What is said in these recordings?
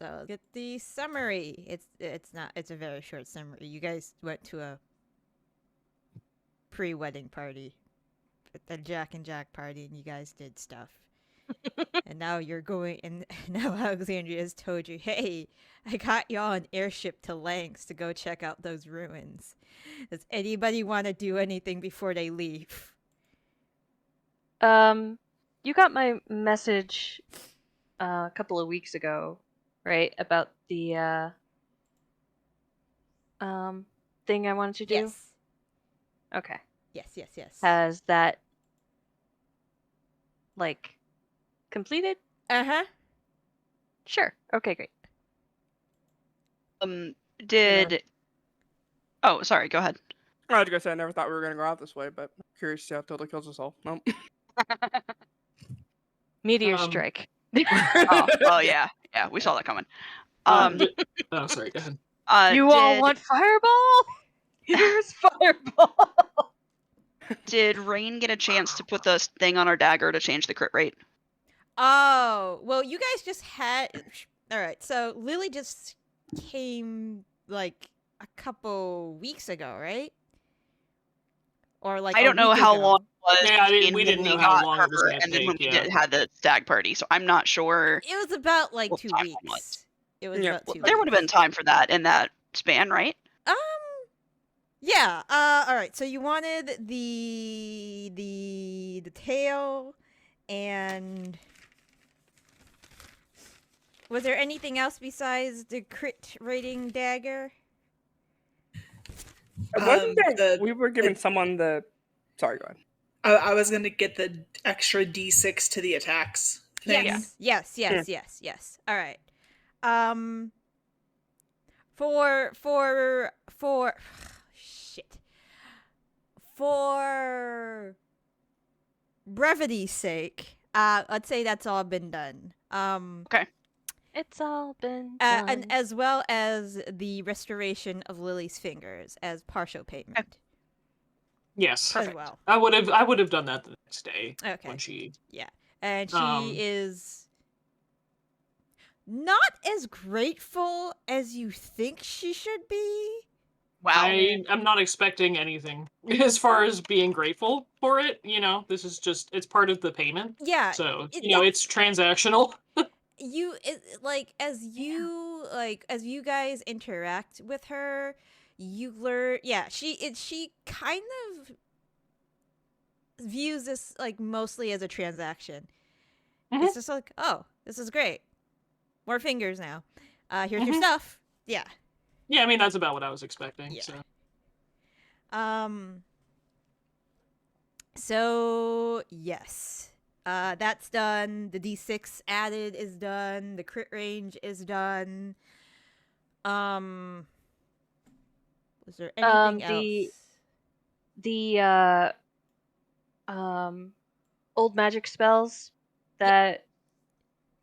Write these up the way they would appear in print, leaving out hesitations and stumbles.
So get the summary. It's a very short summary. You guys went to a pre-wedding party, the Jack and Jack party, and you guys did stuff. And now you're going, and now Alexandria has told you, hey, I got y'all an airship to Lanx to go check out those ruins. Does anybody want to do anything before they leave? You got my message a couple of weeks ago, right? About the thing I wanted to do? Yes. Okay. Yes. Has that, like, completed? Uh-huh. Sure. Okay, great. Oh, sorry, go ahead. I was gonna say I never thought we were gonna go out this way, but I'm curious to see how Tilda kills us all. Nope. Meteor strike. Oh yeah, we saw that coming. Oh, sorry, go ahead. All want fireball? Here's fireball. Did Raine get a chance to put the thing on our dagger to change the crit rate? Oh, well, you guys just had... All right, so Lily just came, like, a couple weeks ago, right? Or, like, I don't know how long it was. Yeah, we didn't know how long it was going to take. And then when we had the stag party, so I'm not sure. It was about, like, 2 weeks. It was about 2 weeks. There would have been time for that in that span, right? Yeah. All right. So you wanted the tail, and was there anything else besides the crit rating dagger? Wasn't there? We were giving someone the. Sorry, go ahead. I was gonna get the extra D6 to the attacks thing. Yes. All right. For brevity's sake, let's say that's all been done. Okay. It's all been done. And as well as the restoration of Lily's fingers as partial payment. Okay. Yes. As well. I would have done that the next day. Okay. When she... Yeah. And she is not as grateful as you think she should be. Wow. I'm not expecting anything as far as being grateful for it. You know, this is just, it's part of the payment. Yeah. So, it's transactional. As you guys interact with her, you learn, she kind of views this, like, mostly as a transaction. Mm-hmm. It's just like, oh, this is great. More fingers now. Here's your stuff. Yeah. Yeah, I mean, that's about what I was expecting. Yeah. So. So, yes. That's done. The D6 added is done. The crit range is done. Was there anything else? The old magic spells that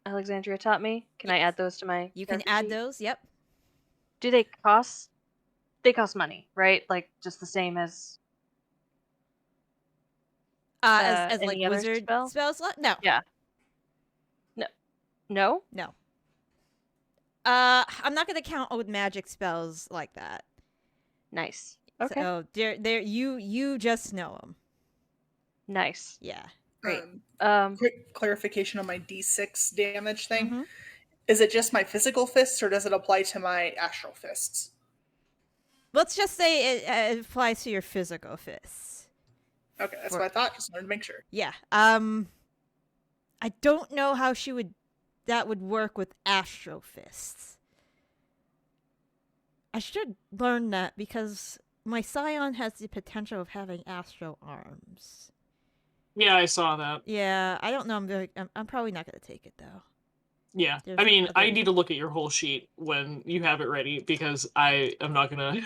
Alexandria taught me. Can I add those to my? You can add those. Yep. Do they cost? They cost money, right? Like just the same as. As like any wizard spells? No. Yeah. No. I'm not gonna count old magic spells like that. Nice. Okay. So they're you just know them. Nice. Yeah. Great. Quick clarification on my D6 damage thing. Mm-hmm. Is it just my physical fists, or does it apply to my astral fists? Let's just say it applies to your physical fists. Okay, that's what I thought. Just wanted to make sure. Yeah. I don't know how that would work with astral fists. I should learn that because my scion has the potential of having astral arms. Yeah, I saw that. Yeah, I don't know. I'm probably not gonna take it though. Yeah, I mean, I need to look at your whole sheet when you have it ready because I am not gonna.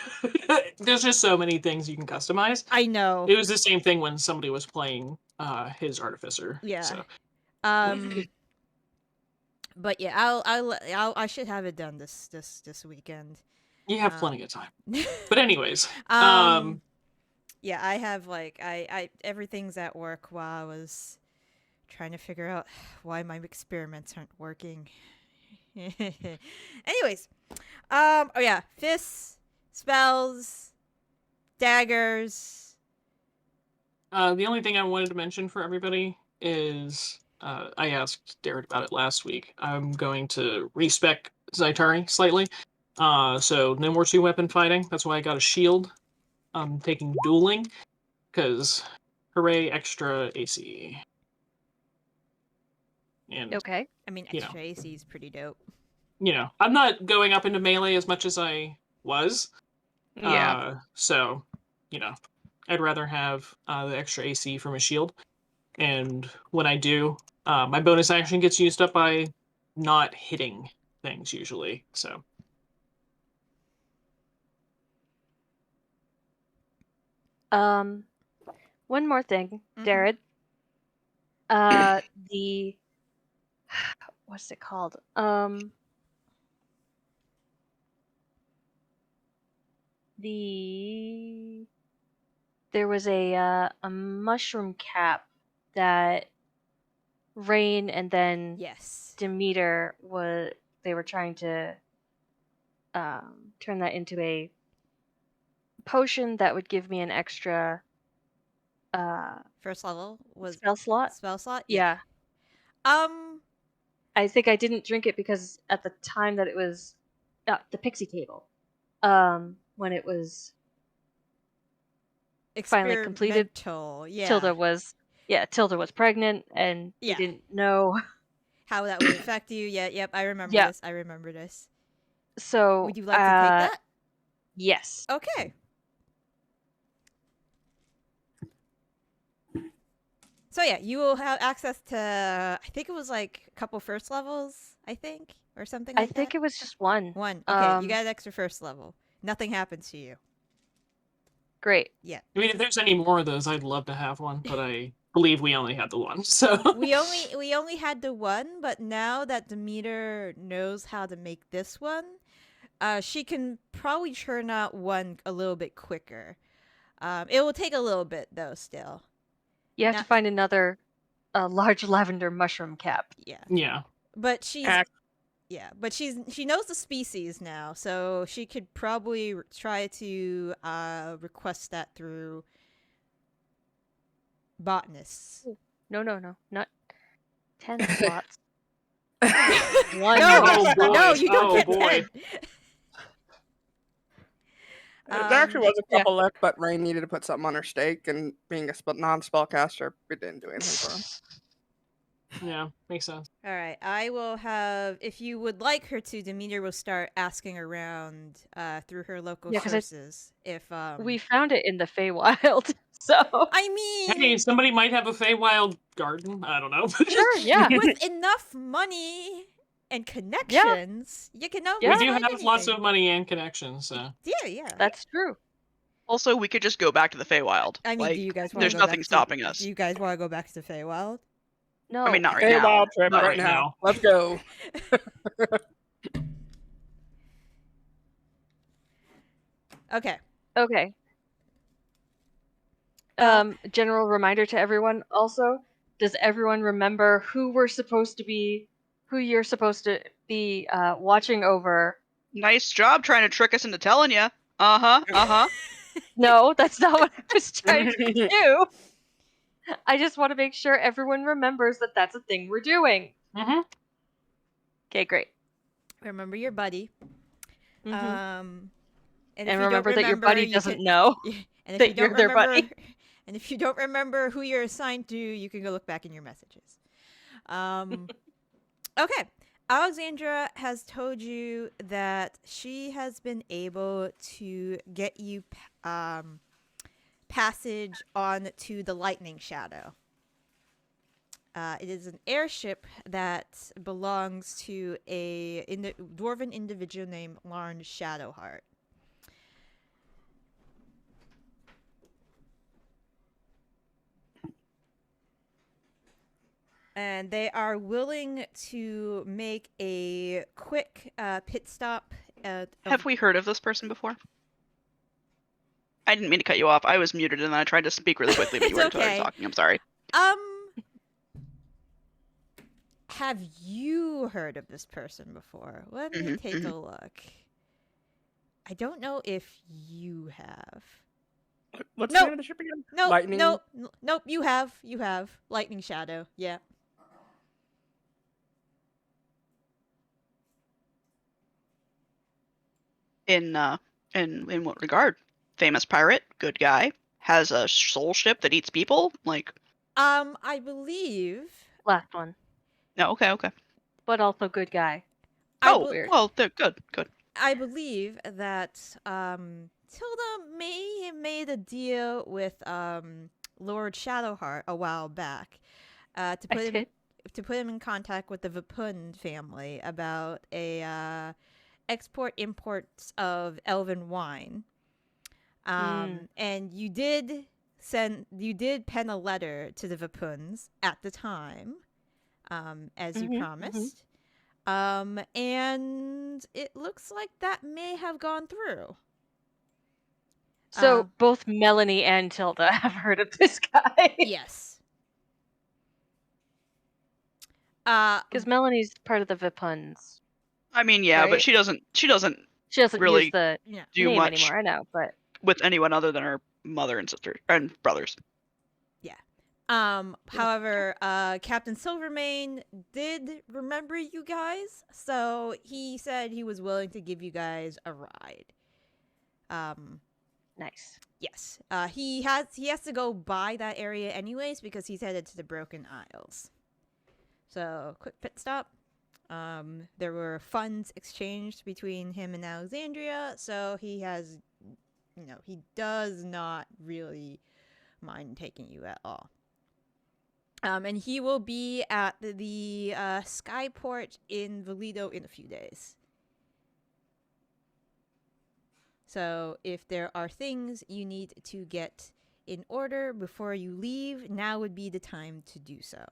There's just so many things you can customize. I know. It was the same thing when somebody was playing his artificer. Yeah. So. But yeah, I should have it done this weekend. You have plenty of time. But anyways, yeah, I have I everything's at work while I was trying to figure out why my experiments aren't working. Anyways, oh yeah, fists, spells, daggers. The only thing I wanted to mention for everybody is I asked Derek about it last week. I'm going to respec Zaitari slightly. So no more 2-weapon fighting. That's why I got a shield. I'm taking dueling because hooray, extra AC. And Okay. I mean, You know. extra AC is pretty dope. I'm not going up into melee as much as I was. Yeah. So, I'd rather have the extra AC from a shield. And when I do, my bonus action gets used up by not hitting things usually. So. One more thing, Mhm. Jared. The what's it called? There was a mushroom cap that Raine and then Yes. Demeter they were trying to turn that into a potion that would give me an extra First level was spell slot. spell slot. Yeah. I think I didn't drink it because at the time that it was the pixie table, when it was finally completed, experimental. Yeah. Tilda was pregnant and Yeah. he didn't know. How that would affect you. Yeah. Yep. I remember Yeah. this. I remember this. So Would you like to take that? Yes. Okay. So yeah, you will have access to. I think it was like a couple first levels. I think, or something like I think that. it was just one. One. Okay, you got an extra first level. Nothing happens to you. Great. Yeah. I mean, if there's any more of those, I'd love to have one, but I believe we only had the one. So we only had the one, but now that Demeter knows how to make this one, she can probably churn out one a little bit quicker. It will take a little bit though. Still. You have to find another large lavender mushroom cap. Yeah. Yeah. But she knows the species now, so she could probably try to request that through botanists. No, not 10 slots. One. Oh, boy. No, you don't Oh, get boy. 10. There actually was a couple left, but Raine needed to put something on her stake, and being a non-spellcaster, it didn't do anything for him. Yeah, makes sense. All right, I will have. If you would like her to, Demeter will start asking around through her local sources. If we found it in the Feywild, so I mean, hey, somebody might have a Feywild garden. I don't know. Sure, yeah. with enough money and connections, you can know. We do have lots of money and connections, so. Yeah. That's true. Also, we could just go back to the Feywild. I mean, like, do you guys want there's to go nothing back stopping us. Do you guys want to go back to the Feywild? No. I mean, not right Okay, now. wild trip Not right right now. now. Let's go. Okay. Okay. General reminder to everyone also, does everyone remember who you're supposed to be watching over? Nice job trying to trick us into telling you. Uh-huh. No, that's not what I was trying to do. I just want to make sure everyone remembers that that's a thing we're doing. Mm-hmm. Okay, great. Remember your buddy. Mhm. And if And you remember don't that your buddy you doesn't can- know and if that you don't you're their remember, buddy. And if you don't remember who you're assigned to, you can go look back in your messages. Okay. Alexandria has told you that she has been able to get you passage on to the Lightning Shadow. It is an airship that belongs to a dwarven individual named Larn Shadowheart. And they are willing to make a quick pit stop. Have we heard of this person before? I didn't mean to cut you off. I was muted and then I tried to speak really quickly, but you It's weren't okay. talking. I'm sorry. have you heard of this person before? Let me take a look. I don't know if you have. What's the name of the ship again? Lightning. Nope. You have. Lightning Shadow. Yeah. In what regard? Famous pirate, good guy, has a soul ship that eats people. Like, I believe. Last one, no, okay. but also good guy. Weird. Well, they're good. I believe that Tilda may have made a deal with Lord Shadowheart a while back to put him in contact with the Vapund family about a export-imports of elven wine. And you did pen a letter to the Vapunds at the time, as you promised. And it looks like that may have gone through. So both Melanie and Tilda have heard of this guy. Yes. Because Melanie's part of the Vipuns. I mean, yeah, right? but she doesn't really use the do name much anymore. I know, but with anyone other than her mother and sister and brothers. However, Captain Silvermane did remember you guys, so he said he was willing to give you guys a ride. Nice. Yes. He has to go by that area anyways because he's headed to the Broken Isles. So, quick pit stop. There were funds exchanged between him and Alexandria, so he does not really mind taking you at all. And he will be at the Skyport in Valido in a few days. So if there are things you need to get in order before you leave, now would be the time to do so.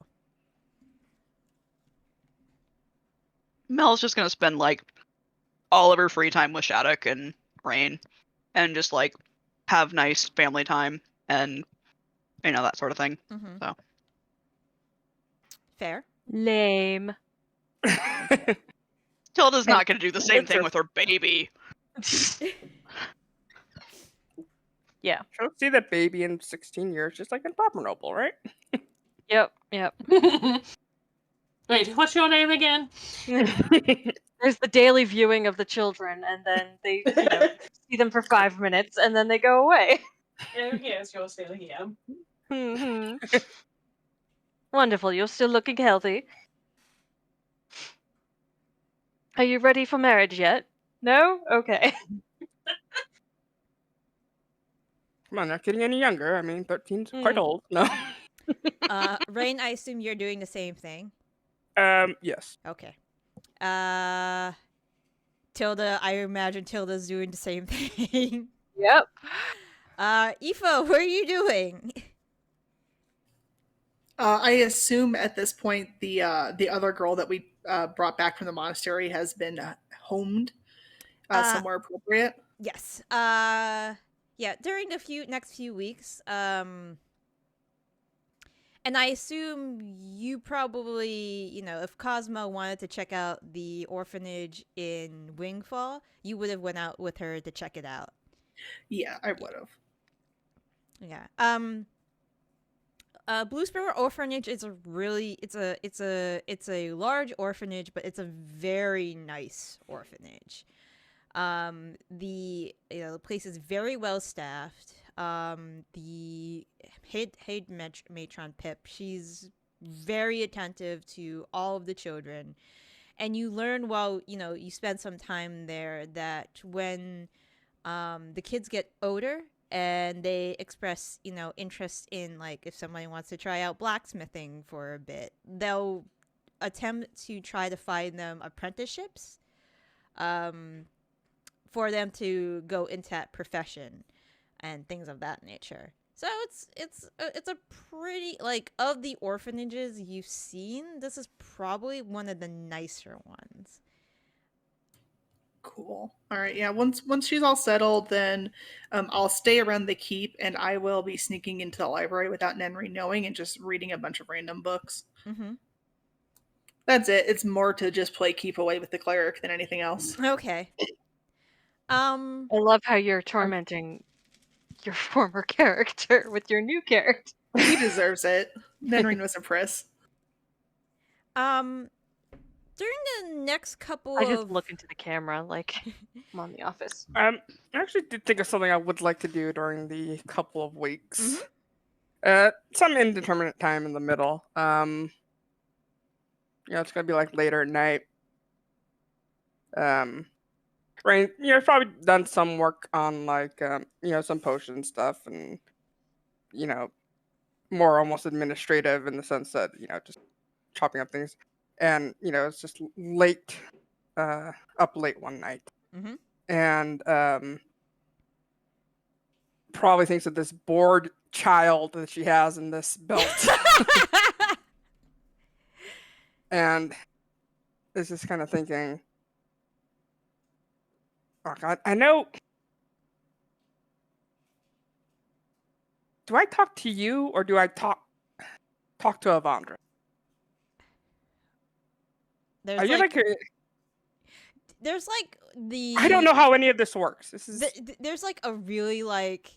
Mel's just gonna spend like all of her free time with Shattuck and Raine, and just like have nice family time and that sort of thing. So fair. Lame. Tilda's not gonna do the same thing with her baby. Yeah. She'll see that baby in 16 years, just like in Proper Noble, right? Yep. Wait, what's your name again? There's the daily viewing of the children, and then they see them for 5 minutes, and then they go away. Yes, you're still here. Wonderful. You're still looking healthy. Are you ready for marriage yet? No? Okay. Come on, not getting any younger. I mean, 13's quite old. No. Raine, I assume you're doing the same thing. Yes. Okay. Tilda, I imagine Tilda's doing the same thing. Yep. Aoife, what are you doing? I assume at this point the other girl that we brought back from the monastery has been homed somewhere appropriate. Yes. Yeah, during the next few weeks. And I assume you probably, if Cosmo wanted to check out the orphanage in Wingfall, you would have went out with her to check it out. Yeah, I would have. Yeah. Blue Sparrow Orphanage is it's a large orphanage, but it's a very nice orphanage. The place is very well staffed. The head matron Pip, she's very attentive to all of the children, and you learn while you spend some time there that when the kids get older and they express interest in, like, if somebody wants to try out blacksmithing for a bit, they'll attempt to try to find them apprenticeships for them to go into that profession and things of that nature. So it's a pretty, like, of the orphanages you've seen, this is probably one of the nicer ones. Cool. All right. Yeah. Once she's all settled, then I'll stay around the keep, and I will be sneaking into the library without Nenri knowing and just reading a bunch of random books. That's it. It's more to just play keep away with the cleric than anything else. Okay. I love how you're tormenting your former character with your new character. He deserves it. Nenrine was a priss. During the next couple I just of look into the camera like I'm on The Office. I actually did think of something I would like to do during the couple of weeks. Some indeterminate time in the middle. It's gonna be like later at night. Raine, I've probably done some work on like some potion stuff and more almost administrative in the sense that just chopping up things, and it's just late, up late one night, and probably thinks of this bored child that she has in this belt, and is just kind of thinking, oh God, I know. Do I talk to you or do I talk to Avandra? there's Are you like there's like the I don't know how any of this works. This is there's like a really like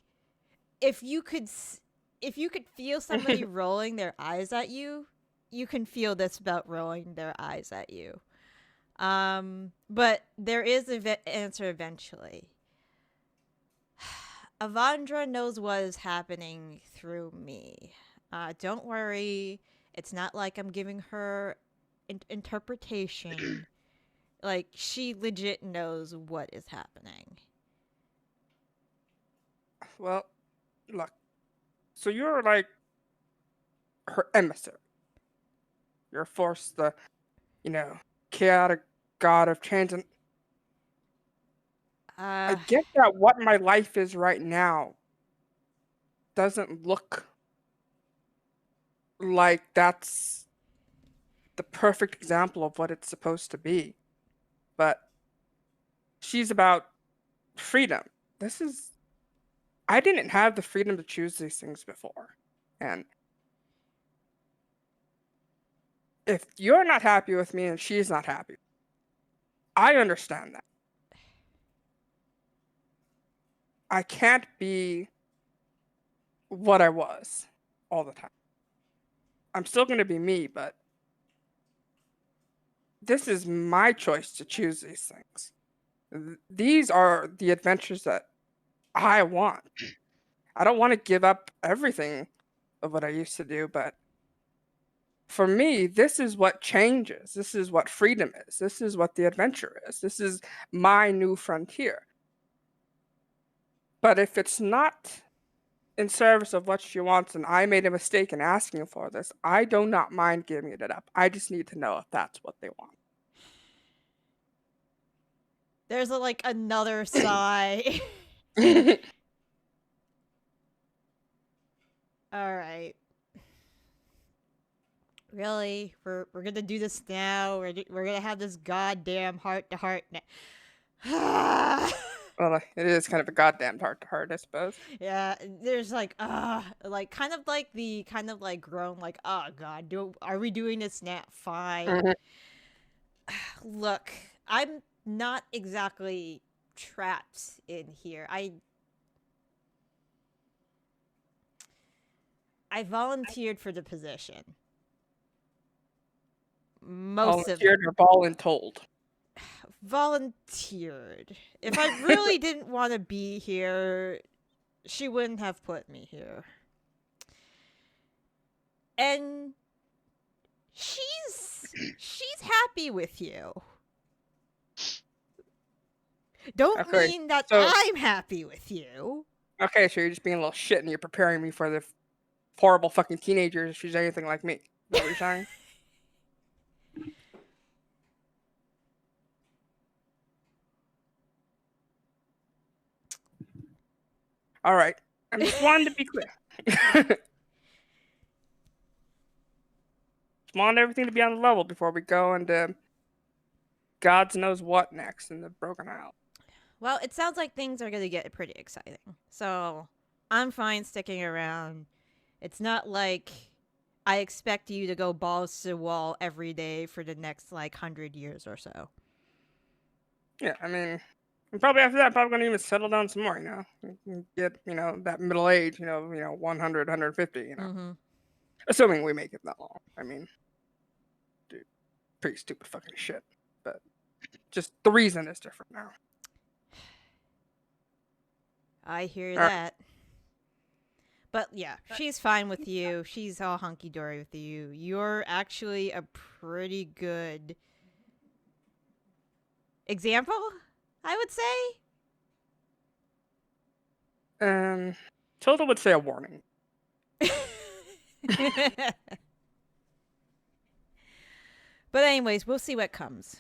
if you could feel somebody rolling their eyes at you, you can feel this about rolling their eyes at you. But there is an answer eventually. Avandra knows what is happening through me. Don't worry. It's not like I'm giving her interpretation. Like, she legit knows what is happening. well, look. So you're like her emissary. You're forced the, chaotic god of change, and I get that what my life is right now doesn't look like that's the perfect example of what it's supposed to be. But she's about freedom. I didn't have the freedom to choose these things before. And if you're not happy with me and she's not happy, I understand that. I can't be what I was all the time. I'm still going to be me, but this is my choice to choose these things. These are the adventures that I want. I don't want to give up everything of what I used to do, but for me, this is what changes. This is what freedom is. This is what the adventure is. This is my new frontier. But if it's not in service of what she wants, and I made a mistake in asking for this, I do not mind giving it up. I just need to know if that's what they want. There's another sigh. All right. Really? We're gonna do this now? We're gonna have this goddamn heart-to-heart now. Well, it is kind of a goddamn heart-to-heart, I suppose. Yeah, there's kind of groan, oh God, are we doing this now? Fine. Look, I'm not exactly trapped in here. I volunteered for the position. Volunteered or voluntold? Volunteered. If I really didn't want to be here, she wouldn't have put me here. And she's happy with you. Don't mean that I'm happy with you. Okay, so you're just being a little shit and you're preparing me for the horrible fucking teenagers if she's anything like me. Is that what you're saying? All right. I just wanted to be clear. Just wanted everything to be on the level before we go into God knows what next in the Broken Isle. Well, it sounds like things are going to get pretty exciting. So I'm fine sticking around. It's not like I expect you to go balls to the wall every day for the next like 100 years or so. Yeah, I mean, and probably after that, probably gonna even settle down some more. Get that middle age. 100, 150. Mm-hmm. Assuming we make it that long. I mean, dude, pretty stupid fucking shit. But just the reason is different now. I hear All right. that. But yeah, she's fine with you. She's all hunky dory with you. You're actually a pretty good example, I would say. Tilda would say a warning. But anyways, we'll see what comes.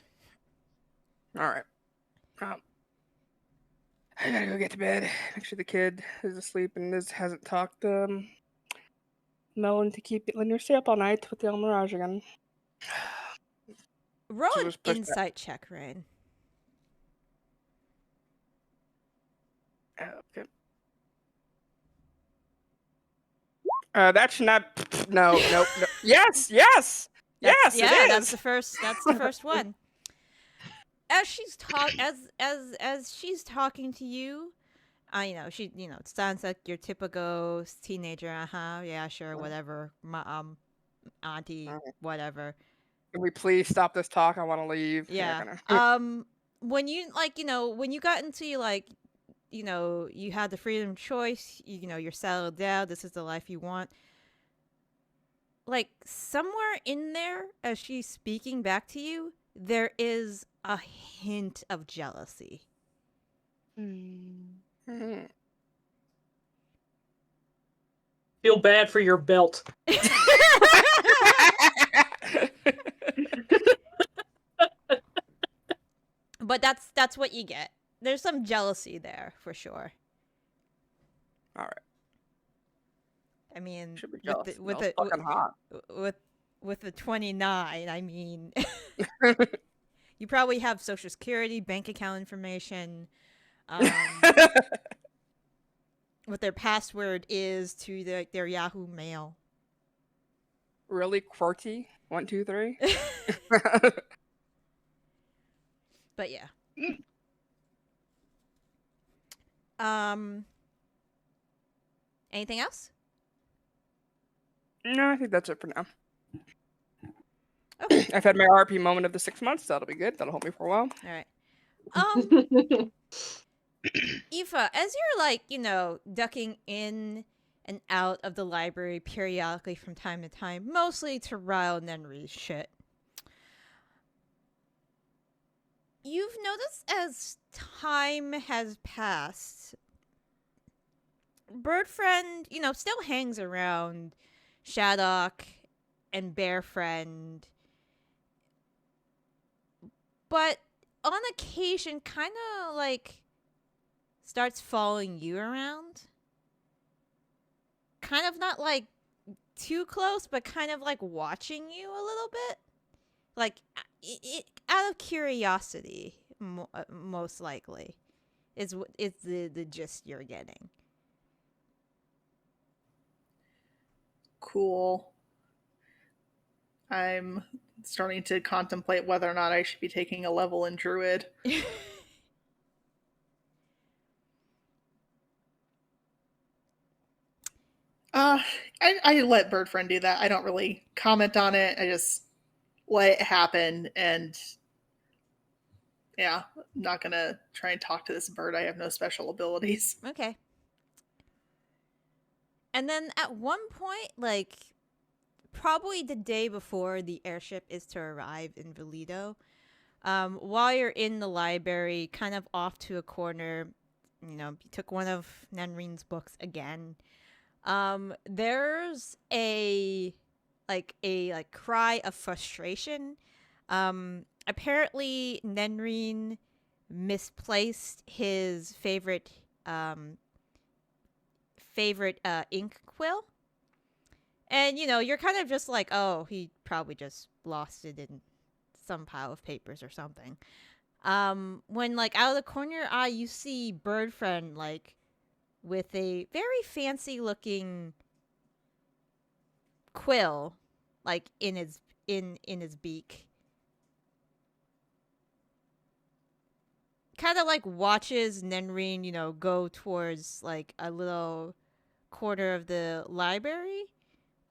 All right. I gotta go get to bed. Make sure the kid is asleep and hasn't talked Melon to keep letting her stay up all night with the El Mirage again. Roll So an just push insight check, Raine. Okay. That should not. No. Yes. Yes. Yeah, it is. that's the first. That's the first one. As she's as she's talking to you, she it sounds like your typical teenager. Yeah, sure, whatever. My auntie, whatever. Can we please stop this talk? I want to leave. Yeah. When you when you got into like you had the freedom of choice. You're settled down. This is the life you want. Like somewhere in there, as she's speaking back to you, there is a hint of jealousy. Feel bad for your belt. But that's what you get. There's some jealousy there for sure. All right. I mean, Should be jealous. with fucking hot. with the 29, I mean, you probably have social security, bank account information, what their password is to their Yahoo Mail. Really QWERTY? 1, 2, 3. But yeah. Anything else? No, I think that's it for now. Okay. I've had my RP moment of the 6 months. That'll be good. That'll hold me for a while. All right. Aoife, as you're like, ducking in and out of the library periodically from time to time, mostly to rile Nenri's shit, you've noticed as time has passed, Birdfriend, still hangs around Shaddock and Bearfriend, but on occasion kind of like starts following you around. Kind of not like too close, but kind of like watching you a little bit. Like out of curiosity, most likely, is the gist you're getting. Cool. I'm starting to contemplate whether or not I should be taking a level in Druid. I let Birdfriend do that. I don't really comment on it. I just let it happen, and yeah, I'm not gonna try and talk to this bird. I have no special abilities. Okay. And then at one point, like probably the day before the airship is to arrive in Valido, while you're in the library, kind of off to a corner, you took one of Nenrin's books again. There's a cry of frustration. Apparently Nenrin misplaced his favorite ink quill. And, you're kind of just like, oh, he probably just lost it in some pile of papers or something. When, like, out of the corner of your eye, you see Birdfriend, like, with a very fancy-looking quill, like in his beak. Kind of like watches Nenreen, go towards like a little corner of the library.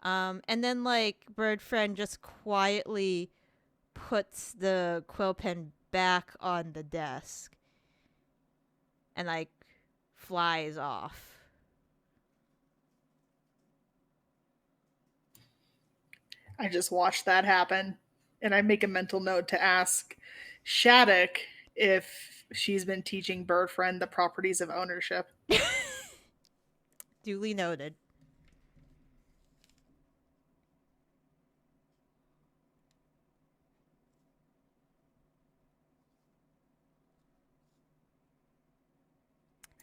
And then like Bird Friend just quietly puts the quill pen back on the desk and like flies off. I just watched that happen, and I make a mental note to ask Shattuck if she's been teaching Bird Friend the properties of ownership. Duly noted.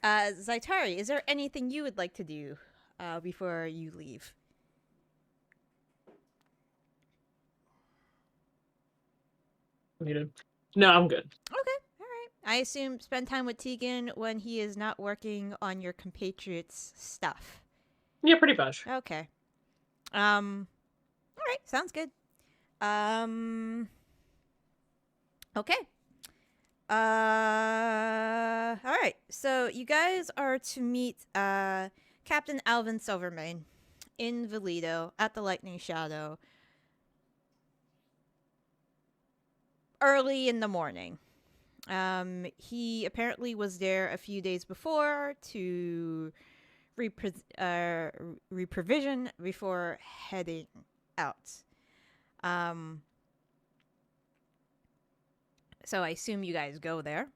Zaitari, is there anything you would like to do before you leave? No, I'm good. Okay, all right. I assume spend time with Tegan when he is not working on your compatriots' stuff. Yeah, pretty much. Okay. All right, sounds good. Okay. All right. So you guys are to meet Captain Alvin Silvermane in Valido at the Lightning Shadow early in the morning. He apparently was there a few days before to reprovision before heading out. So I assume you guys go there.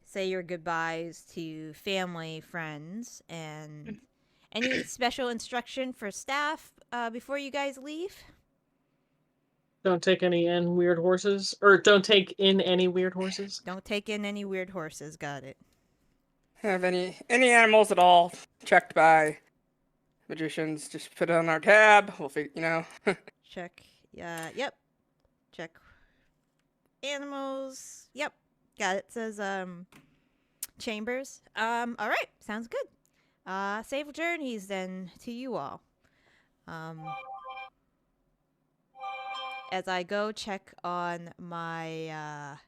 Say your goodbyes to family, friends, and any special instruction for staff before you guys leave? Don't take any in weird horses, or don't take in any weird horses. Don't take in any weird horses. Got it. Have any animals at all checked by magicians? Just put it on our tab. We'll figure, Check. Yep. Check. Animals. Yep. Got it. Says chambers. All right. Sounds good. Safe journeys then to you all. As I go check on my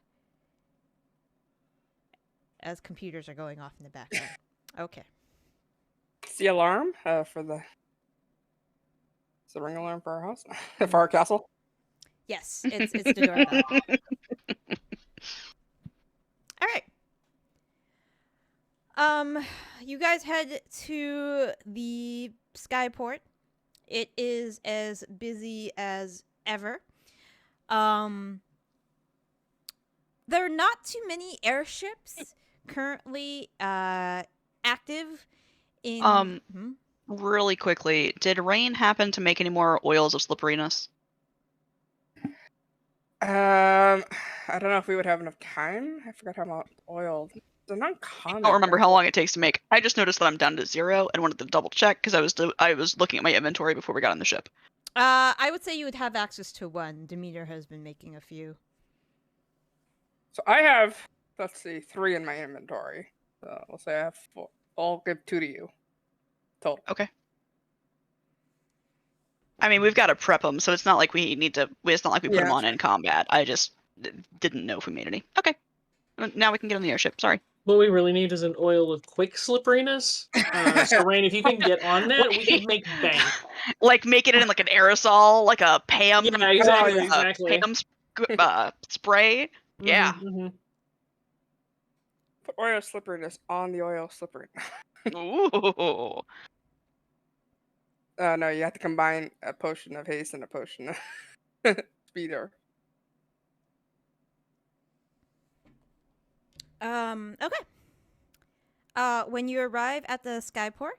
as computers are going off in the background. Okay. It's the alarm for the. It's the ring alarm for our house, for our castle. Yes, it's the doorbell. All right. You guys head to the skyport. It is as busy as ever. There are not too many airships currently active in. Really quickly, did Raine happen to make any more oils of slipperiness? I don't know if we would have enough time. I forgot how about oil. They're not common. I don't remember how long it takes to make. I just noticed that I'm down to 0 and wanted to double check because I was looking at my inventory before we got on the ship. I would say you would have access to one. Demeter has been making a few. So I have, let's see, 3 in my inventory. So we'll say I have 4. I'll give 2 to you. Total. Okay. I mean, we've got to prep them, so it's not like we need to. It's not like we put them on in combat. I just didn't know if we made any. Okay. Now we can get on the airship. Sorry. What we really need is an oil of quick slipperiness. So, Raine, if you can get on that, we can make bank. Like, make it in like an aerosol, like a Pam. Yeah, exactly. Pam spray. Yeah. Mm-hmm. Put oil slipperiness on the oil slippery. Ooh. No, you have to combine a potion of haste and a potion of speeder. Okay. When you arrive at the skyport,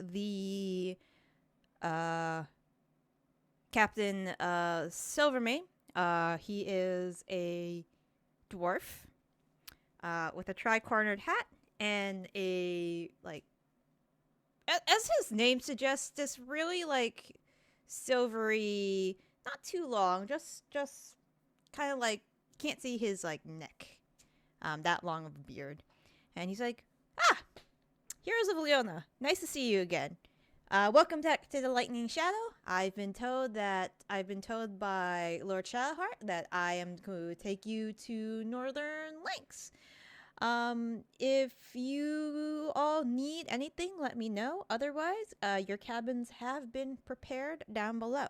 the Captain Silvermane, he is a dwarf with a tri-cornered hat and a as his name suggests, this really silvery, not too long, just kind of can't see his neck. That long of a beard. And he's like, heroes of Leona, nice to see you again. Welcome back to the Lightning Shadow. I've been told by Lord Shadowheart that I am going to take you to Northern Lanx. If you all need anything, let me know. Otherwise, your cabins have been prepared down below.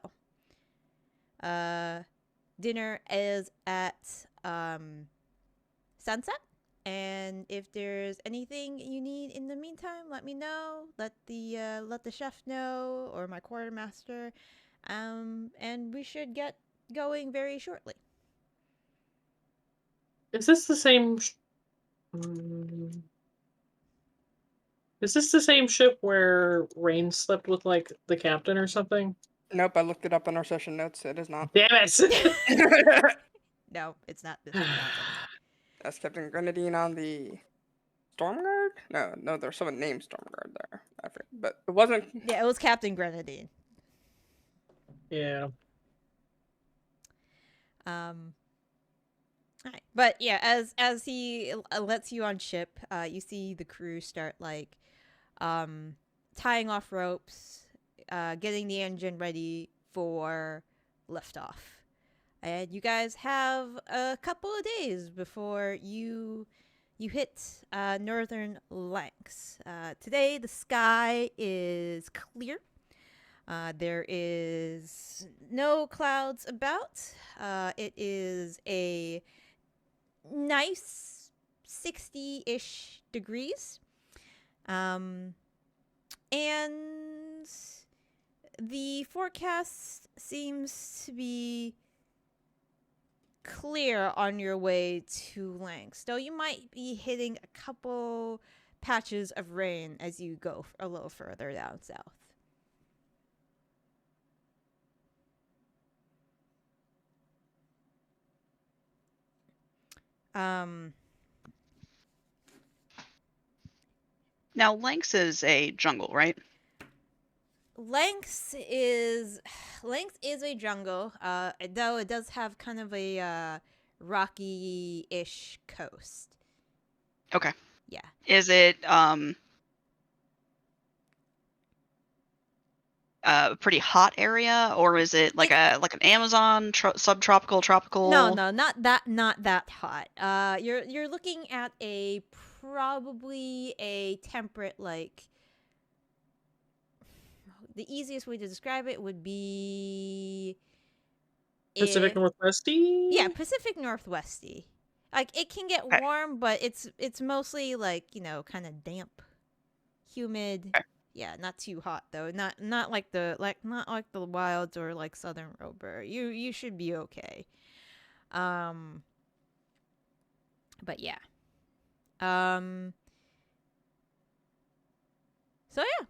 Dinner is at sunset. And if there's anything you need in the meantime, let me know. Let the chef know, or my quartermaster, and we should get going very shortly. Is this the same? Is this the same ship where Raine slept with like the captain or something? Nope, I looked it up in our session notes. It is not. Damn it! No, it's not. This is not. That's Captain Grenadine on the Stormguard? No, there's someone named Stormguard there. I forget, but it wasn't. Yeah, it was Captain Grenadine. Yeah. Alright. But yeah, as he lets you on ship, you see the crew start like tying off ropes, getting the engine ready for liftoff. And you guys have a couple of days before you hit Northern Lanx. Today the sky is clear. There is no clouds about. It is a nice 60-ish degrees. And the forecast seems to be clear on your way to Lanx, though you might be hitting a couple patches of rain as you go a little further down south. Now, Lanx is a jungle, right? Lanx is a jungle, though it does have kind of a rocky-ish coast. Okay. Yeah. Is it a pretty hot area, or is it like an Amazon subtropical, tropical? No, not that hot. You're looking at probably a temperate, like, the easiest way to describe it would be Pacific Northwesty? Yeah, Pacific Northwesty. Like, it can get Okay. warm, but it's mostly like, kind of damp, humid. Okay. Yeah, not too hot though. Not like the wilds or like southern Robur. You should be okay. But yeah. So yeah.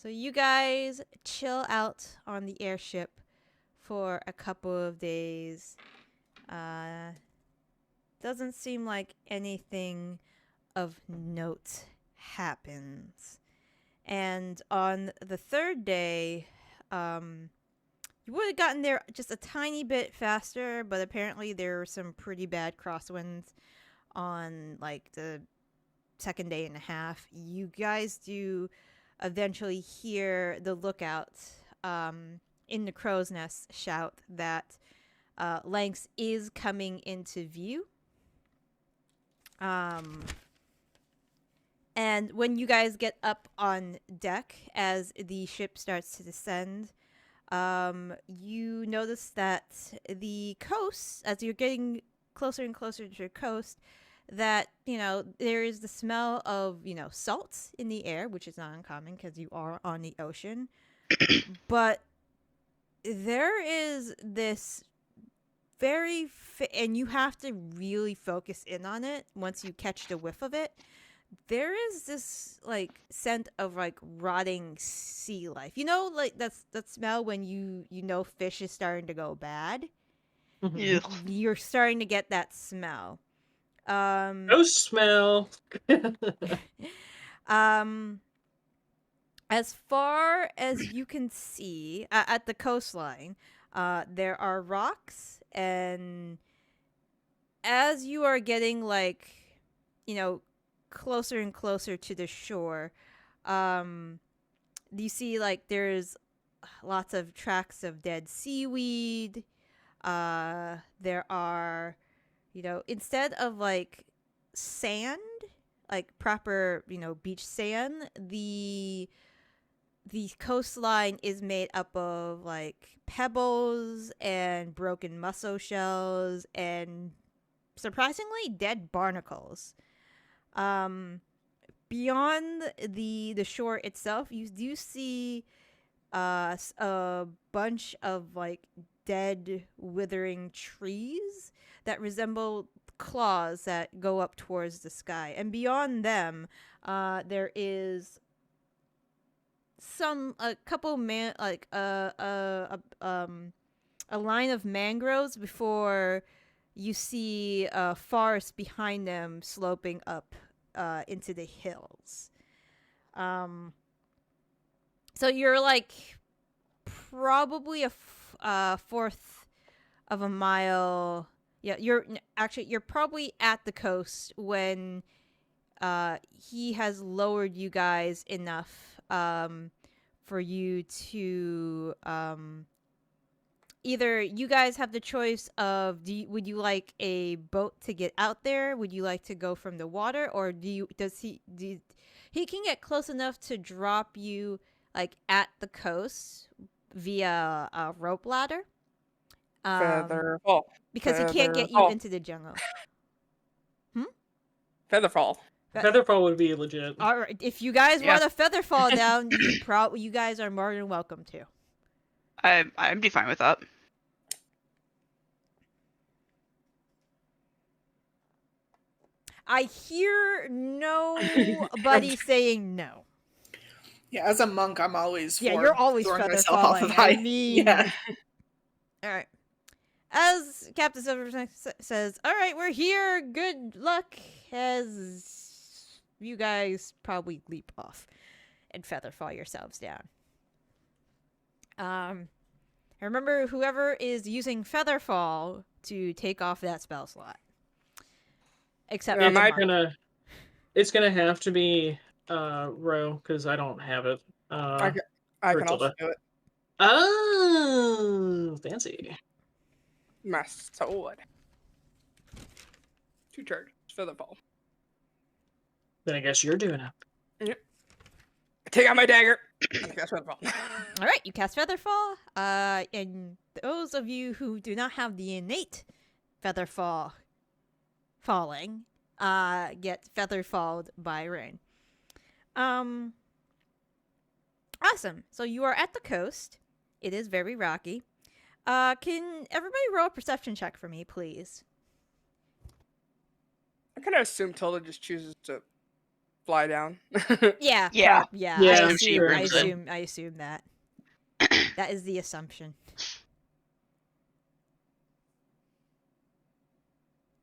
So you guys chill out on the airship for a couple of days. Doesn't seem like anything of note happens. And on the third day, you would have gotten there just a tiny bit faster, but apparently there were some pretty bad crosswinds on like the second day and a half. You guys do eventually hear the lookout in the crow's nest shout that Lanx is coming into view. And when you guys get up on deck as the ship starts to descend, you notice that the coast, as you're getting closer and closer to the coast, that, there is the smell of, salt in the air, which is not uncommon because you are on the ocean. But there is this and you have to really focus in on it once you catch the whiff of it. There is this like scent of like rotting sea life. Like that smell when you know fish is starting to go bad. Ew. You're starting to get that smell. No smell. As far as you can see at the coastline, there are rocks, and as you are getting like, closer and closer to the shore, You see like there's lots of tracks of dead seaweed. There are, instead of like sand, like proper, beach sand, the coastline is made up of like pebbles and broken mussel shells and surprisingly dead barnacles. Beyond the shore itself, you do see a bunch of like dead withering trees that resemble claws that go up towards the sky, and beyond them there is a line of mangroves before you see a forest behind them sloping up into the hills. So you're like probably a fourth of a mile. Yeah, you're probably at the coast when he has lowered you guys enough for you to either you guys have the choice of would you like a boat to get out there? Would you like to go from the water, or he can get close enough to drop you like at the coast via a rope ladder? Featherfall. Because he can't get you into the jungle. Featherfall. Featherfall would be legit. All right, if you guys want a feather fall down, you guys are more than welcome to. I'd be fine with that. I hear nobody saying no. Yeah, as a monk, I'm always you're always feather falling. I mean, yeah. All right. As Captain Silver says, all right, we're here. Good luck. As you guys probably leap off and feather fall yourselves down. Remember, whoever is using feather fall to take off that spell slot. Except it's gonna have to be Ro, because I don't have it. I can also do it. Oh, fancy. My sword. 2 charges. Featherfall. Then I guess you're doing it. Yep. I take out my dagger. And I cast Featherfall. All right, you cast Featherfall. And those of you who do not have the innate Featherfall falling, get Featherfalled by Raine. Awesome. So you are at the coast. It is very rocky. Can everybody roll a perception check for me, please? I kind of assume Tilda just chooses to fly down. Yeah. Yeah. I Sure. assume that. That is the assumption.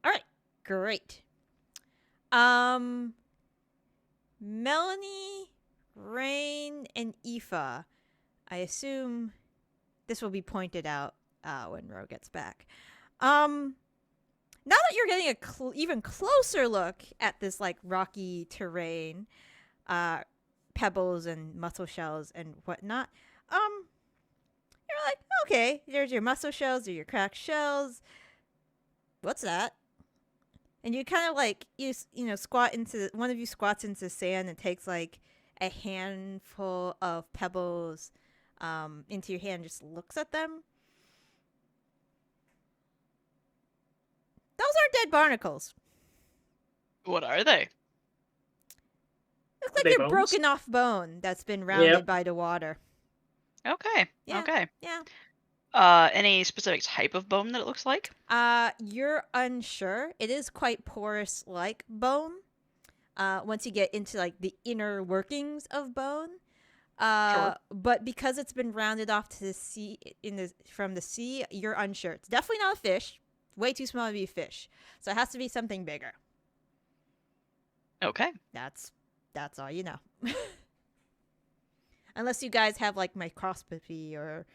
All right. Great. Melanie, Raine, and Aoife. I assume this will be pointed out when Ro gets back. Now that you're getting a even closer look at this like rocky terrain, pebbles and mussel shells and whatnot, you're like, okay, there's your mussel shells or your cracked shells. What's that? And you kind of like one of you squats into sand and takes like a handful of pebbles into your hand and just looks at them. Those are dead barnacles. What are they? Looks like they're broken off bone that's been rounded by the water. Okay. Yeah. Okay. Yeah. Any specific type of bone that it looks like? You're unsure. It is quite porous like bone. Once you get into like the inner workings of bone. Sure. But because it's been rounded off to the sea from the sea, you're unsure. It's definitely not a fish. Way too small to be a fish. So it has to be something bigger. Okay. That's all you know. Unless you guys have like microscopy or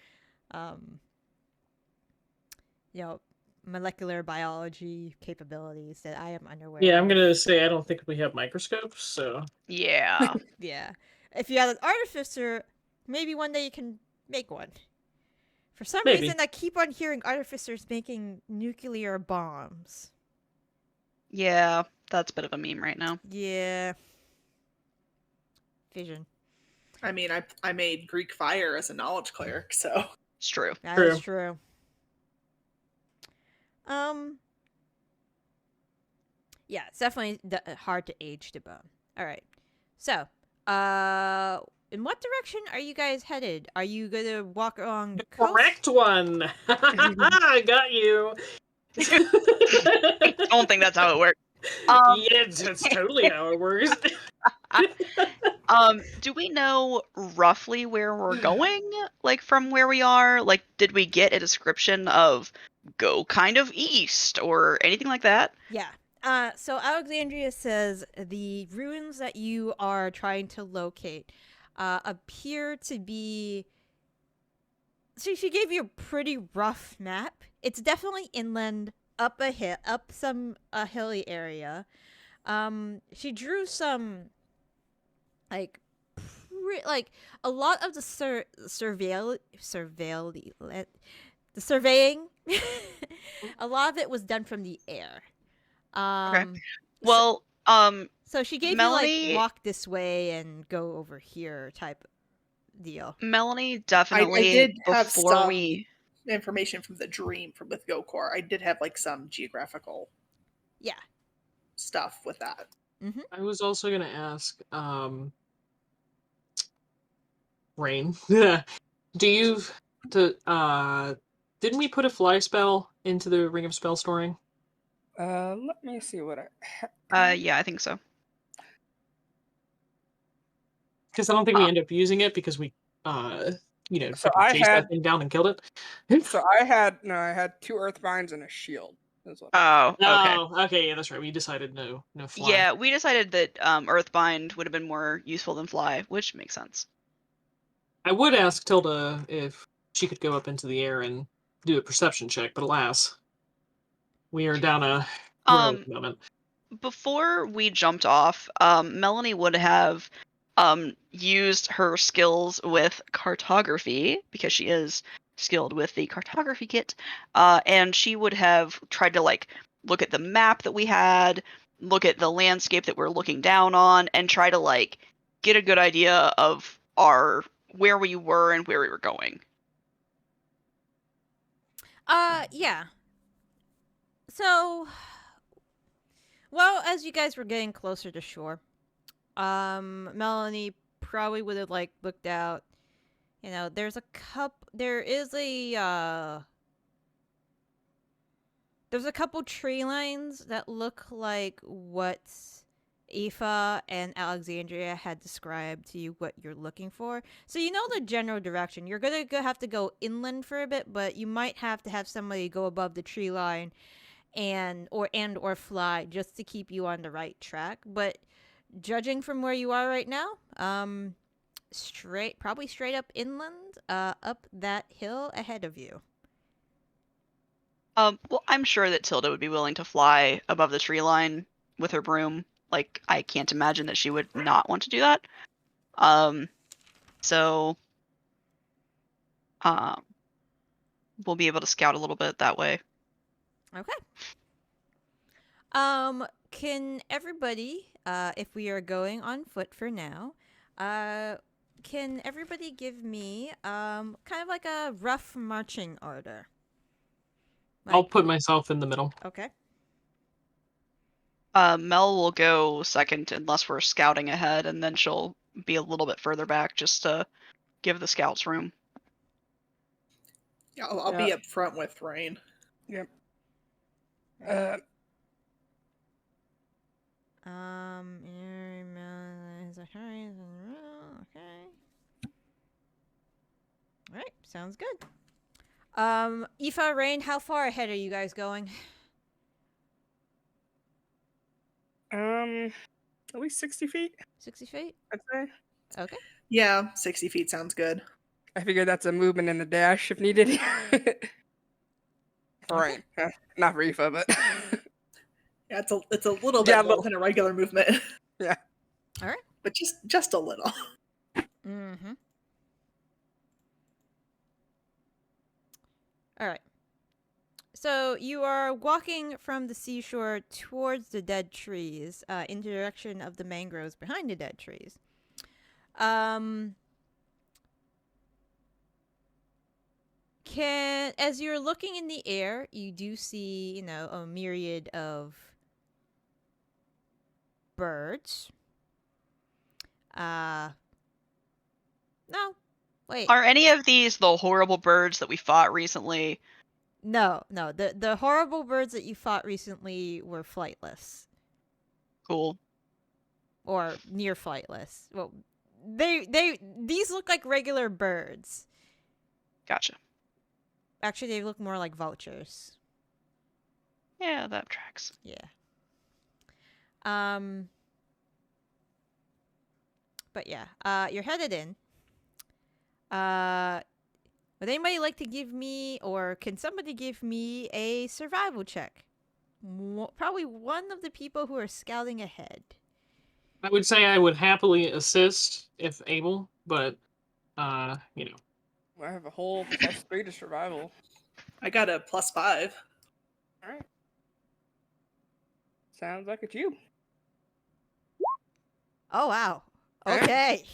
molecular biology capabilities that I am unaware of. I'm gonna say I don't think we have microscopes, so Yeah. Yeah. if you had an artificer, maybe one day you can make one. For some Maybe. reason, I keep on hearing artificers making nuclear bombs. Yeah, that's a bit of a meme right now. Yeah. Vision. I mean, I made Greek fire as a knowledge cleric, so It's true. That True. is true. Yeah, it's definitely hard to age the bone. All right. So, in what direction are you guys headed? Are you gonna walk along the coast? Correct one. I got you. I don't think that's how it works. Yeah, that's totally how it works. Do we know roughly where we're going? Like, from where we are? Like, did we get a description of go kind of east or anything like that? Yeah. So Alexandria says the ruins that you are trying to locate appear to be. So she gave you a pretty rough map. It's definitely inland, up a hill, up a hilly area. She drew some, like a lot of the surveying. A lot of it was done from the air. Well, So she gave Melanie- you like walk this way and go over here type deal. Melanie definitely I did have before some we information from the dream with Gokor. I did have like some geographical Yeah. stuff with that. I was also gonna ask, Raine, do you didn't we put a fly spell into the Ring of Spell Storing? Let me see what I. yeah, I think so. Because I don't think we ended up using it because we, So fucking I chased had- that thing down and killed it. So I had 2 earthbinds and a shield. Is what Oh, okay. Oh, okay, yeah, that's right. We decided no fly. Yeah, we decided that Earthbind would have been more useful than Fly, which makes sense. I would ask Tilda if she could go up into the air and do a perception check, but alas, we are down a road at the moment. Before we jumped off, Melanie would have used her skills with cartography, because she is skilled with the cartography kit, and she would have tried to like look at the map that we had, look at the landscape that we're looking down on, and try to like get a good idea of where we were and where we were going. Yeah. So, well, as you guys were getting closer to shore, Melanie probably would have like looked out. You know, there's a couple tree lines that look like what Aoife and Alexandria had described to you what you're looking for. So you know the general direction. You're gonna have to go inland for a bit, but you might have to have somebody go above the tree line or fly just to keep you on the right track. But judging from where you are right now, probably straight up inland, up that hill ahead of you. Well, I'm sure that Tilda would be willing to fly above the tree line with her broom. Like, I can't imagine that she would not want to do that. So, we'll be able to scout a little bit that way. Okay. Can everybody, if we are going on foot for now, can everybody give me, kind of like a rough marching order? I'll put myself in the middle. Okay. Mel will go second unless we're scouting ahead, and then she'll be a little bit further back just to give the scouts room. Yeah, I'll be up front with Raine. Yep. Okay. All right, sounds good. Aoife, Raine, how far ahead are you guys going? At least 60 feet, 60 feet? I'd say. Okay. Yeah, 60 feet sounds good. I figure that's a movement in the dash if needed. Right. Not for Aoife, but Yeah, it's a little bit more than a regular movement. Yeah. All right. But just a little. Mm-hmm. All right. So you are walking from the seashore towards the dead trees, in the direction of the mangroves behind the dead trees. As you're looking in the air, you do see, a myriad of birds. No, wait. Are any of these the horrible birds that we fought recently? No. The horrible birds that you fought recently were flightless. Cool. Or near flightless. Well, these look like regular birds. Gotcha. Actually, they look more like vultures. Yeah, that tracks. Yeah. But yeah, you're headed in. Would anybody like to give me, or can somebody give me a survival check? Probably one of the people who are scouting ahead. I would say I would happily assist if able, but you know. I have a whole +3 to survival. I got a +5. All right. Sounds like it's you. Oh wow. Alright. Okay.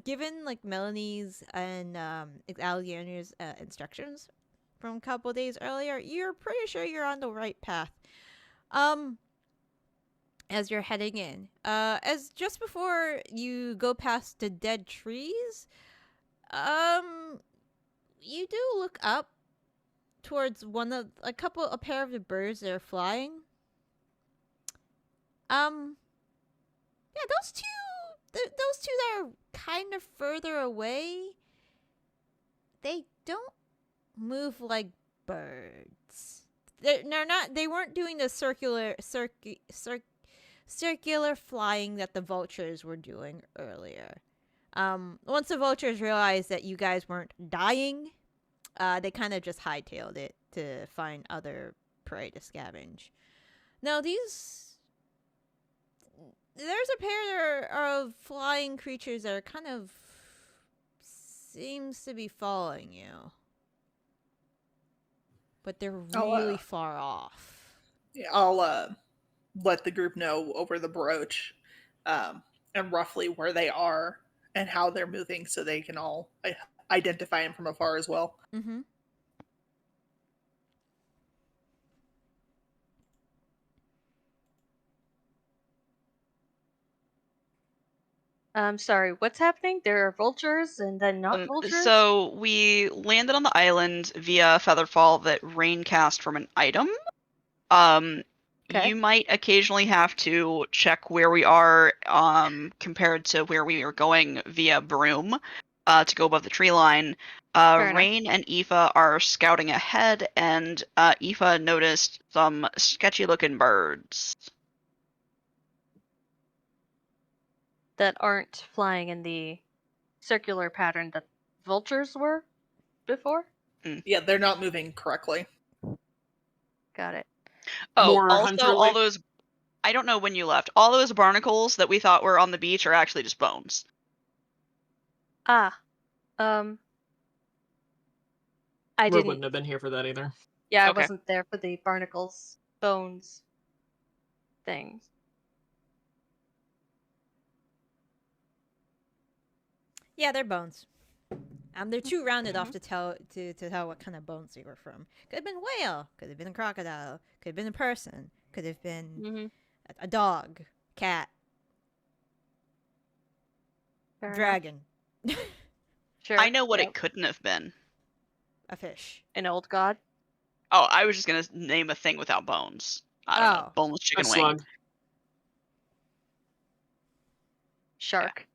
Given like Melanie's and Alexandria's instructions from a couple days earlier, you're pretty sure you're on the right path. As you're heading in, as just before you go past the dead trees, you do look up towards a pair of the birds that are flying. Yeah, those two that are kind of further away, they don't move like birds. They're not. They weren't doing the circular flying that the vultures were doing earlier. Once the vultures realized that you guys weren't dying, they kind of just hightailed it to find other prey to scavenge. Now there's a pair of flying creatures that are kind of seems to be following you, but they're really far off. Yeah, I'll let the group know over the brooch, and roughly where they are and how they're moving, so they can all identify them from afar as well. Mm-hmm. Sorry, what's happening? There are vultures and then not vultures? So we landed on the island via Featherfall that Raine cast from an item. Okay. You might occasionally have to check where we are compared to where we are going via broom to go above the tree line. Raine and Aoife are scouting ahead, and Aoife noticed some sketchy-looking birds. That aren't flying in the circular pattern that vultures were before? Yeah, they're not moving correctly. Got it. Oh, More also hunter-like? all those... I don't know when you left. All those barnacles that we thought were on the beach are actually just bones. I Ro didn't. wouldn't have been here for that either. Yeah, I Okay. wasn't there for the barnacles, bones things. Yeah, they're bones. They're too rounded off to tell what kind of bones they were from. Could have been a whale. Could have been a crocodile. Could have been a person. Could have been a dog, cat, Fair enough. dragon, Sure. I know what yep. it couldn't have been. a fish. An old god? Oh, I was just gonna name a thing without bones. I don't know. Boneless A chicken wing. slug. Shark.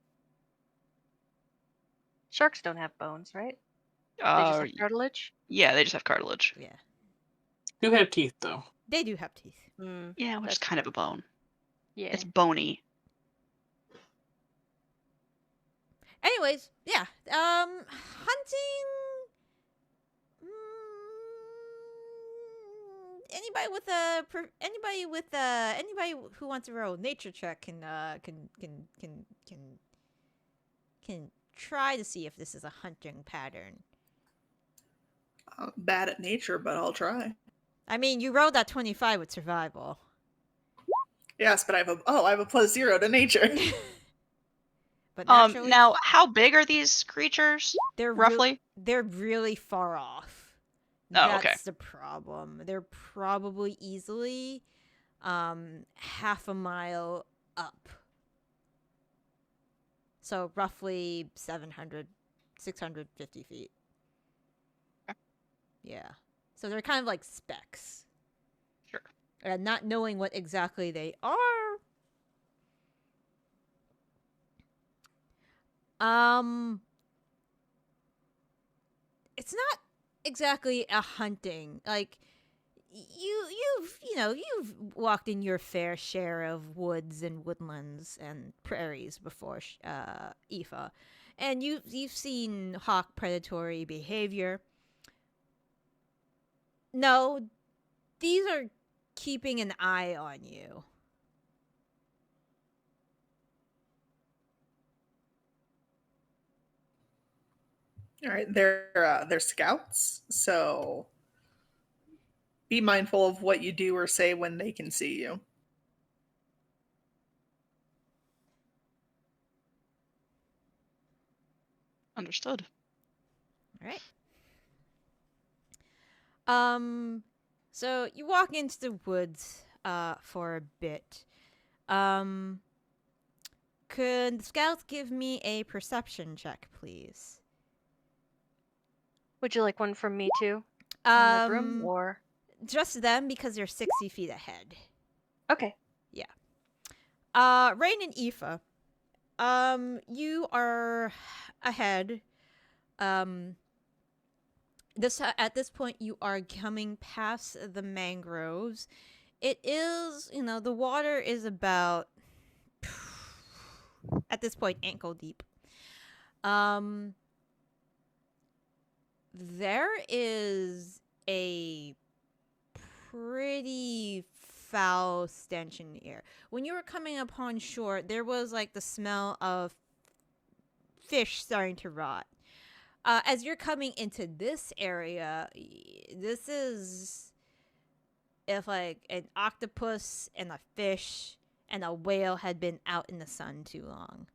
Sharks don't have bones, right? They just have cartilage? Yeah, they just have cartilage. Yeah, Do have teeth though. they do have teeth. Yeah, which is That's kind of a bone. Yeah. It's bony. Anyways, yeah. Hunting. anybody who wants to roll nature check can try to see if this is a hunting pattern. I'm bad at nature, but I'll try. I mean, you rolled that 25 with survival. Yes, but I have a +0 to nature. But naturally, Now, how big are these creatures? they're roughly? they're really far off. Oh, okay. That's the problem. They're probably easily half a mile up. So roughly 650 feet. Okay. Yeah. So they're kind of like specks. Sure. And not knowing what exactly they are. It's not exactly a hunting. Like you've walked in your fair share of woods and woodlands and prairies before, Aoife, and you've seen hawk predatory behavior. No, these are keeping an eye on you. All right, they're scouts, so be mindful of what you do or say when they can see you. Understood. All right. So you walk into the woods for a bit. Could the scouts give me a perception check, please? Would you like one from me too? On the broom, or just them because they're 60 feet ahead. okay. Raine and Aoife, you are ahead. At this point, you are coming past the mangroves. It is, the water is about at this point ankle deep. There is a pretty foul stench in the air. When you were coming upon shore, there was like the smell of fish starting to rot. As you're coming into this area, this is if like an octopus and a fish and a whale had been out in the sun too long.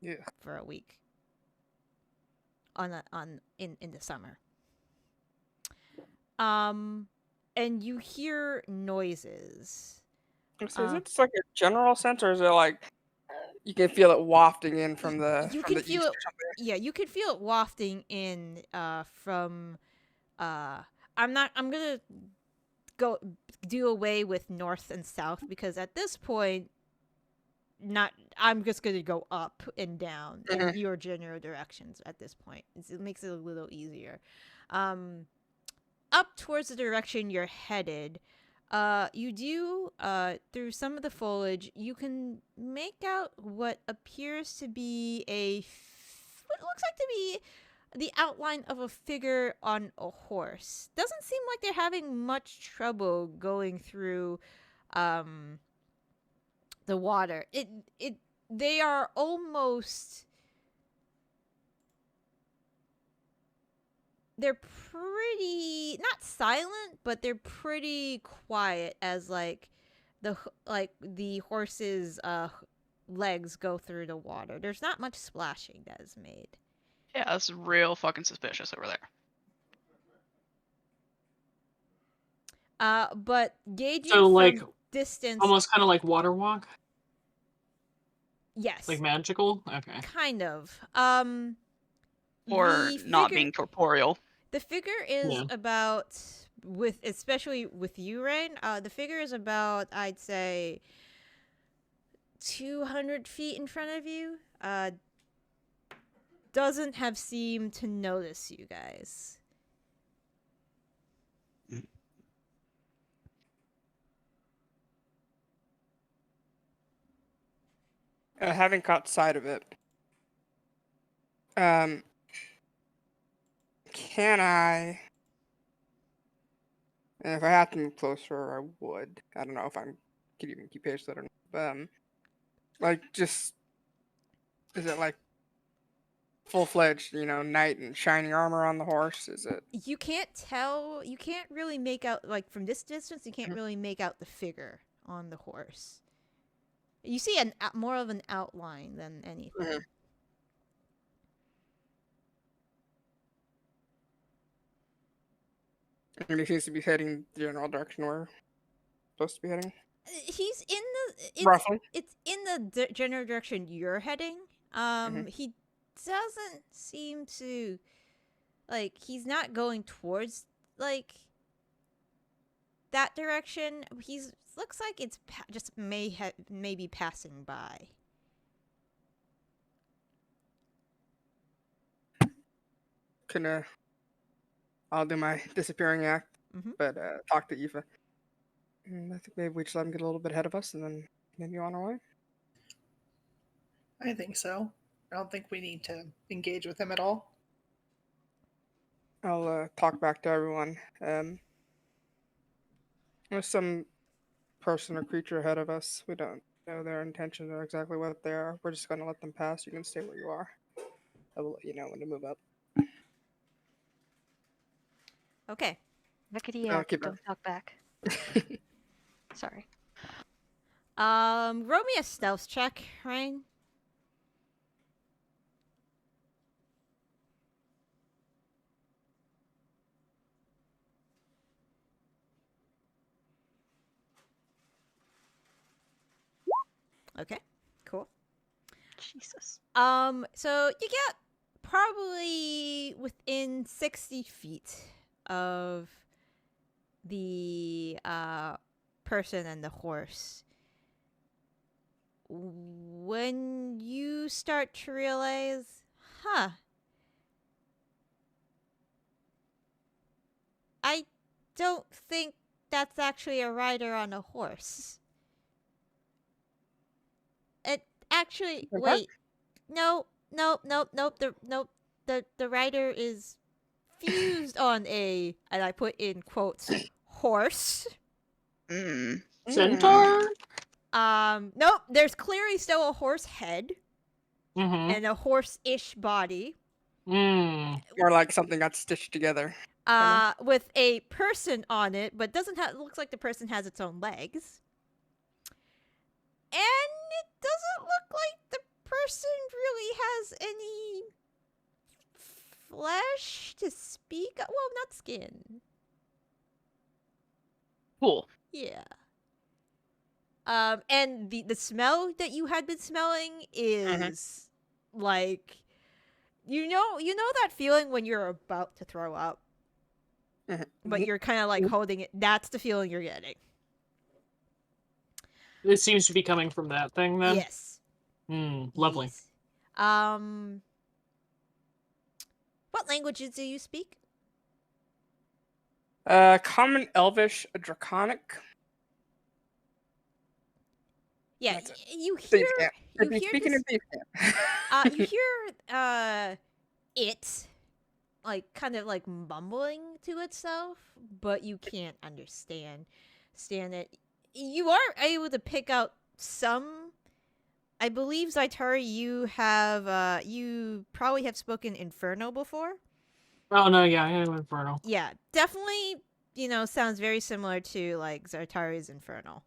Yeah. For a week. In the summer. And you hear noises. So is it just like a general sense, or is it like you can feel it wafting in from the you from can the feel east it, or something? yeah, you can feel it wafting in from I'm gonna go do away with north and south because at this point I'm just gonna go up and down in your general directions at this point. It makes it a little easier. Up towards the direction you're headed, you do through some of the foliage you can make out what appears to be what looks like to be the outline of a figure on a horse. Doesn't seem like they're having much trouble going through the water. They are almost, they're pretty not silent, but they're pretty quiet as like the horse's legs go through the water. There's not much splashing that is made. Yeah, that's real fucking suspicious over there. But gauging So, from like, distance, almost kind of like water walk, yes, like magical. Okay. kind of. Or The not figure- being corporeal. The figure is Yeah. about, especially with you, Raine, the figure is about, I'd say, 200 feet in front of you. Doesn't have seemed to notice you guys. Having caught sight of it, can I And if I had to move closer, I would. I don't know if I could even keep pace with it or not. But, like, just... Is it, like, full-fledged, knight and shiny armor on the horse? Is it... You can't tell. You can't really make out, like, from this distance, you can't really make out the figure on the horse. You see more of an outline than anything. Mhm. And he seems to be heading the general direction we're supposed to be heading. He's in the... Roughly. It's in the general direction you're heading. He doesn't seem to... Like, he's not going towards, like, that direction. Looks like it's just maybe passing by. I'll do my disappearing act, Mhm. but talk to Aoife. And I think maybe we just let him get a little bit ahead of us and then continue on our way. I think so. I don't think we need to engage with him at all. I'll talk back to everyone. There's some person or creature ahead of us. We don't know their intentions or exactly what they are. We're just going to let them pass. You can stay where you are. I will let you know when to move up. Okay. Rickety keep don't talk back. Sorry. Roll me a stealth check, Raine. Okay, cool. Jesus. So you get probably within 60 feet of the person and the horse. When you start to realize, I don't think that's actually a rider on a horse. Actually, Okay. wait. No. The rider is fused on a, and I put in quotes, horse. Centaur? Nope. There's clearly still a horse head Mm-hmm. and a horse-ish body. More like something got stitched together. With a person on it, but looks like the person has its own legs. And it doesn't look like the person really has any flesh to speak of. Well, not skin. Cool. Yeah. And the smell that you had been smelling is like, you know that feeling when you're about to throw up, but you're kind of like holding it. That's the feeling you're getting. It seems to be coming from that thing, then? Yes. Lovely. Yes. What languages do you speak? Common, Elvish, Draconic. Yeah, That's it. you hear. You hear speaking this, of these camp. you hear it, like, kind of like mumbling to itself, but you can't understand it. You are able to pick out some. I believe, Zaitari, you probably have spoken Inferno before. Oh, no, yeah, I am Inferno. Yeah, definitely, sounds very similar to, like, Zaitari's Inferno.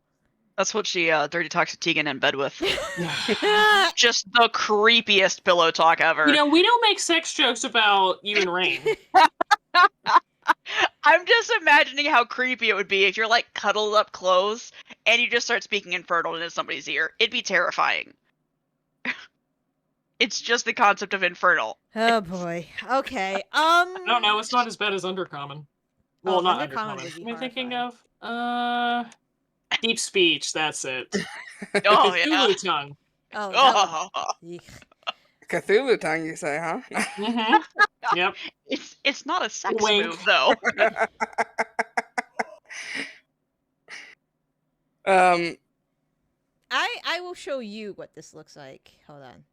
That's what she dirty talks to Tegan in bed with. Yeah. Just the creepiest pillow talk ever. We don't make sex jokes about you and Raine. I'm just imagining how creepy it would be if you're like cuddled up close and you just start speaking Infernal into somebody's ear. It'd be terrifying. It's just the concept of Infernal. Oh boy. Okay. I don't know, it's not as bad as Undercommon. Well, not Undercommon Undercommon. would be What am I thinking horrifying. of? Deep Speech, that's it. Oh, yeah. Cthulhu Tongue. Oh. Oh. Cthulhu tongue, you say, huh? Mm-hmm. Yep. It's not a sex Wink. move, though. I will show you what this looks like. Hold on.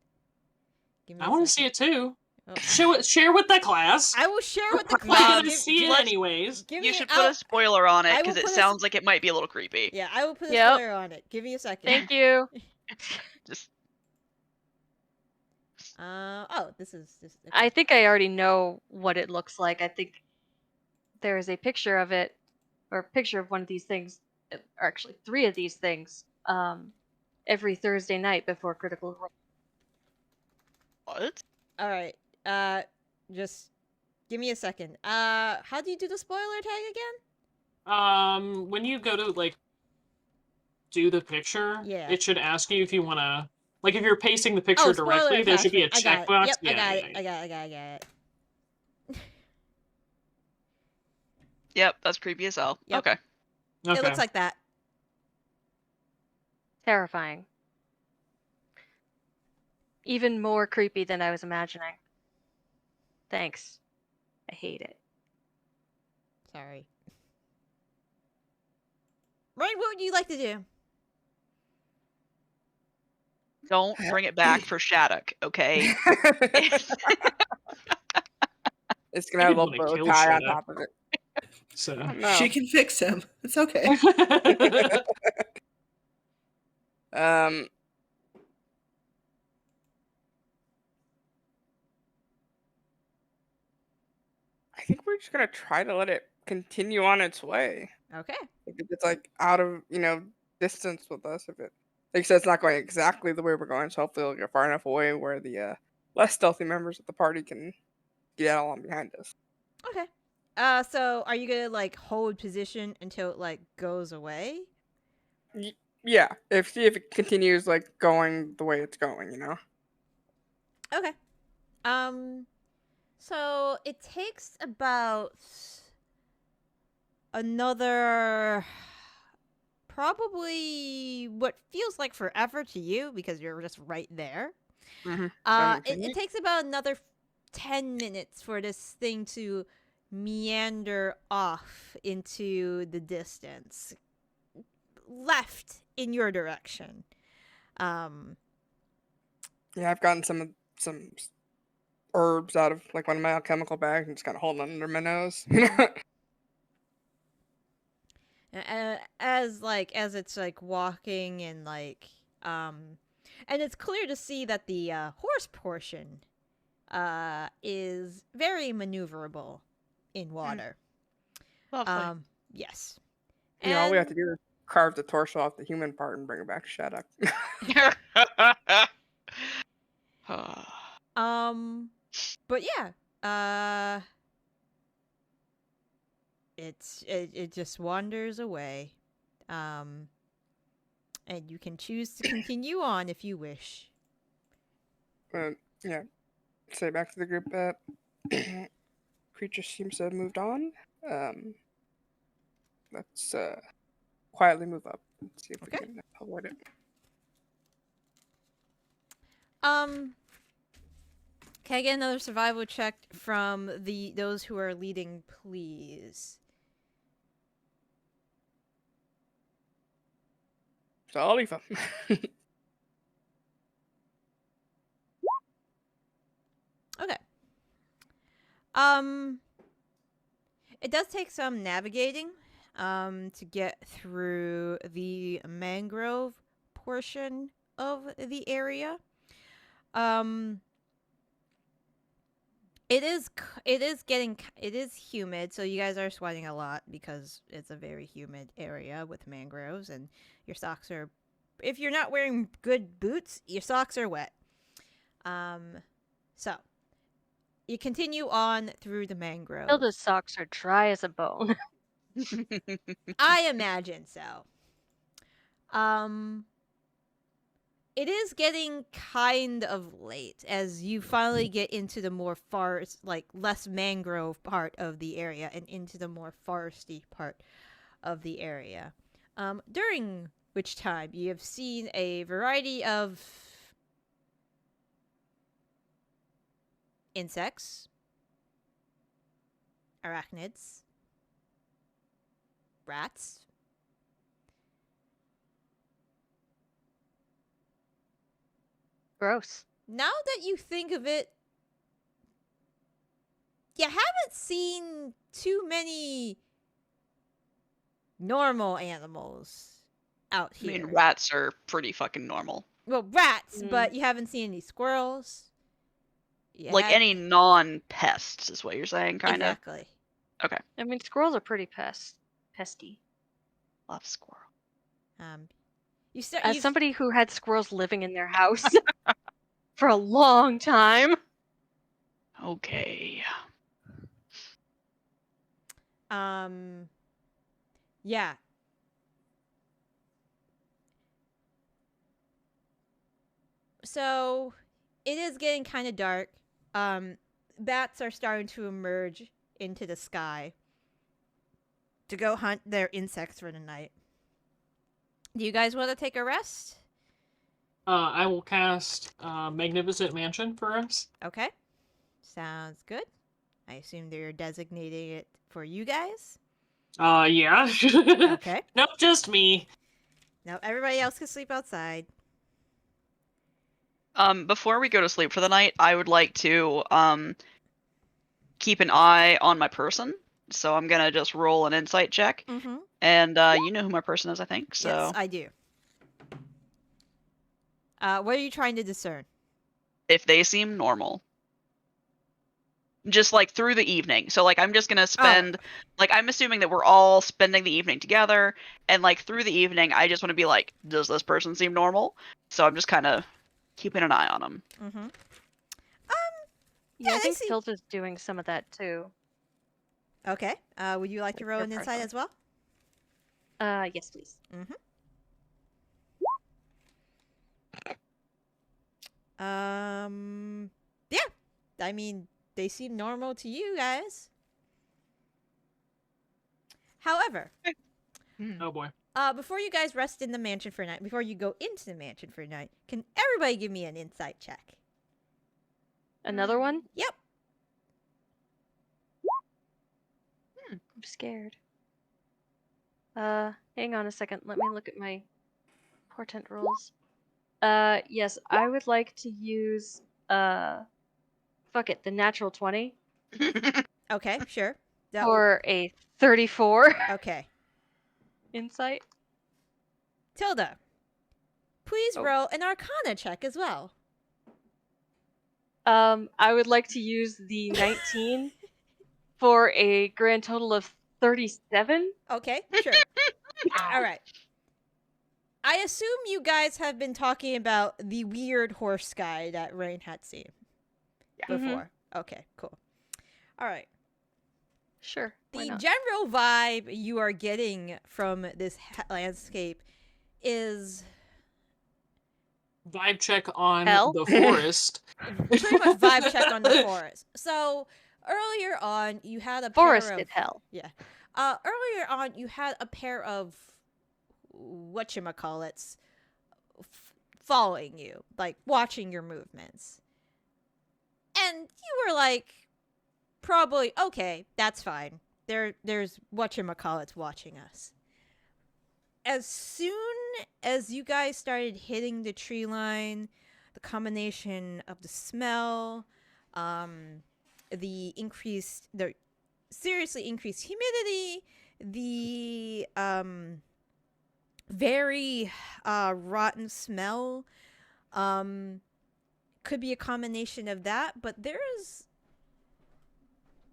Give me I a want to second. see it too. Share with the class. I will share with the We're class. gonna see it let's- anyways. Give me You should an- put I'll- a spoiler on it I because will it put a sounds like it might be a little creepy. Yeah, I will put a Yep. spoiler on it. Give me a second. Thank you. Just This is just. Okay. I think I already know what it looks like. I think there is a picture of it, or a picture of one of these things, or actually 3 of these things, every Thursday night before Critical Role. what? All right. Just give me a second. How do you do the spoiler tag again? When you go to like do the picture, Yeah. it should ask you if you want to, like, if you're pasting the picture Oh, spoiler directly, there should be a attachment. I got it. checkbox. Yep, Yeah, I got yeah, it. yeah. I got it. Yep, that's creepy as hell. Yep. Okay. Okay. It looks like that. Terrifying. Even more creepy than I was imagining. Thanks. I hate it. Sorry. Raine, what would you like to do? Don't bring it back for Shattuck, okay? It's gonna have a I little wanna bow kill tie on Shattuck. top of it. So. No. She can fix him. It's okay. Um. I think we're just gonna try to let it continue on its way. Okay. If it's like out of distance with us, if it like I said, it's not going exactly the way we're going, so hopefully it'll get far enough away where the less stealthy members of the party can get along behind us. Okay. So are you gonna like hold position until it like goes away? Yeah, if it continues like going the way it's going, Okay. So it takes about another probably what feels like forever to you because you're just right there. Mm-hmm. It takes about another 10 minutes for this thing to meander off into the distance, left in your direction. Yeah, I've gotten some herbs out of like one of my alchemical bags and just kind of holding them under my nose. As it's like walking and like and it's clear to see that the horse portion is very maneuverable in water. Lovely. Yes. All we have to And- do is carve the torso off the human part and bring it back to Shattuck. But yeah, it just wanders away, and you can choose to continue on if you wish. Yeah, say back to the group that creature seems to have moved on. Let's quietly move up and see if we Okay. can avoid it. Can I get another survival check from those who are leading, please? So Aoife. Okay. It does take some navigating to get through the mangrove portion of the area. It is humid, so you guys are sweating a lot because it's a very humid area with mangroves, and your socks are, if you're not wearing good boots, your socks are wet. So you continue on through the mangrove. Tilda's socks are dry as a bone. I imagine so. It is getting kind of late as you finally get into the more forest, like less mangrove part of the area and into the more foresty part of the area. During which time you have seen a variety of insects, arachnids, rats, Gross. now that you think of it, you haven't seen too many normal animals out I here. mean, rats are pretty fucking normal. Well, rats, Mm. but you haven't seen any squirrels. You Like had- any non-pests is what you're saying, kind of. Exactly. Okay. I mean, squirrels are pretty pesty. Love squirrel. You start. As somebody who had squirrels living in their house for a long time. Okay. Yeah. So, it is getting kind of dark. Bats are starting to emerge into the sky to go hunt their insects for the night. Do you guys want to take a rest? I will cast Magnificent Mansion for us. Okay. Sounds good. I assume they're designating it for you guys. Yeah. Okay. Nope, just me. Now everybody else can sleep outside. Before we go to sleep for the night, I would like to keep an eye on my person. So I'm gonna just roll an insight check, Mm-hmm. and you know who my person is, I think. So Yes, I do. What are you trying to discern? if they seem normal, just like through the evening. So like I'm just gonna spend like I'm assuming that we're all spending the evening together, and like through the evening, I just want to be like, does this person seem normal? So I'm just kind of keeping an eye on them. Mm-hmm. Yeah, Yeah, I they think seem- Tilda's doing some of that too. Okay. Would you like to With roll your an insight person. as well? Yes, please. Yeah. I mean, they seem normal to you guys. However, Oh boy. before you guys rest in the mansion for a night, before you go into the mansion for a night, can everybody give me an insight check? Another one? Yep. I'm scared. Hang on a second. Let me look at my portent rules. Yes, I would like to use, fuck it, the natural 20 Okay, sure. That for a 34 okay. insight. Tilda, please Oh. roll an Arcana check as well. I would like to use the 19 for a grand total of 37. Okay, sure. All right. I assume you guys have been talking about the weird horse guy that Raine had seen before. Okay, cool. All right. Sure. Why The not? general vibe you are getting from this landscape is Vibe check on Hell? the forest. pretty much vibe check on the forest. So earlier on, you had a pair Forested of hell. yeah. Earlier on, you had a pair of whatchamacallits following you, like watching your movements, and you were like, probably okay, that's fine. There's whatchamacallits watching us. As soon as you guys started hitting the tree line, the combination of the smell, the seriously increased humidity, the very rotten smell, could be a combination of that, but there's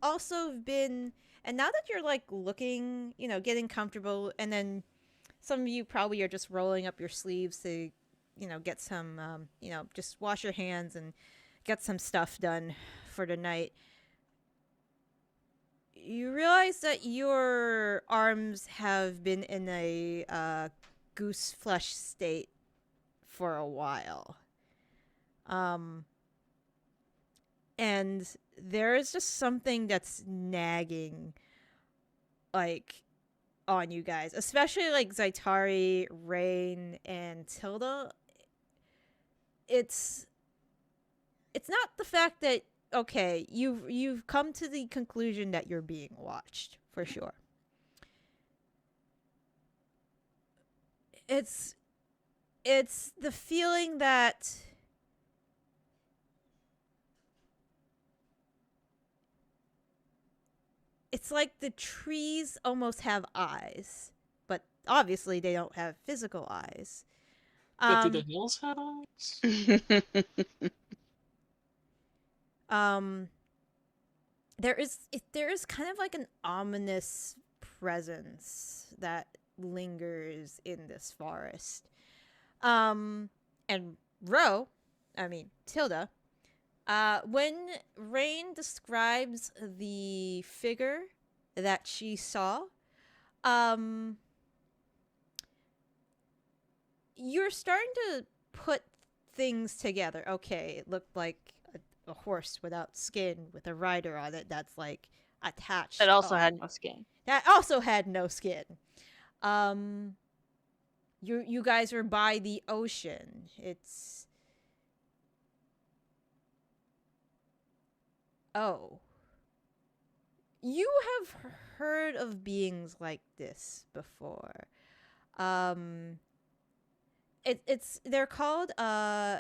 also been, and now that you're like looking, getting comfortable, and then some of you probably are just rolling up your sleeves to, get some, just wash your hands and get some stuff done for the night. You realize that your arms have been in a goose flesh state for a while. And there is just something that's nagging, like, on you guys, especially like Zaitari, Raine, and Tilda. It's not the fact that okay, you've come to the conclusion that you're being watched for sure. It's the feeling that it's like the trees almost have eyes, but obviously they don't have physical eyes. But do the hills have eyes? There is kind of like an ominous presence that lingers in this forest. And Tilda, when Raine describes the figure that she saw, you're starting to put things together. Okay, it looked like a horse without skin with a rider on it that's like attached. That also had no skin. That also had no skin. You guys were by the ocean. You have heard of beings like this before. They're called Lavis.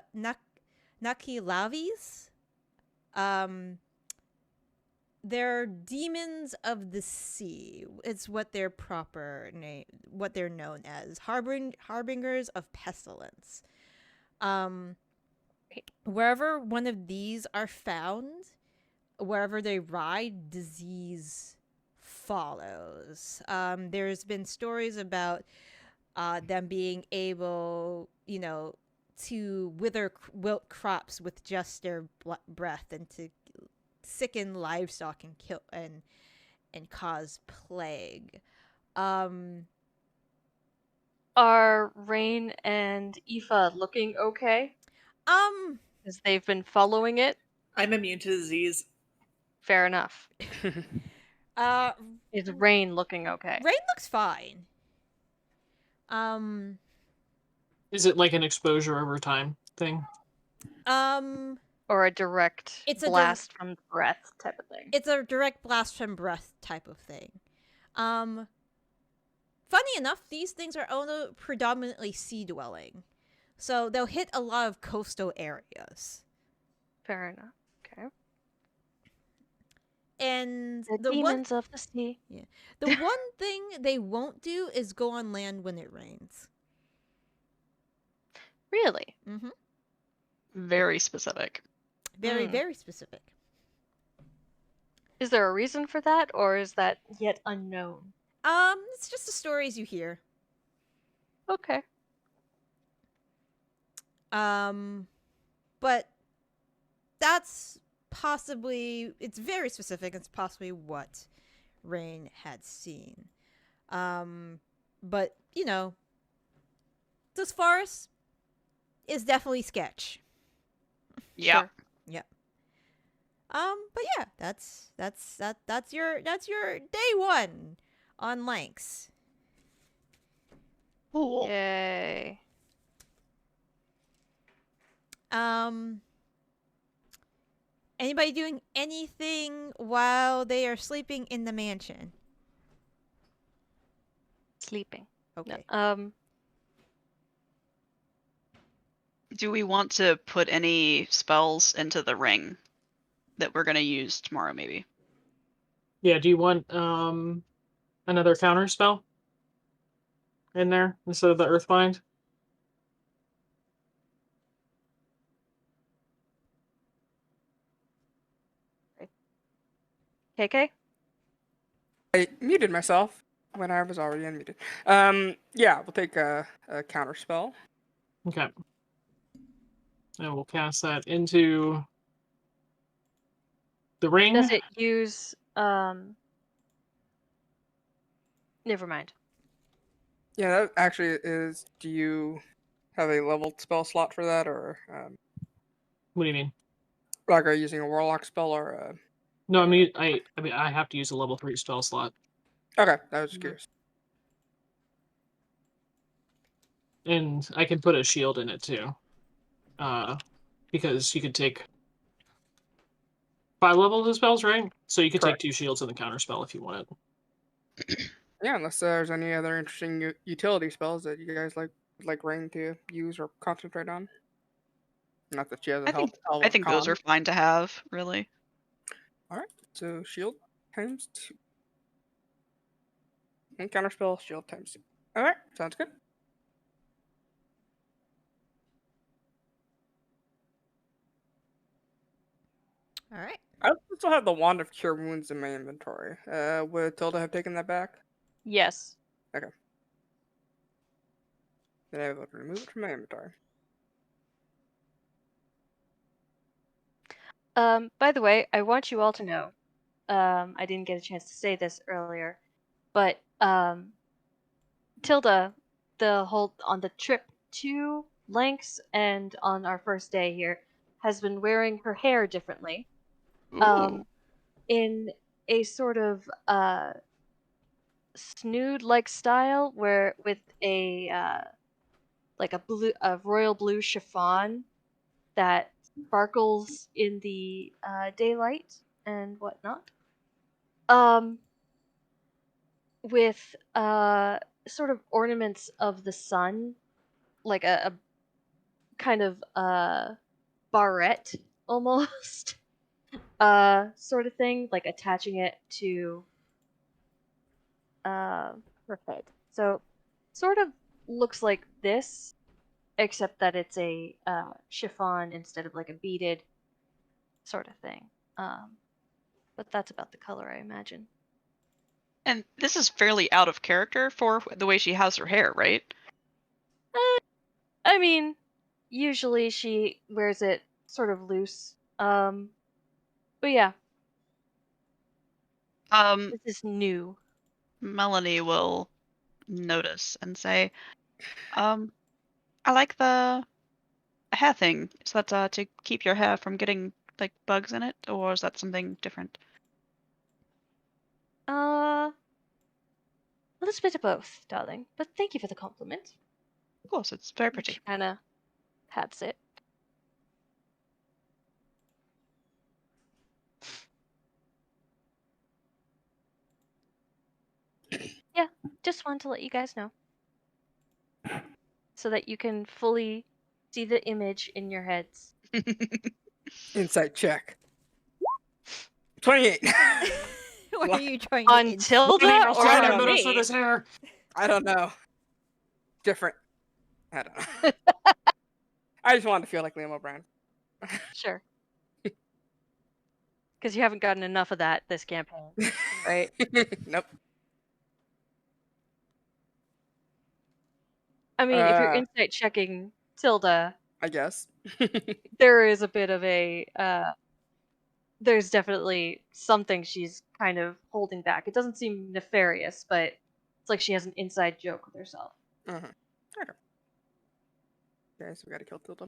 They're demons of the sea. It's what their proper name, what they're known as, harbingers of pestilence. Wherever one of these are found, wherever they ride, disease follows. There's been stories about them being able, to wilt crops with just their breath, and to sicken livestock and kill and cause plague. Are Raine and Aoife looking okay? Because they've been following it. I'm immune to disease. Fair enough. Is Raine looking okay? Raine looks fine. Is it like an exposure over time thing? Or a direct blast from breath type of thing? It's a direct blast from breath type of thing. Funny enough, these things are only predominantly sea-dwelling. So they'll hit a lot of coastal areas. Fair enough. Okay. And the demons of the sea. Yeah. The one thing they won't do is go on land when it rains. Really? Mm-hmm. Very specific. Very, very specific. Is there a reason for that, or is that yet unknown? It's just the stories you hear. Okay. But that's possibly, it's very specific. It's possibly what Raine had seen. But, this forest is definitely sketch. Yeah. Sure. Yep. But yeah, that's your day one on Lanx. Cool. Yay. Anybody doing anything while they are sleeping in the mansion? Sleeping. Okay. No. Do we want to put any spells into the ring that we're going to use tomorrow, maybe? Yeah, do you want another counter spell in there instead of the Earthbind? KK? I muted myself when I was already unmuted. Yeah, we'll take a counter spell. Okay. And we'll cast that into the ring. Does it use never mind. Yeah, that actually is. Do you have a leveled spell slot for that, or What do you mean? like are you using a warlock spell or a... No, I mean I have to use a level 3 spell slot. Okay, I was just curious. And I can put a shield in it too. Because you could take 5 levels of spells, right? So you could Correct. take 2 shields in the counter spell if you want it. Yeah, unless there's any other interesting utility spells that you guys like Raine to use or concentrate on. Not that she has a I think those are fine to have, really. All right, so shield times 2. And counterspell, shield times 2. Alright, sounds good. All right. I still have the Wand of Cure Wounds in my inventory. Would Tilda have taken that back? Yes. Then I would remove it from my inventory. By the way, I want you all to know, I didn't get a chance to say this earlier, but Tilda, on the trip to Lanx and on our first day here, has been wearing her hair differently. Ooh. In a sort of snood-like style, where with a like a royal blue chiffon that sparkles in the daylight and whatnot. With sort of ornaments of the sun, like a kind of barrette almost, sort of thing, like attaching it to her head. So, sort of looks like this, except that it's a chiffon instead of like a beaded sort of thing. But that's about the color, I imagine. And this is fairly out of character for the way she has her hair, right? I mean, usually she wears it sort of loose. But yeah, this is new. Melanie will notice and say, I like the hair thing. Is that to keep your hair from getting like bugs in it, or is that something different? A little bit of both, darling. But thank you for the compliment. Of course, it's very pretty. She kind of pats it. Yeah, just wanted to let you guys know. So that you can fully see the image in your heads. Insight check. 28. What are you trying On to Tilda Any or Australian on motives for me? this hair? I don't know. Different. I don't know. I just wanted to feel like Liam O'Brien. Sure. Because you haven't gotten enough of that this campaign, right? Nope. I mean, if you're insight checking Tilda, I guess. there is a bit of a there's definitely something she's kind of holding back. It doesn't seem nefarious, but it's like she has an inside joke with herself. Okay. Okay, so we gotta kill Tilda.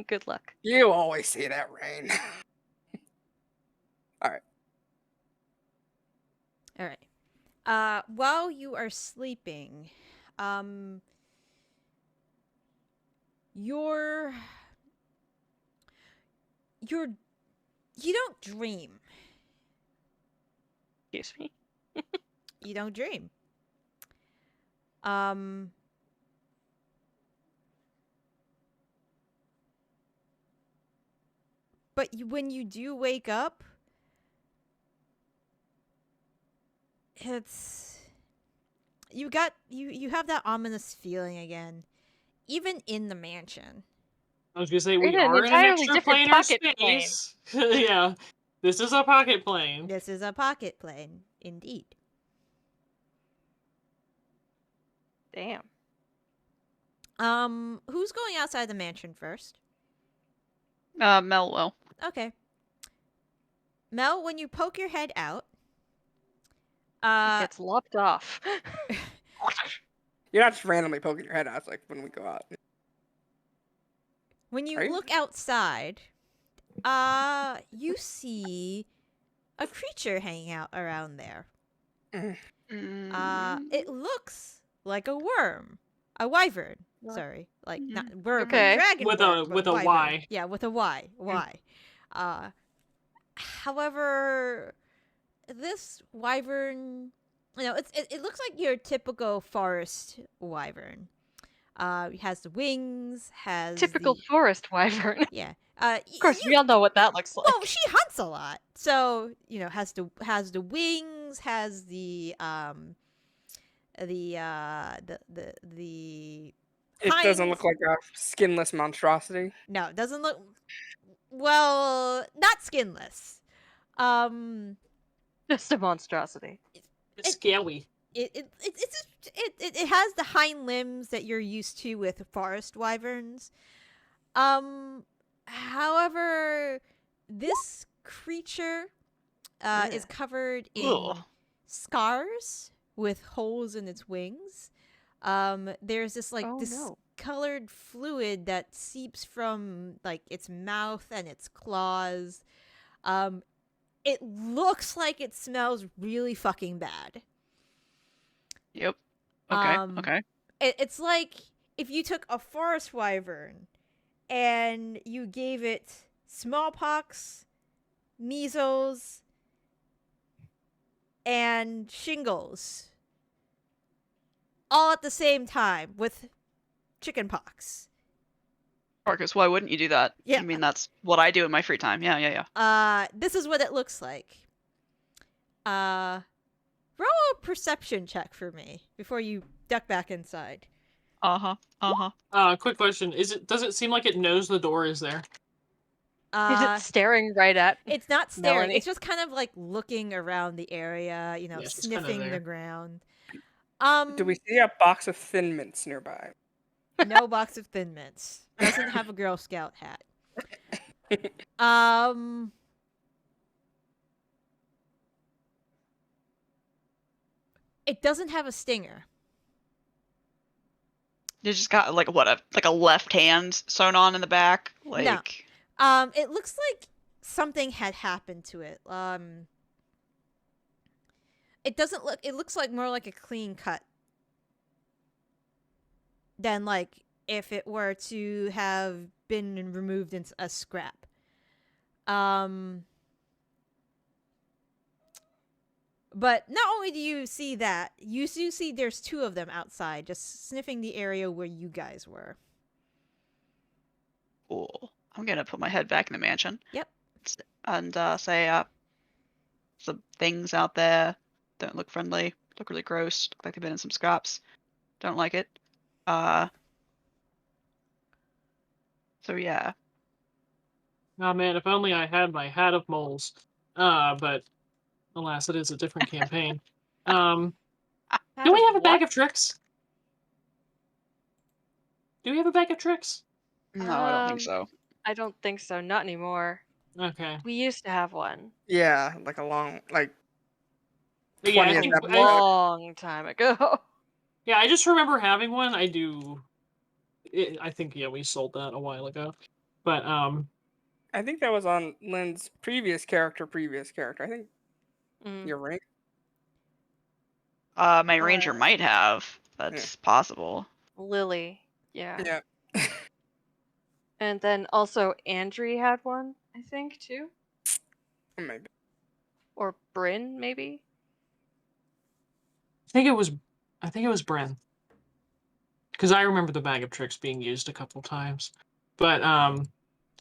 Good luck. You always say that, Raine. Alright. All right. While you are sleeping, you don't dream. Excuse me. You don't dream. But when you do wake up, it's you have that ominous feeling again, even in the mansion. I was gonna say We're we in an are in an entirely different extraplanar pocket plane. space. Yeah, this is a pocket plane. This is a pocket plane, indeed. Damn. Who's going outside the mansion first? Mel will. Okay. Mel, when you poke your head out, It gets lopped off. You're not just randomly poking your head out like when we go out. when you Right? look outside, you see a creature hanging out around there. It looks like a worm. A wyvern. What? Sorry. Like, not worm, Okay. dragon With worm, a- but with a wyvern. Y. Yeah, with a Y. Y. However, this wyvern, it looks like your typical forest wyvern. It has the wings, has Typical the, forest wyvern. yeah. Of course, we all know what that looks like. Well, she hunts a lot, so has the wings, Tieflings has the It doesn't hinds- look like a skinless monstrosity. No, it doesn't look well, not skinless. Just a monstrosity. It's scary. It has the hind limbs that you're used to with forest wyverns. However, this creature is covered in Ugh. scars with holes in its wings. There's this Oh, no. colored fluid that seeps from like its mouth and its claws. It looks like it smells really fucking bad. Yep. Okay. Um, Okay. It's like if you took a forest wyvern and you gave it smallpox, measles, and shingles all at the same time with chickenpox. Marcus, why wouldn't you do that? Yeah. I mean, that's what I do in my free time. Yeah. This is what it looks like. Roll a perception check for me before you duck back inside. Quick question: Does it seem like it knows the door is there? Is it staring right at? It's not staring. Melanie? It's just kind of like looking around the area, Yeah, it's just kinda sniffing the there. ground. Do we see a box of Thin Mints nearby? No box of Thin Mints. Doesn't have a Girl Scout hat. It doesn't have a stinger. You just got like a left hand sewn on in the back. Like It looks like something had happened to it. It doesn't look. It looks like more like a clean cut than like if it were to have been removed in a scrap. But not only do you see that, you do see there's two of them outside, just sniffing the area where you guys were. cool. I'm gonna put my head back in the mansion. Yep. And say, some things out there don't look friendly. Look really gross. Look like they've been in some scraps. Don't like it. So yeah. Oh man, if only I had my hat of moles. But alas, it is a different campaign. Do we have a bag of tricks? Do we have a bag of tricks? No, I don't think so. I don't think so. Not anymore. Okay. We used to have one Yeah, like a long, like But yeah, 20th I think episode. long time ago. yeah, I just remember having one. I do. I think we sold that a while ago. But I think that was on Lynn's previous character. I think Mm. you're right. My ranger might have. That's possible. Lily. Yeah. Yeah. And then also Andri had one, I think, too. Maybe. Or Bryn, maybe. I think it was Bren. Because I remember the bag of tricks being used a couple times. But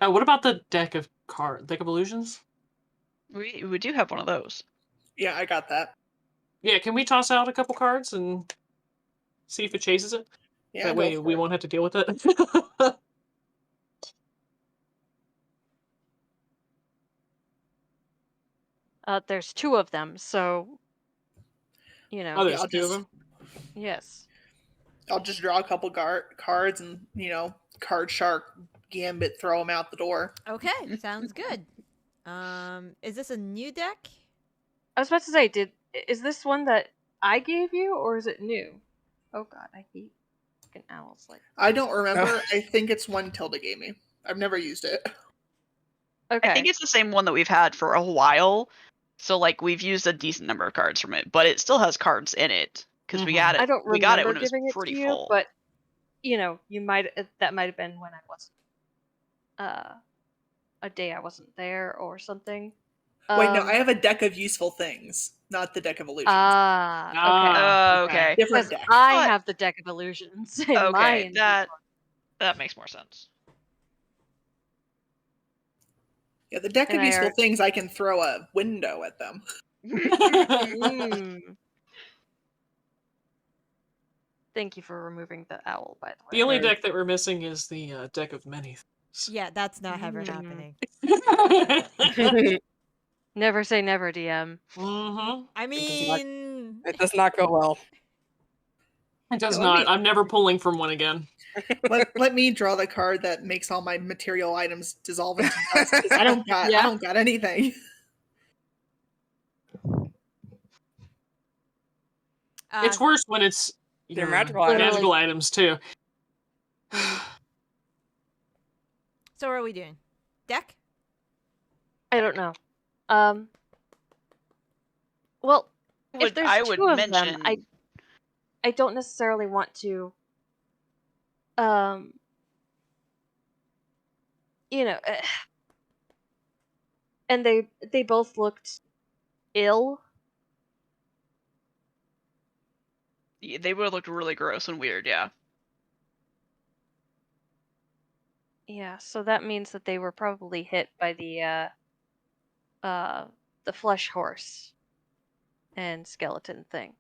what about the deck of illusions? We do have one of those. Yeah, I got that. Yeah, can we toss out a couple cards and see if it chases it? Yeah, That go way for we it. won't have to deal with it. There's two of them, so Oh, there's I'll two of just- them? yes. I'll just draw a couple cards and card shark gambit, throw them out the door. Okay, sounds good. Is this a new deck? I was about to say, is this one that I gave you, or is it new? Oh god, I hate fucking owls. Like, I don't remember. I think it's one Tilda gave me. I've never used it. okay, I think it's the same one that we've had for a while. So like we've used a decent number of cards from it, but it still has cards in it because we Mhm. got it. I don't we got it remember when it was giving it to pretty you, full. but that might have been when I wasn't a day I wasn't there or something. Wait, no, I have a deck of useful things, not the deck of illusions. Okay. Okay. Different Because deck. I But- have the deck of illusions in Okay, my that makes more sense. Yeah, the deck of And I useful are- things, I can throw a window at them. Mm. Thank you for removing the owl, by The the only way. deck that we're missing is the deck of many things. Yeah, that's not ever Mm. happening. Never say never, DM. Mm-hmm. I mean, It does not go well. It does Yeah, let not. me- I'm never pulling from one again. let me draw the card that makes all my material items dissolve into dust. 'Cause I don't got anything. It's worse when it's Your your magical items. items too. so what are we doing? Deck? I don't know. Well, if there's I two would of mention. them, I don't necessarily want to. You know, and they both looked ill. They would have looked really gross and weird, yeah. Yeah, so that means that they were probably hit by the flesh horse and skeleton thing.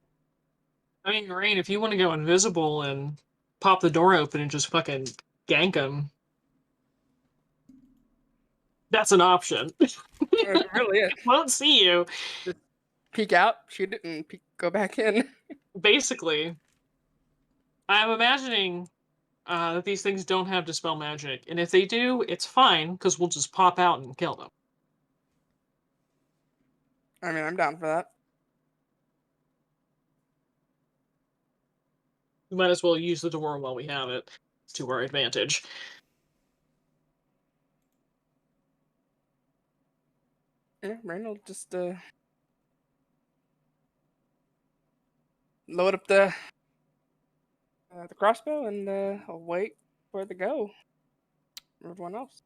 I mean, Raine, if you want to go invisible and pop the door open and just fucking gank them, that's an option. It really is. Won't see you. Peek out, shoot it, and go back in. Basically, I'm imagining that these things don't have dispel magic, and if they do, it's fine because we'll just pop out and kill them. I mean, I'm down for that. We might as well use the door while we have it to our advantage. Yeah, Rain will just load up the crossbow and I'll wait for it to go. Everyone else.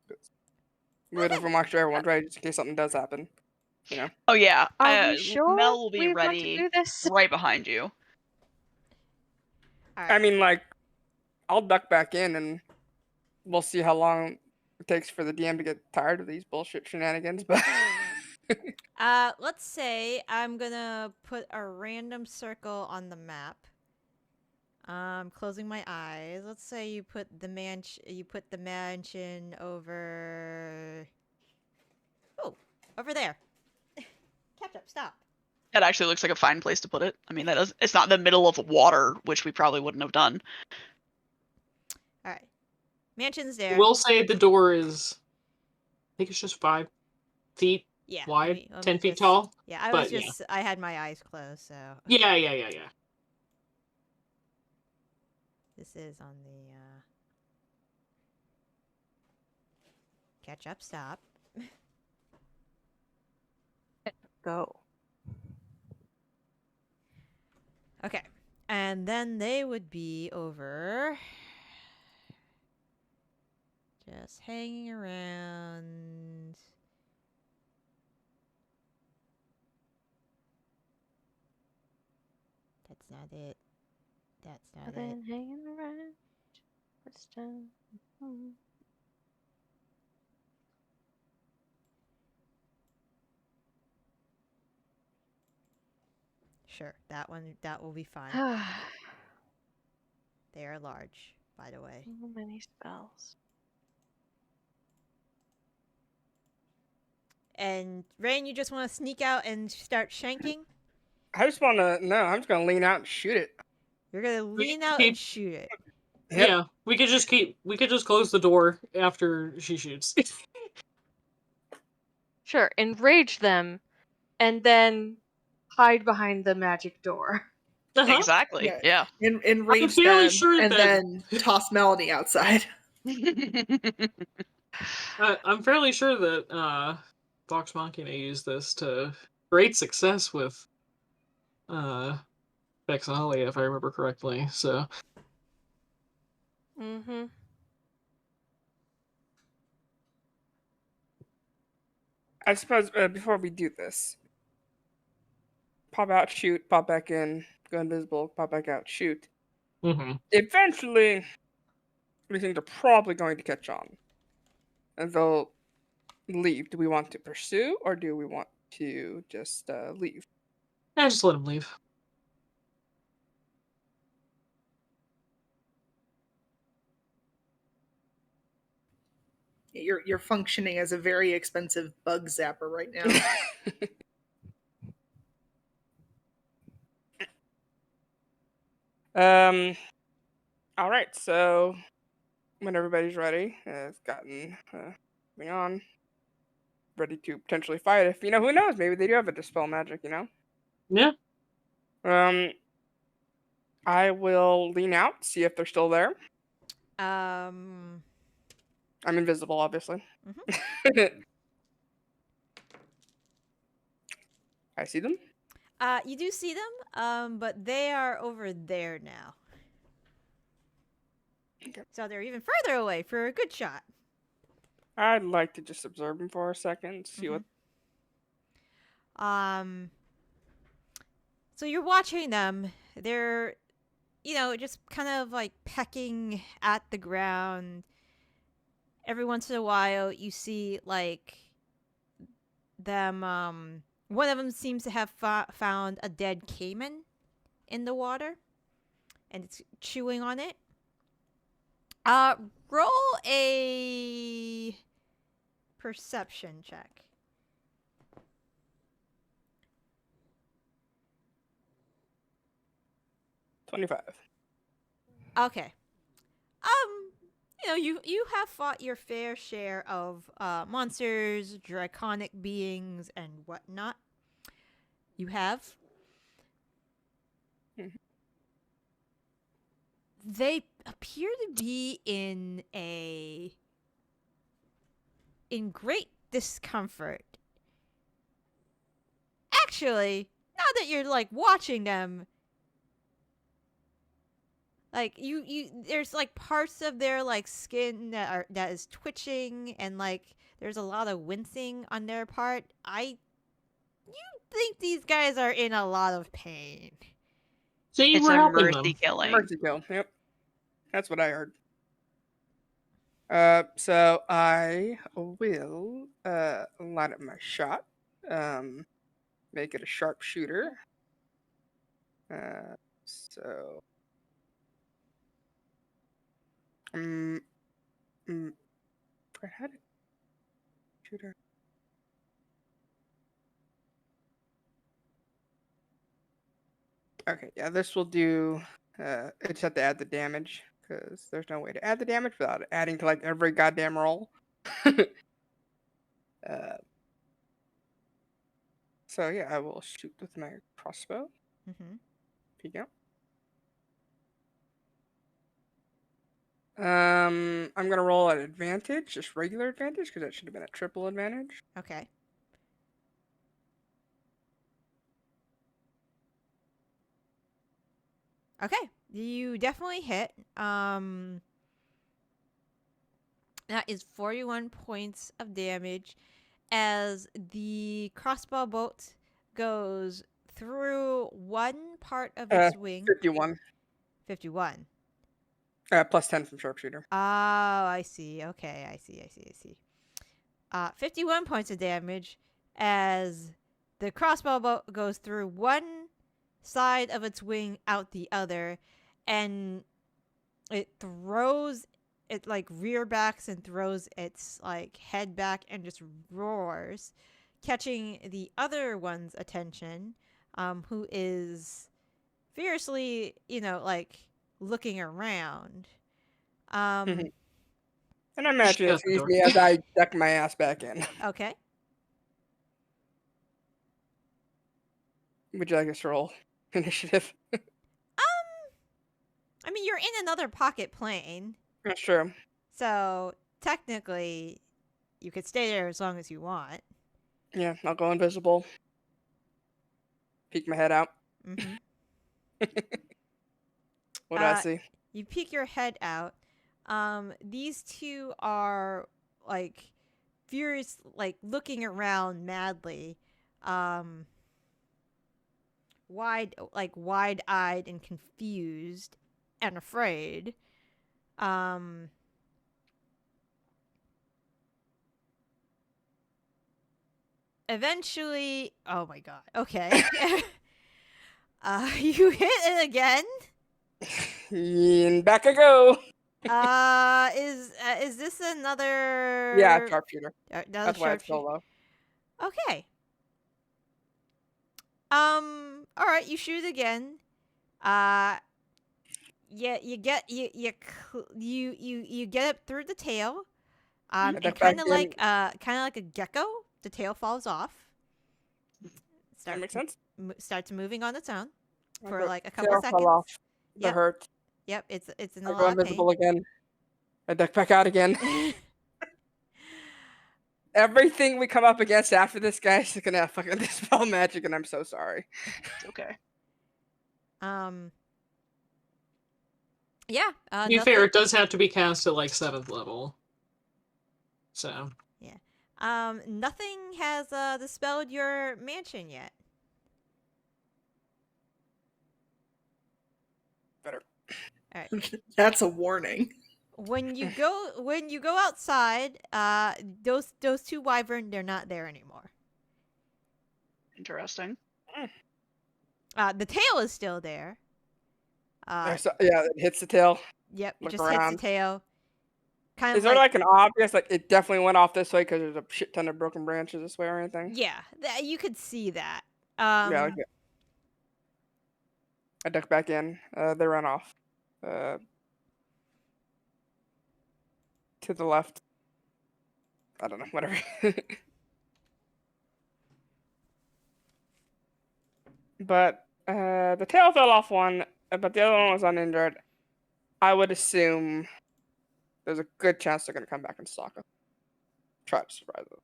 Wait for make sure everyone's ready just in case something does happen. You know. Oh yeah, Are we sure Mel will be we want to ready do this? right behind you. All right. I mean, like, I'll duck back in and we'll see how long it takes for the DM to get tired of these bullshit shenanigans. But let's say I'm gonna put a random circle on the map. Closing my eyes. Let's say you put the mansion over. Oh, over there. Catch up. Stop. That actually looks like a fine place to put it. I mean, it's not in the middle of water, which we probably wouldn't have done. All right. Mansion's there. We'll say the door is, I think it's just 5 feet yeah, wide, let me 10 feet just- tall. Yeah, I but, was just I had my eyes closed, so Yeah. this is on the catch up. Stop. Go. Okay, and then they would be over, just hanging around. That's not it. That's not I've it. been hanging around. This time. Sure, that will be fine. So They are large, by the way. many spells. And Rain, you just want to sneak out and start shanking? I just want to. No, I'm just gonna lean out and shoot it. You're gonna lean out and shoot it. Yep. Yeah, we could just close the door after she shoots. Sure, enrage them, and then hide behind the magic door. Uh-huh. Exactly. Yeah. Enrage fairly them sure and that- then toss Melanie outside. I'm fairly sure that Vox Machina used this to great success with Vexanalia, if I remember correctly. So Mm-hmm. I suppose before we do this, pop out, shoot, pop back in, go invisible, pop back out, shoot. Eventually, we think they're probably going to catch on, and they'll leave. Do we want to pursue, or do we want to just leave? I just let him leave. You're functioning as a very expensive bug zapper right now. All right. So when everybody's ready, it's gotten coming on, ready to potentially fight. If who knows? Maybe they do have a dispel magic. Yeah. I will lean out, see if they're still there. Um. I'm invisible, obviously. I see them. You do see them. But they are over there now. Okay. So they're even further away for a good shot. I'd like to just observe them for a second, see what. So you're watching them. They're, just kind of like pecking at the ground. Every once in a while, you see like them. One of them seems to have found a dead caiman in the water, and it's chewing on it. Roll a perception check. 25. Okay. You have fought your fair share of monsters, draconic beings, and whatnot. You have. They appear to be in great discomfort. Actually, now that you're like watching them, like you there's like parts of their like skin that is twitching, and like there's a lot of wincing on their part. You think these guys are in a lot of pain. See, It's we're a helping mercy them. killing. Mercy kill. Yep. That's what I heard. So I will line up my shot. Make it a sharpshooter. So how did shooter? Okay, yeah, this will do. I just have to add the damage because there's no way to add the damage without adding to like every goddamn roll. So yeah, I will shoot with my crossbow. Peek out. I'm gonna roll at advantage, just regular advantage, because that should have been a triple advantage. Okay. Okay, you definitely hit. That is 41 points of damage as the crossbow bolt goes through one part of its wing. 51. 51. Plus 10 from sharpshooter. Oh, I see. Okay, I see. 51 points of damage as the crossbow bolt goes through one side of its wing out the other, and it like rear backs and throws its like head back and just roars, catching the other one's attention, who is fiercely, like looking around. And I imagine it sees me as I duck my ass back in. Okay. Would you like us to roll initiative? I mean, you're in another pocket plane, That's true. so technically, you could stay there as long as you want. Yeah, I'll go invisible. Peek my head out. What do I see? You peek your head out. These two are like furious, like looking around madly, wide-eyed and confused and afraid. eventually, oh my god. Okay. You hit it again. And back I go. Is this another? Yeah, sharpshooter. Another That's why it's so sharpshooter. low. Okay. All right. You shoot again. Yeah. You get you get up through the tail. I And duck kind back of in. like a gecko, the tail falls off. That makes sense. Starts moving on its own for Okay. like a couple Tail seconds. fell off. That Yep. hurt. Yep, it's in I a go lot of invisible again. I duck back out again. pain. Everything we come up against after this guy's gonna fucking dispel magic, and I'm so sorry. It's okay. Yeah. To be fair, it does have to be cast at like 7th level. So. Nothing has dispelled your mansion yet. Better. All right. That's a warning. When you go outside, those two wyvern, they're not there anymore. Interesting. The tail is still there. Yeah, it hits the tail. Yep, it Look just around. hits the tail. Kind Is of there like an obvious, like it definitely went off this way because there's a shit ton of broken branches this way or anything? Yeah, you could see that. Yeah, okay. I duck back in. They run off. To the left. I don't know, whatever. But the tail fell off one, but the other one was uninjured. I would assume there's a good chance they're going to come back and stalk us. Try to surprise us.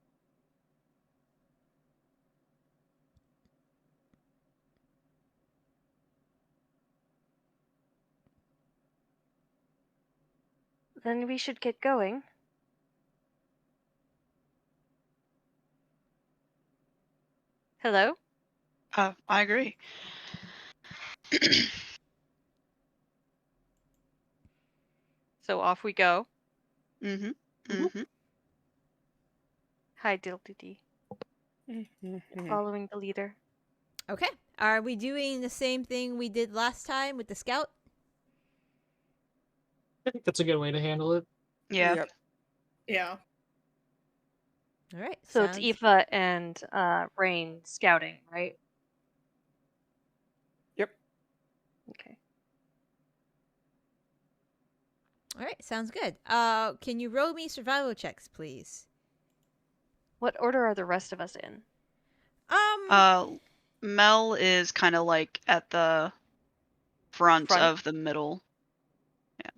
Then we should get going. Hello? I agree. So off we go. Mm-hmm. Mhm. Mm-hmm. Hi, Dildy. Following the leader. Okay. Are we doing the same thing we did last time with the scout? I think that's a good way to handle it. Yeah. Yep. Yeah. All right. So sounds- it's Aoife and Raine scouting, right? Yep. Okay. All right. Sounds good. Can you roll me survival checks, please? What order are the rest of us in? Mel is kind of like at the front of the middle.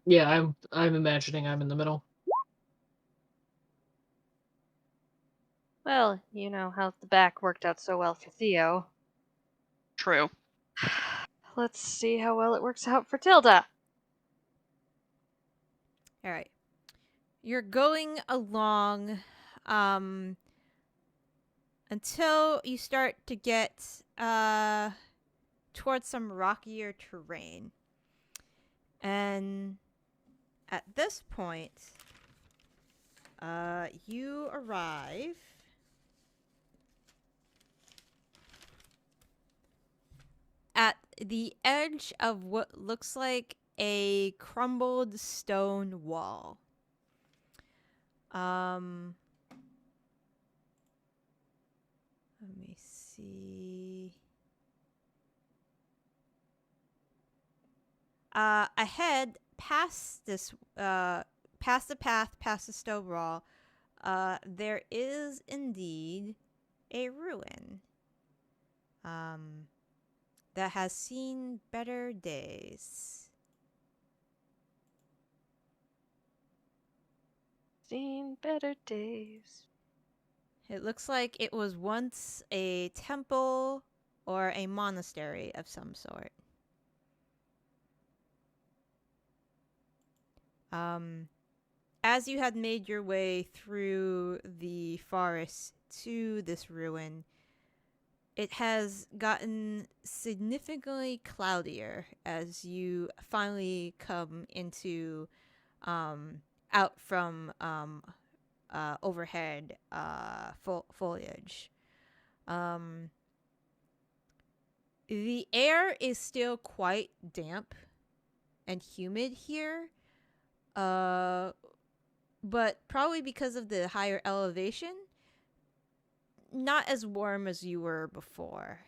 Yeah, I'm imagining I'm in the middle. Well, you know how the back worked out so well for Theo. True. Let's see how well it works out for Tilda. All right. You're going along until you start to get towards some rockier terrain. And at this point, you arrive at the edge of what looks like a crumbled stone wall. Let me see. Ahead, past this, past the path, past the stone wall, there is indeed a ruin. That has seen better days. Seen better days. It looks like it was once a temple or a monastery of some sort. As you had made your way through the forest to this ruin, it has gotten significantly cloudier as you finally come into out from overhead foliage. Um, the air is still quite damp and humid here. But probably because of the higher elevation, not as warm as you were before.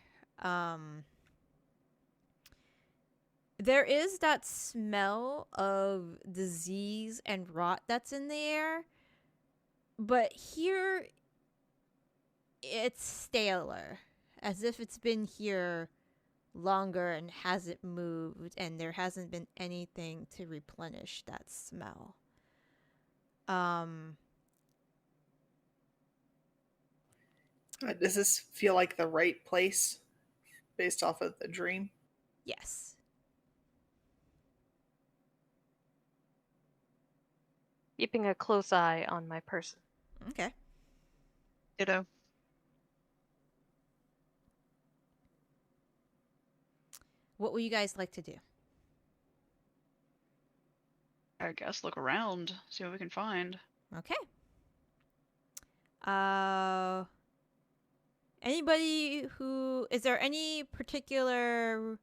There is that smell of disease and rot that's in the air, but here it's staler, as if it's been here longer and hasn't moved, and there hasn't been anything to replenish that smell. Does this feel like the right place based off of the dream? Yes. Keeping a close eye on my person. Okay. Ditto. What would you guys like to do? I guess look around, see what we can find. Okay. Anybody who is there any particular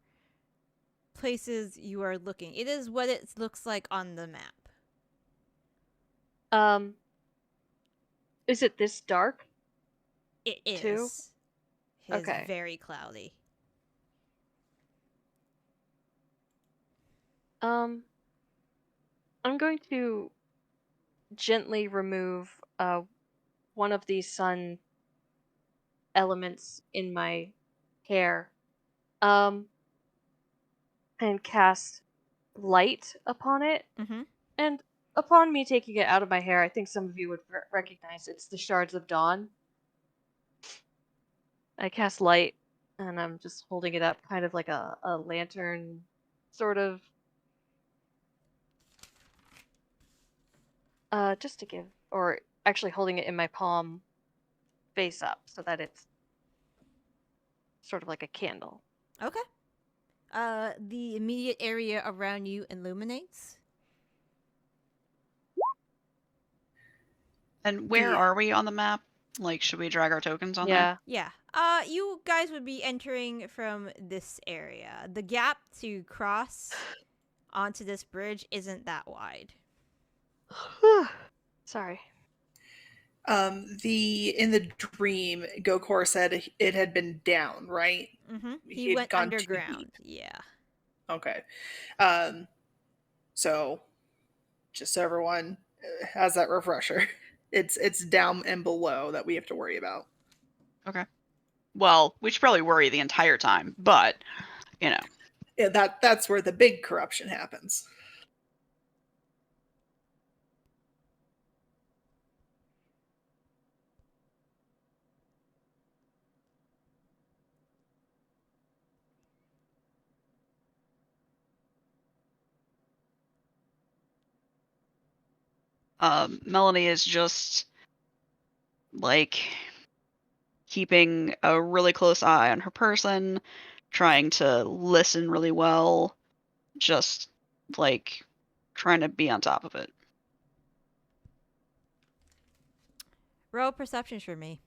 places you are looking? It is what it looks like on the map. Is it this dark? It is. Too? It is Okay. very cloudy. I'm going to gently remove one of these sun elements in my hair, and cast light upon it. Mm-hmm. And upon me taking it out of my hair, I think some of you would recognize it's the shards of dawn. I cast light, and I'm just holding it up, kind of like a lantern, sort of. Just to give, or actually holding it in my palm, face up, so that it's sort of like a candle. Okay. The immediate area around you illuminates. And where Yeah. are we on the map? Like, should we drag our tokens on there? Yeah. Yeah. You guys would be entering from this area. The gap to cross onto this bridge isn't that wide. Sorry. In the dream, Gokor said it had been down, right? Mm-hmm. He He had went gone too underground. deep. Yeah. Okay. So just so everyone has that refresher, it's down and below that we have to worry about. Okay. Well, we should probably worry the entire time, but, you know. Yeah, that's where the big corruption happens. Melanie is just, like, keeping a really close eye on her person, trying to listen really well, just, like, trying to be on top of it. Roll perception for me.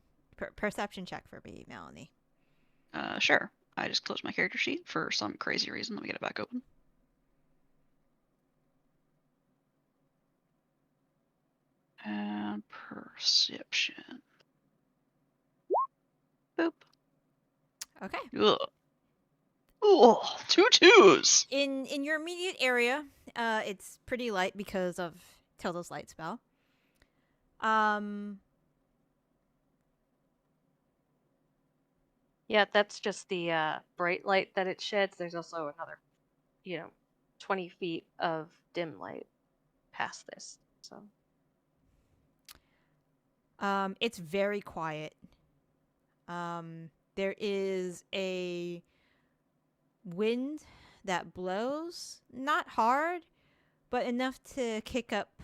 Perception check for me, Melanie. Sure. I just closed my character sheet for some crazy reason. Let me get it back open. And perception. Boop. Okay. Ugh. Oh, 2 2s. In your immediate area, it's pretty light because of Tilda's light spell. Yeah, that's just the bright light that it sheds. There's also another, 20 feet of dim light past this. So It's very quiet. There is a wind that blows, not hard, but enough to kick up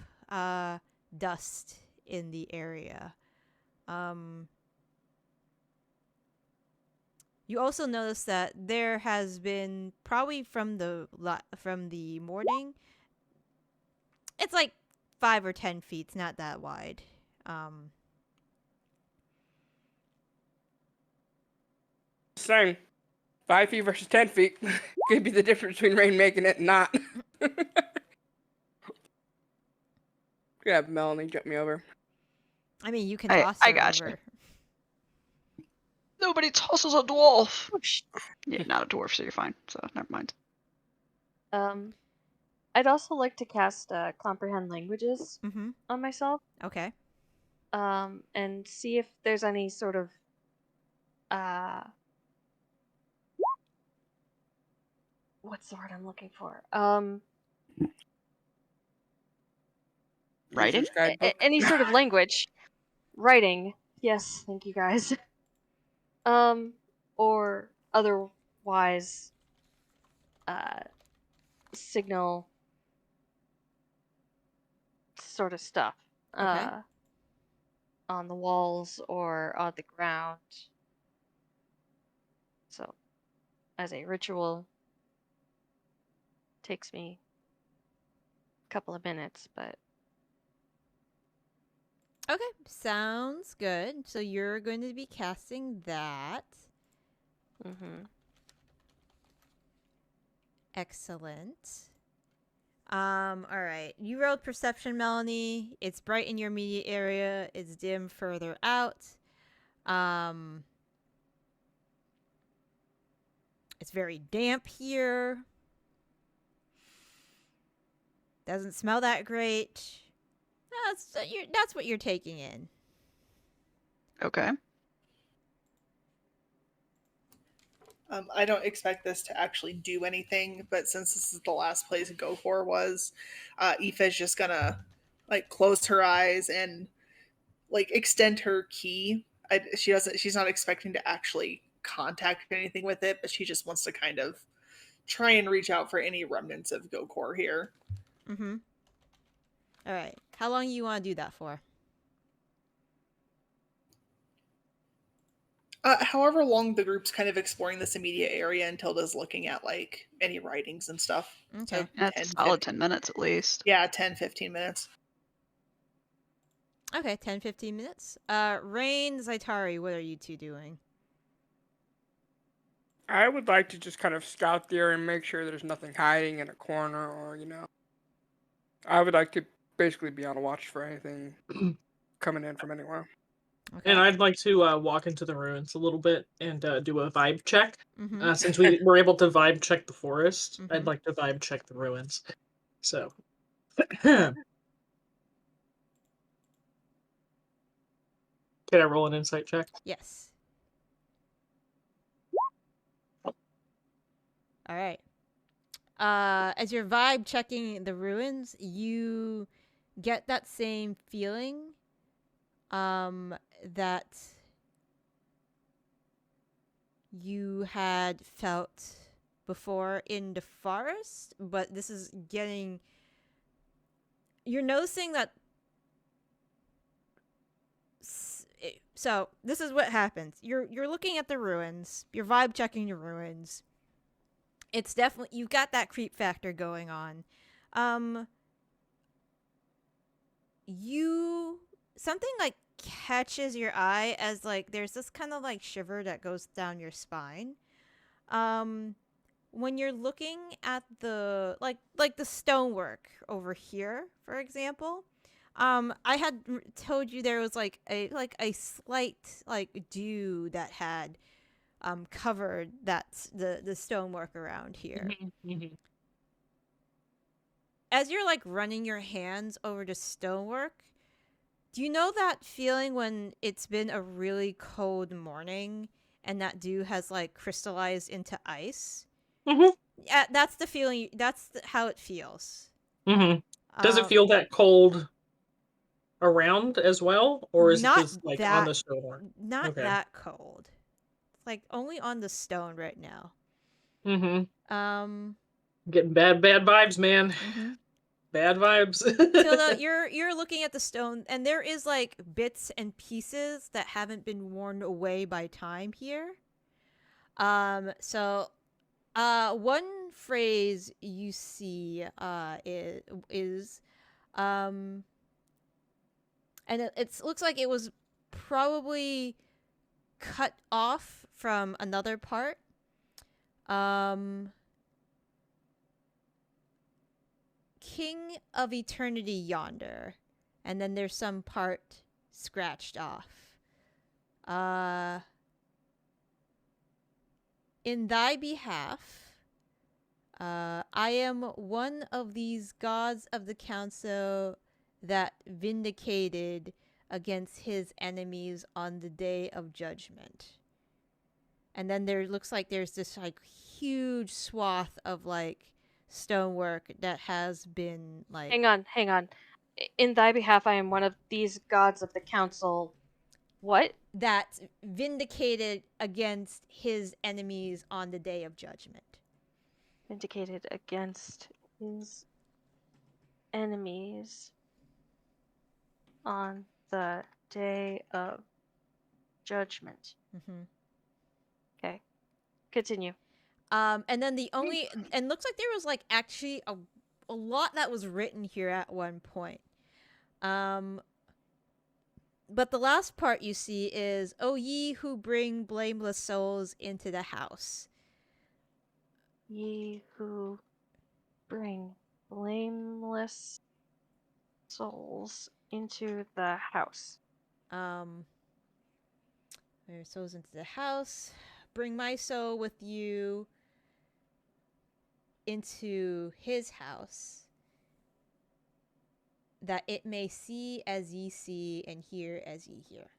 dust in the area. You also notice that there has been probably from the morning. It's like 5 or 10 feet. It's not that wide. just saying, 5 feet versus 10 feet could be the difference between Raine making it and not. Yeah, Melanie, jump me over. I mean, you can I toss her gotcha. over. Nobody tosses a dwarf. Oh, sh- Yeah, not a dwarf, so you're fine. So never mind. I'd also like to cast comprehend languages Mm-hmm. on myself. Okay. And see if there's any sort of what's the word I'm looking for? Writing? User's guidebook. Any sort of language, writing. Yes, thank you guys. Or otherwise, signal sort of stuff. Okay. On the walls or on the ground. So, as a ritual, takes me a couple of minutes, but Okay. Sounds good. So you're going to be casting that. Excellent. All right. You rolled perception, Melanie. It's bright in your immediate area. It's dim further out. It's very damp here. Doesn't smell that great. That's what you're taking in. Okay. I don't expect this to actually do anything, but since this is the last place Gokor was, Aoife's just gonna like close her eyes and like extend her key. She's not expecting to actually contact anything with it, but she just wants to kind of try and reach out for any remnants of Gokor here. Mm-hmm. All right. How long you want to do that for? However long the group's kind of exploring this immediate area and Tilda's looking at like any writings and stuff. Okay. So That's 10, a solid 15 10 minutes at least. Yeah, 10, 15 minutes. Okay, 10, 15 minutes. Raine, Zaitari, what are you two doing? I would like to just kind of scout there and make sure there's nothing hiding in a corner or, I would like to basically be on watch for anything coming in from anywhere. Okay. And I'd like to walk into the ruins a little bit and do a vibe check. Mm-hmm. Since we were able to vibe check the forest, Mhm. I'd like to vibe check the ruins. So, can I roll an insight check? Yes. All right. As you're vibe checking the ruins, you get that same feeling that you had felt before in the forest, but this is getting... You're noticing that... So, this is what happens. You're looking at the ruins. You're vibe checking the ruins. It's definitely... You've got that creep factor going on. Something like catches your eye as like there's this kind of like shiver that goes down your spine. When you're looking at the like the stonework over here, for example, I had told you there was like a slight like dew that had covered the stonework around here. Mm-hmm. As you're like running your hands over the stonework, do you know that feeling when it's been a really cold morning and that dew has like crystallized into ice? Mm-hmm. Yeah, that's the feeling. How it feels. Mm-hmm. Does it feel that cold around as well, or is it Not just like on that- the stonework? Not Okay. that cold. It's like only on the stone right now. Mm-hmm. Getting bad vibes, man. Mm-hmm. Bad vibes. Tilda, you're looking at the stone, and there is like bits and pieces that haven't been worn away by time here. So, one phrase you see is and it looks like it was probably cut off from another part. King of Eternity yonder. And then there's some part scratched off. In thy behalf, I am one of these gods of the council that vindicated against his enemies on the day of judgment. And then there looks like there's this like huge swath of like stonework that has been like Hang on. In thy behalf, I am one of these gods of the council. What? that vindicated against his enemies on the day of judgment. Vindicated against his enemies on the day of judgment. Mm-hmm. Okay. Continue. And then and looks like there was like actually a lot that was written here at one point. But the last part you see is, "O ye who bring blameless souls into the house." Ye who bring blameless souls into the house. Bring souls into the house. Bring my soul with you into his house, that it may see as ye see and hear as ye hear.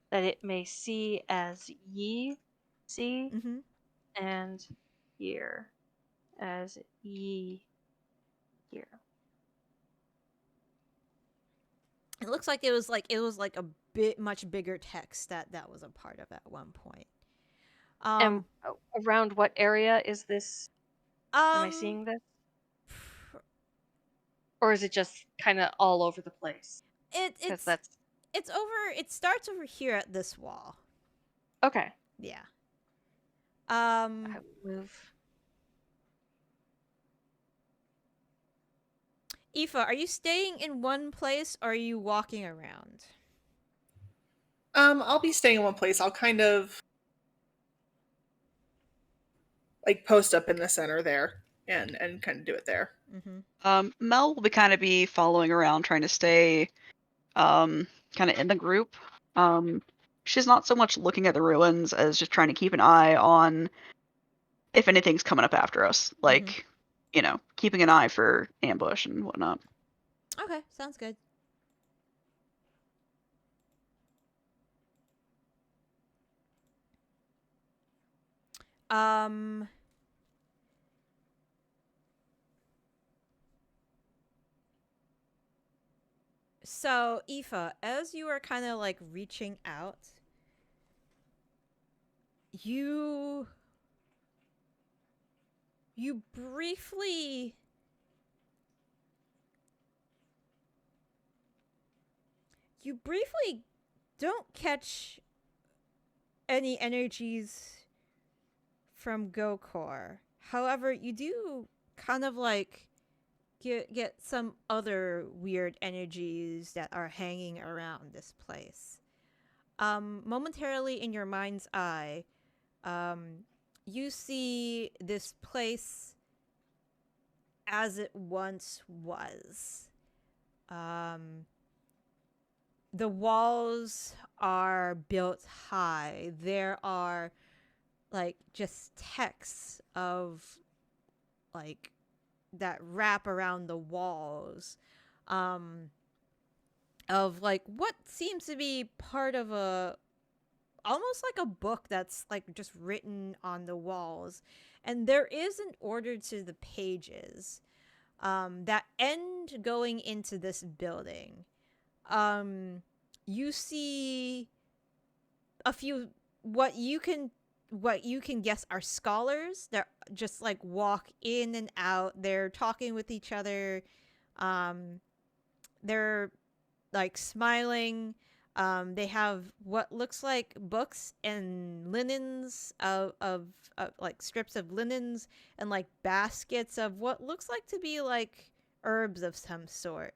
That it may see as ye see Mm-hmm. and hear as ye hear. It looks like it was like a bit much bigger text that was a part of at one point. And around what area is this? Am I Um, seeing this? Or is it just kind of all over the place? It's over. It starts over here at this wall. Okay. Yeah. I will move. Aoife, are you staying in one place or are you walking around? I'll be staying in one place. I'll kind of like post up in the center there and kind of do it there. Mm-hmm. Mel will be following around, trying to stay kind of in the group. She's not so much looking at the ruins as just trying to keep an eye on if anything's coming up after us. Like, keeping an eye for ambush and whatnot. Okay, sounds good. So, Aoife, as you are kind of like reaching out, you briefly don't catch any energies from Gokor. However, you do kind of like get some other weird energies that are hanging around this place. Momentarily in your mind's eye, you see this place as it once was. The walls are built high. There are like just texts of like that wrap around the walls, of like what seems to be part of almost like a book that's like just written on the walls, and there is an order to the pages that end going into this building. You see a few what you can guess are scholars that just like walk in and out. They're talking with each other. They're like smiling. They have what looks like books and linens of like strips of linens and like baskets of what looks like to be like herbs of some sort.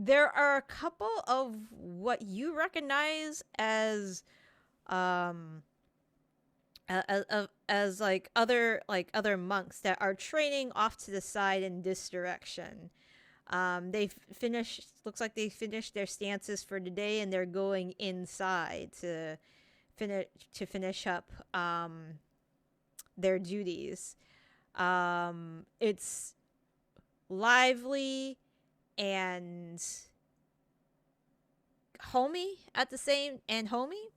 there are a couple of what you recognize as as like other monks that are training off to the side in this direction. They've finished. Looks like they finished their stances for the day, and they're going inside to finish up their duties. It's lively and homey at the same and homey.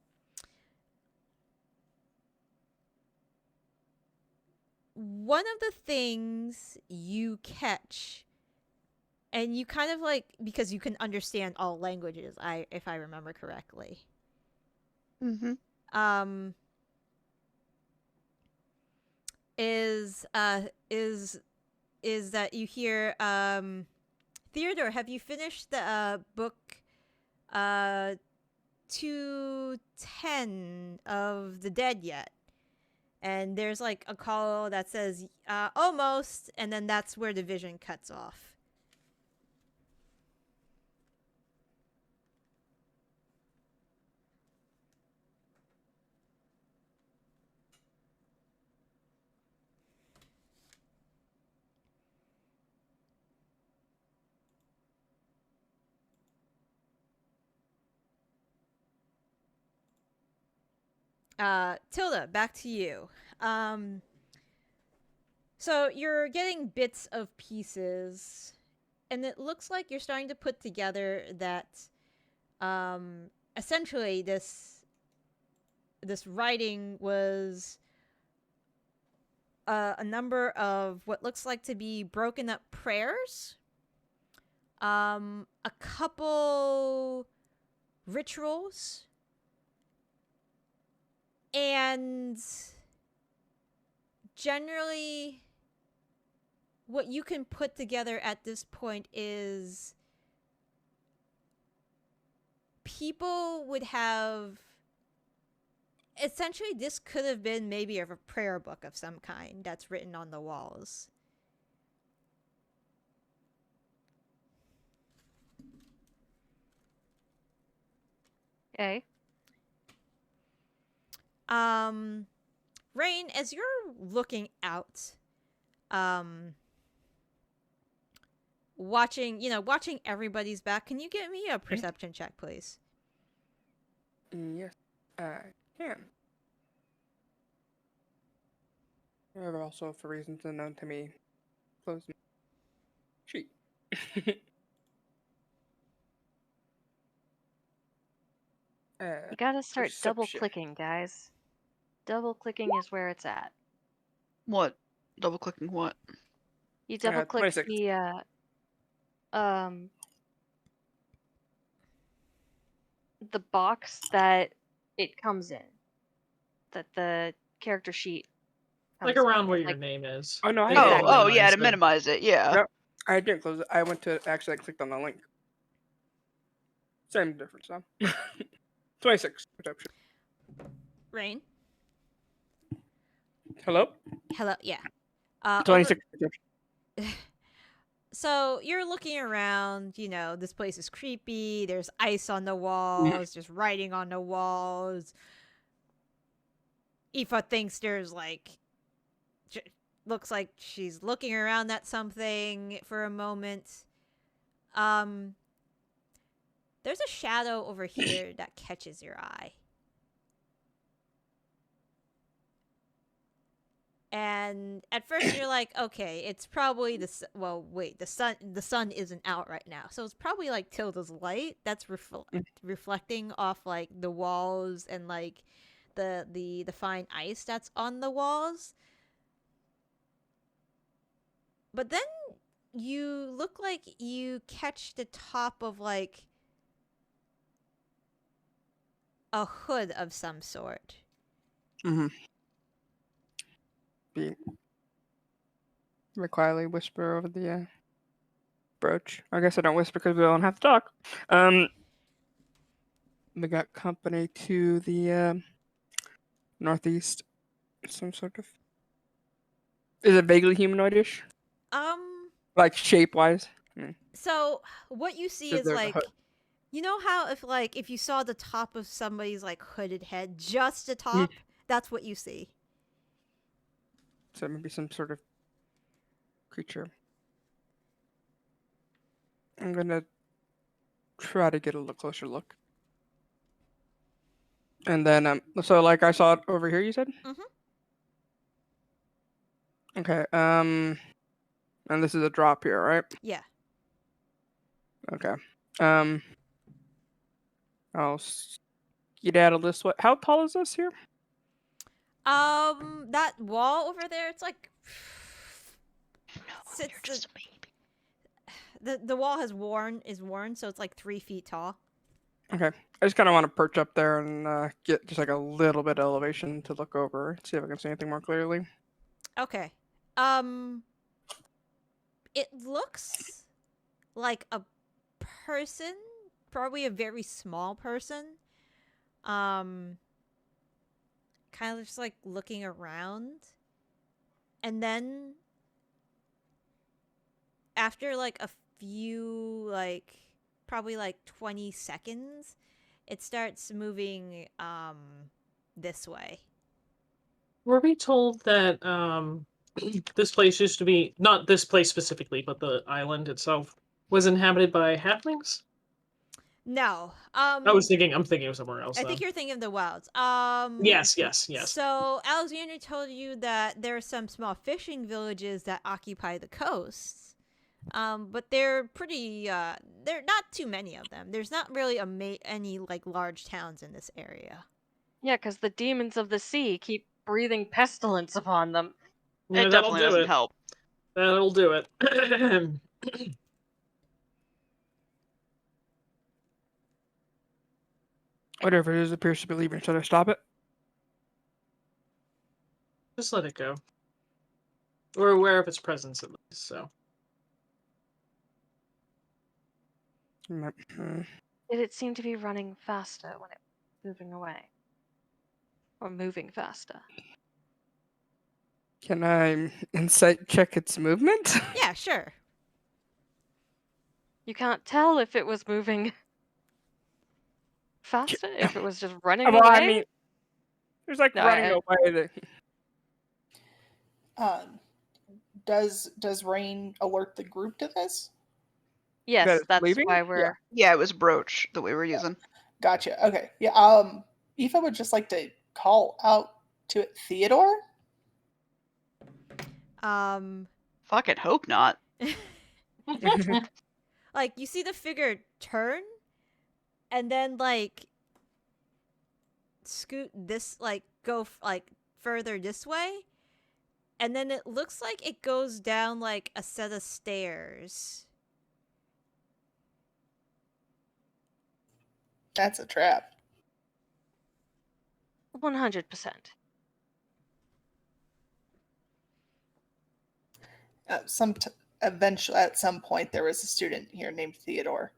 One of the things you catch, and you kind of like, because you can understand all languages, if I remember correctly. Mm-hmm. Is that you hear Theodore, have you finished the book 210 of the Dead yet? And there's like a call that says almost, and then that's where the vision cuts off. Tilda, back to you. So you're getting bits of pieces, and it looks like you're starting to put together that essentially this writing was a number of what looks like to be broken up prayers, a couple rituals, and generally what you can put together at this point is people would have, essentially this could have been maybe a prayer book of some kind that's written on the walls. Okay. Raine, as you're looking out, watching everybody's back, can you give me a perception check, please? Yes, I can. I've also, for reasons unknown to me, closed my sheet. You gotta start double Perception. clicking, guys. Double clicking is where it's at. What? Double clicking what? You double click 26. the box that it comes in, that the character sheet Like comes around in. where your Like, name is. Oh, no, I They didn't. Exactly. Oh, yeah, to it. minimize it, yeah. Yep. I didn't close it. I went to actually clicked on the link. Same difference, huh? 26 perception. Raine? Hello? Hello, yeah. 26 perception. So you're looking around, this place is creepy. There's ice on the walls, just writing on the walls. Aoife thinks there's looks like she's looking around at something for a moment. There's a shadow over here that catches your eye. And at first you're like, okay, it's probably the sun isn't out right now. So it's probably like Tilda's light that's reflecting off like the walls and like the fine ice that's on the walls. But then you look like you catch the top of like a hood of some sort. Mm-hmm. Quietly whisper over the brooch. I guess I don't whisper because we don't have to talk. We got company to the northeast. Some sort of. Is it vaguely humanoidish? Like shape wise? So what you see So is there's a like, hood. you know how if you saw the top of somebody's like hooded head, just the top, that's what you see. So maybe some sort of creature. I'm gonna try to get a closer look. And then, so like I saw it over here, you said? Mhm. Okay, and this is a drop here, right? Yeah. Okay. I'll skedaddle this way. How tall is this here? That wall over there, it's like No, It's you're the- just a baby. the wall is worn, so it's like 3 feet tall. Okay. I just kind of want to perch up there and get just like a little bit of elevation to look over, see if I can see anything more clearly. Okay. It looks like a person, probably a very small person. Kind of just like looking around. And then after like a few probably like 20 seconds, it starts moving this way. Were we told that this place used to be, not this place specifically, but the island itself was inhabited by halflings? No. I'm thinking of somewhere else. I Though. think you're thinking of the wilds. Yes. So Alexandria told you that there are some small fishing villages that occupy the coasts. But they're pretty. There are not too many of them. There's not really any like large towns in this area. Yeah, because the demons of the sea keep breathing pestilence upon them. Yeah, It that'll definitely do doesn't it. help. That'll do it. Whatever it is appears to be leaving. Should I stop it? Just let it go. We're aware of its presence at least, so. Did it seem to be running faster when it was moving away? Or moving faster? Can I insight check its movement? Yeah, sure. You can't tell if it was moving faster, if it was just running Well, away? I mean, there's like No, running away. Does Raine alert the group to this? Yes, that it's that's leaving? why we're... Yeah, it was brooch that we were using. Gotcha. Okay. Yeah. Aoife would just like to call out to it, Theodore. Fucking hope not. Like you see the figure turn, and then like scoot this, like go like further this way, and then it looks like it goes down like a set of stairs. That's a trap. 100%. Eventually, at some point, there was a student here named Theodore.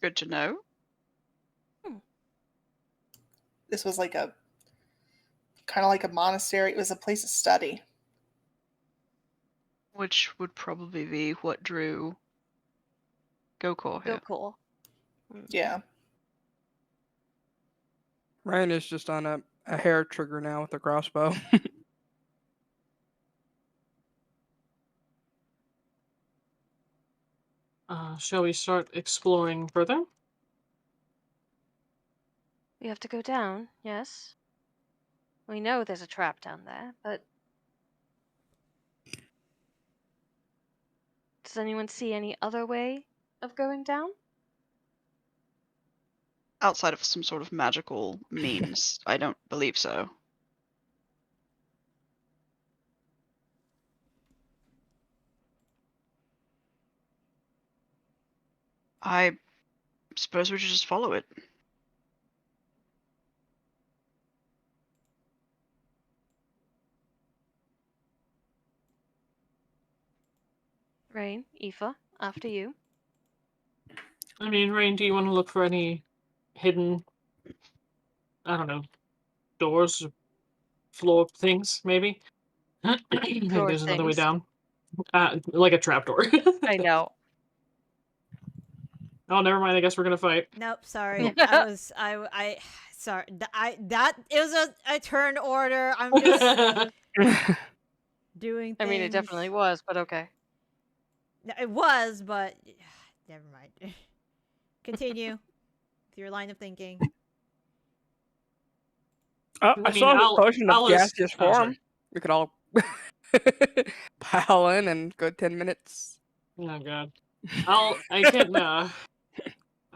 Good to know. This was like a kind of like a monastery. It was a place of study. Which would probably be what drew Gokor here. Go cool. Yeah. Ryan is just on a hair trigger now with a crossbow. Shall we start exploring further? We have to go down, yes? We know there's a trap down there, but... Does anyone see any other way of going down? Outside of some sort of magical means, I don't believe so. I suppose we should just follow it. Raine, Aoife, after you. I mean, Raine, do you want to look for any hidden, I don't know, doors, floor things, maybe? Maybe Floor there's another way things. down. Like a trapdoor. I know. Oh, never mind. I guess we're gonna fight. Nope, sorry. I sorry. It was a turn order. I'm just doing things. I mean, it definitely was, but okay. No, it was, but never mind. Continue with your line of thinking. I saw the potion of gaseous form. We could all pile in and go 10 minutes. Oh god.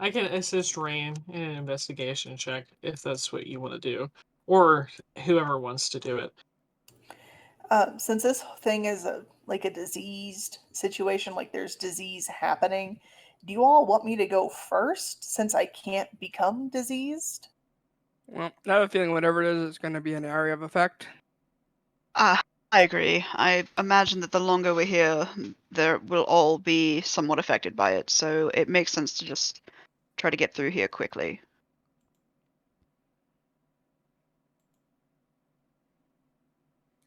I can assist Raine in an investigation check if that's what you want to do, or whoever wants to do it. Since this thing is a diseased situation, like there's disease happening, do you all want me to go first since I can't become diseased? Well, I have a feeling whatever it is, it's going to be an area of effect. I agree. I imagine that the longer we're here, there will all be somewhat affected by it, so it makes sense to just try to get through here quickly.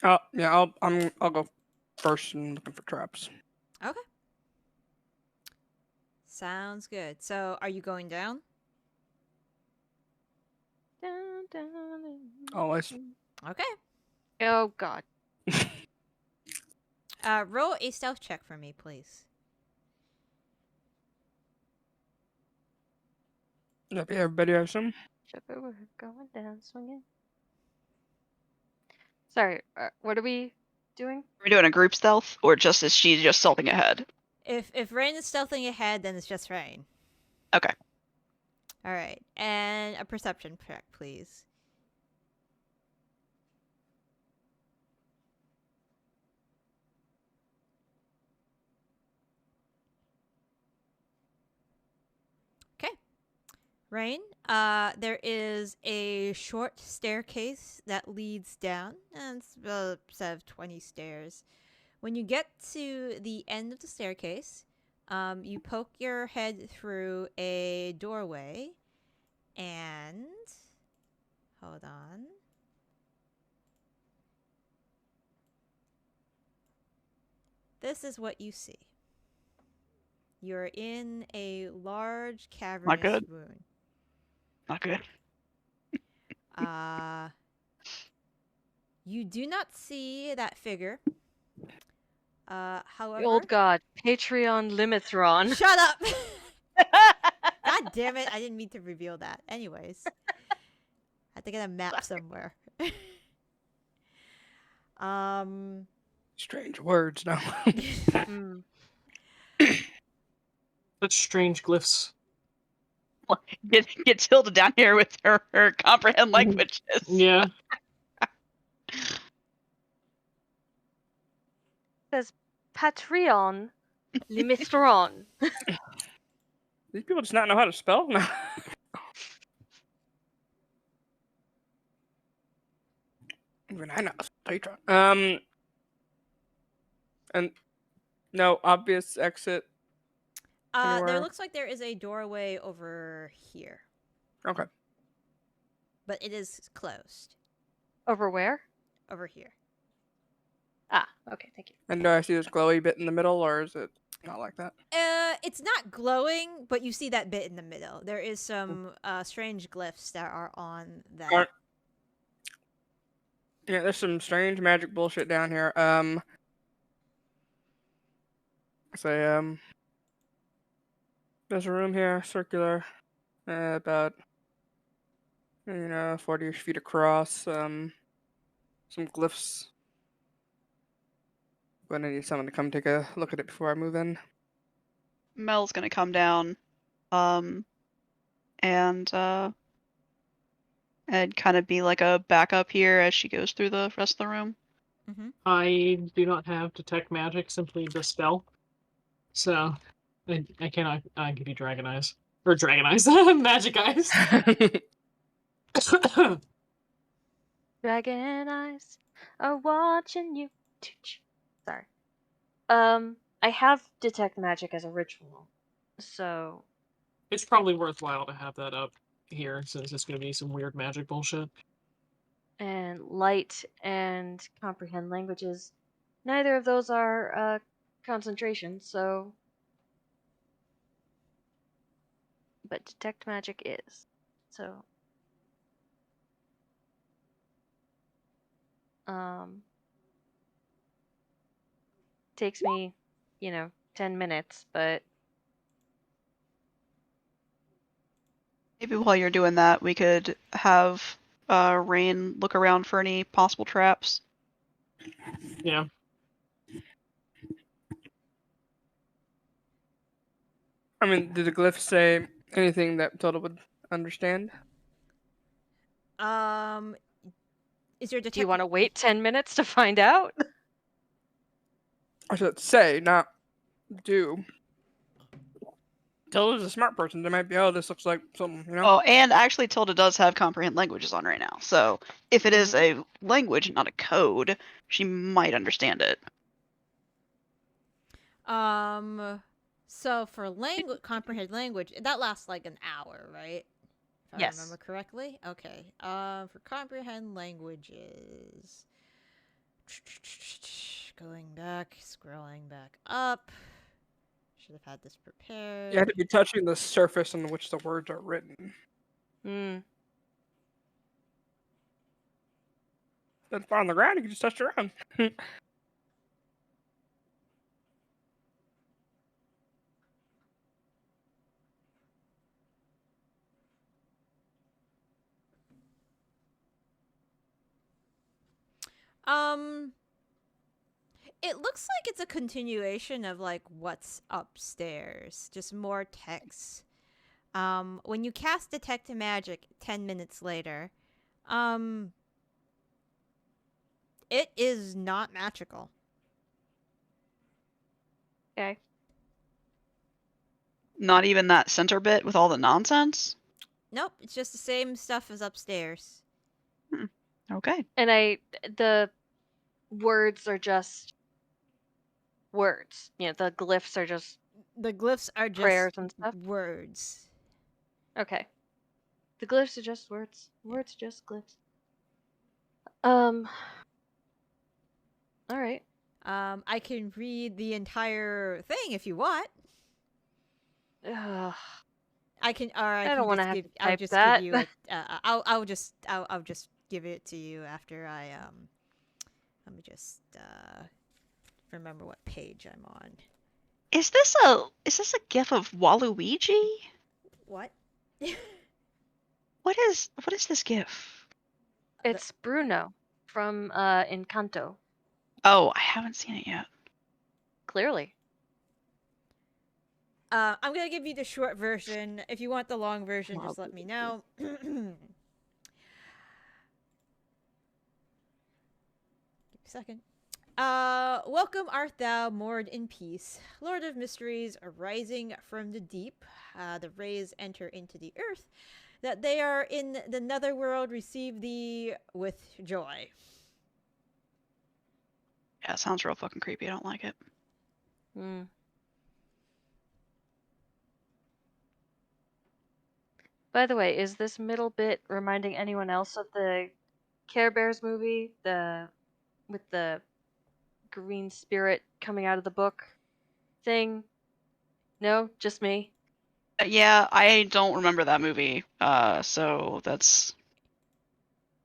Oh yeah, I'll go first and looking for traps. Okay. Sounds good. So, are you going down? Dun, dun, dun. Always. Okay. Oh god. Roll a stealth check for me, please. Yep, everybody have some? We're going down swinging. Sorry, what are we doing? Are we doing a group stealth, or just is she just stealthing ahead? If Raine is stealthing ahead, then it's just Raine. Okay. All right, and a perception check, please. Okay. Raine, there is a short staircase that leads down, and it's a set of 20 stairs. When you get to the end of the staircase, you poke your head through a doorway, and hold on. This is what you see. You're in a large cavernous good. room. Not good. You do not see that figure. However, The old god, Patreon Limithron. Shut up! God damn it! I didn't mean to reveal that. Anyways, I have to get a map somewhere. Strange words now. Such strange glyphs. Get Tilda down here with her comprehend languages. Yeah. Says Patreon Limithron. These people just not know how to spell now. Even I know Patreon. And no obvious exit. There Anywhere? looks like there is a doorway over here, Okay. but it is closed. Over where? Over here. Ah, okay, thank you. And do I see this glowy bit in the middle, or is it not like that? It's not glowing, but you see that bit in the middle. There is some strange glyphs that are on that. Alright. Yeah, there's some strange magic bullshit down here. There's a room here, circular, about 40-ish feet across. Some glyphs. But I need someone to come take a look at it before I move in. Mel's gonna come down, and kind of be like a backup here as she goes through the rest of the room. Mm-hmm. I do not have detect magic, simply dispel. So I cannot give you dragon eyes. Or dragon eyes. Magic eyes. Dragon eyes are watching you. Sorry. I have detect magic as a ritual, so It's probably worthwhile to have that up here, since it's going to be some weird magic bullshit. and light and comprehend languages. Neither of those are concentration, so. But detect magic is. So. Takes me, 10 minutes, but. Maybe while you're doing that, we could have Raine look around for any possible traps. Yeah. I mean, did the glyph say anything that Tilda would understand? Is your Do you want to wait 10 minutes to find out? I should say, not do. Tilda's a smart person. They might be, oh, this looks like something, you know? Oh, and actually Tilda does have comprehend languages on right now, so if it is a language, not a code, she might understand it. So for comprehend language, that lasts like an hour, right? If I remember correctly. Okay. For comprehend languages, going back, scrolling back up. Should have had this prepared. You have to be touching the surface on which the words are written. Hmm. Then on the ground, you can just touch around. It looks like it's a continuation of like what's upstairs, just more text. When you cast detect magic 10 minutes later, it is not magical. Okay. Not even that center bit with all the nonsense? Nope, it's just the same stuff as upstairs. Okay. And the words are just words. The glyphs are just The glyphs are just prayers and stuff. words. Okay. The glyphs are just words. Words are just glyphs. All right. I can read the entire thing if you want. Ugh. I can, or I don't want to have to I'll type just that. give you I'll just give it to you after I let me just remember what page I'm on. Is this a gif of Waluigi? What? What is this gif? It's Bruno from Encanto. Oh, I haven't seen it yet. Clearly. I'm gonna give you the short version. If you want the long version, just let me know. Give me a second. Welcome art thou, moored in peace, Lord of mysteries, arising from the deep. The rays enter into the earth, that they are in the netherworld receive thee with joy. Yeah, it sounds real fucking creepy. I don't like it. By the way, is this middle bit reminding anyone else of the Care Bears movie, with the green spirit coming out of the book thing? No, just me. Yeah, I don't remember that movie. So that's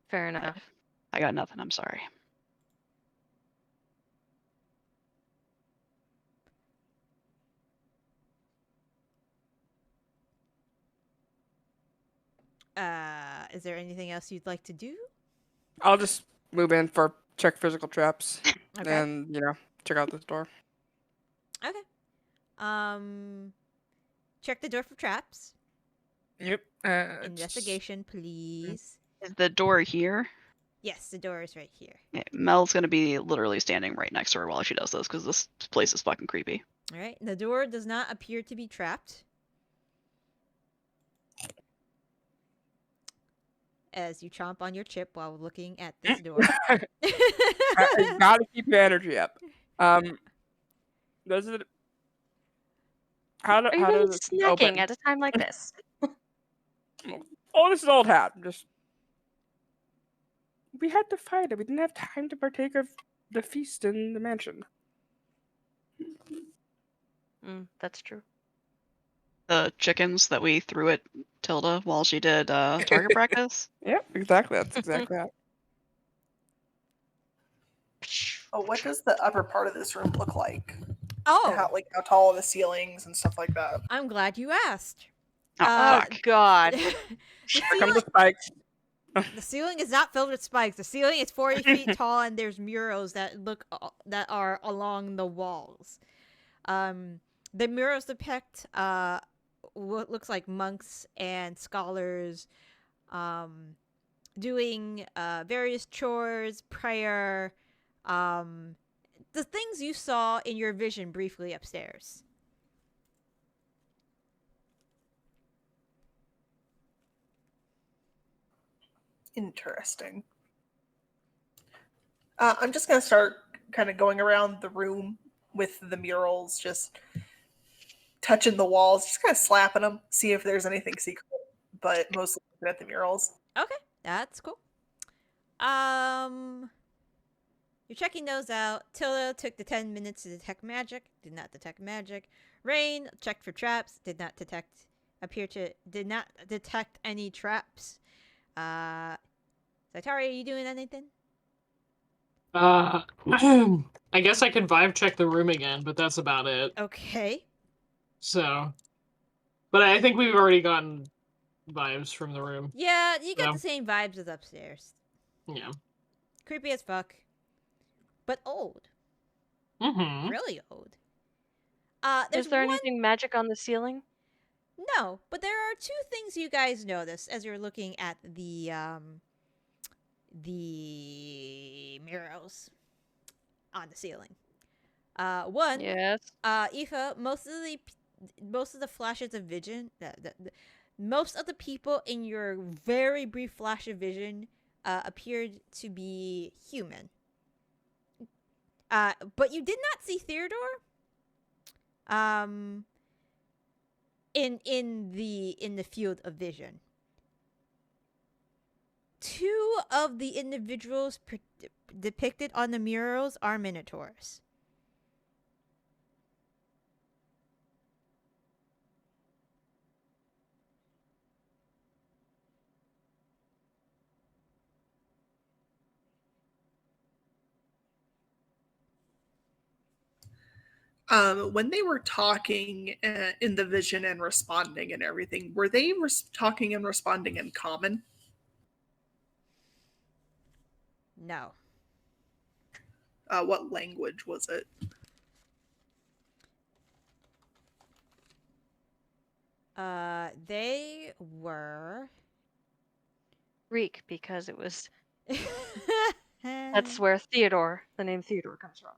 Fair enough. I got nothing. I'm sorry. Is there anything else you'd like to do? I'll just move in for check physical traps Okay. and, check out this door. Okay. Check the door for traps. Yep. Investigation, please. Is the door here? Yes, the door is right here. Yeah, Mel's gonna be literally standing right next to her while she does this because this place is fucking creepy. All right. The door does not appear to be trapped. As you chomp on your chip while looking at this door. I gotta keep your energy up. Does it? Are you really does it snacking open? at a time like this? Oh, this is old hat. We had to fight it. We didn't have time to partake of the feast in the mansion. That's true. The chickens that we threw at Tilda while she did target practice. Yep, exactly. That's exactly that. Oh, what does the upper part of this room look like? Oh, How tall are the ceilings and stuff like that? I'm glad you asked. Oh, Oh fuck. God. the, Here come the ceiling, spikes. the ceiling is not filled with spikes. The ceiling is 40 feet tall, and there's murals that that are along the walls. The murals depict what looks like monks and scholars doing various chores, prayer, the things you saw in your vision briefly upstairs. Interesting. I'm just going to start kind of going around the room with the murals, just touching the walls, just kind of slapping them, see if there's anything secret, but mostly looking at the murals. Okay, that's cool. You're checking those out. Tilda took the 10 minutes to detect magic. Did not detect magic. Raine checked for traps. Did not detect any traps. Zaitari, are you doing anything? I guess I could vibe check the room again, but that's about it. Okay. So, but I think we've already gotten vibes from the room. Yeah, you got Yeah. the same vibes as upstairs. Yeah. Creepy as fuck. But old. Mm-hmm. Really old. Is there anything magic on the ceiling? No, but there are two things you guys notice as you're looking at the murals on the ceiling. One, Yes. Aoife, most of the flashes of vision, most of the people in your very brief flash of vision appeared to be human. But you did not see Theodore. In the field of vision. Two of the individuals depicted on the murals are minotaurs. When they were talking in the vision and responding and everything, were they talking and responding in common? No. What language was it? They were Greek, because it was. That's where Theodore, the name Theodore, comes from.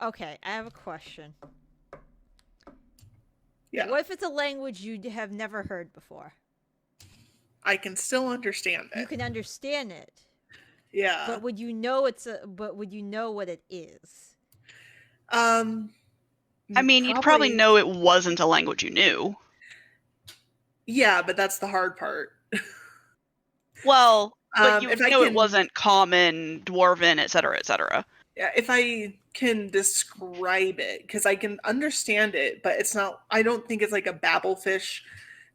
Okay, I have a question. Yeah. What if it's a language you have never heard before? I can still understand it. You can understand it. Yeah. But would you know what it is? I mean, you'd probably know it wasn't a language you knew. Yeah, but that's the hard part. Well, but you would know it wasn't common, dwarven, etc., etc. Yeah, if I can describe it, because I can understand it, but it's not, I don't think it's like a babblefish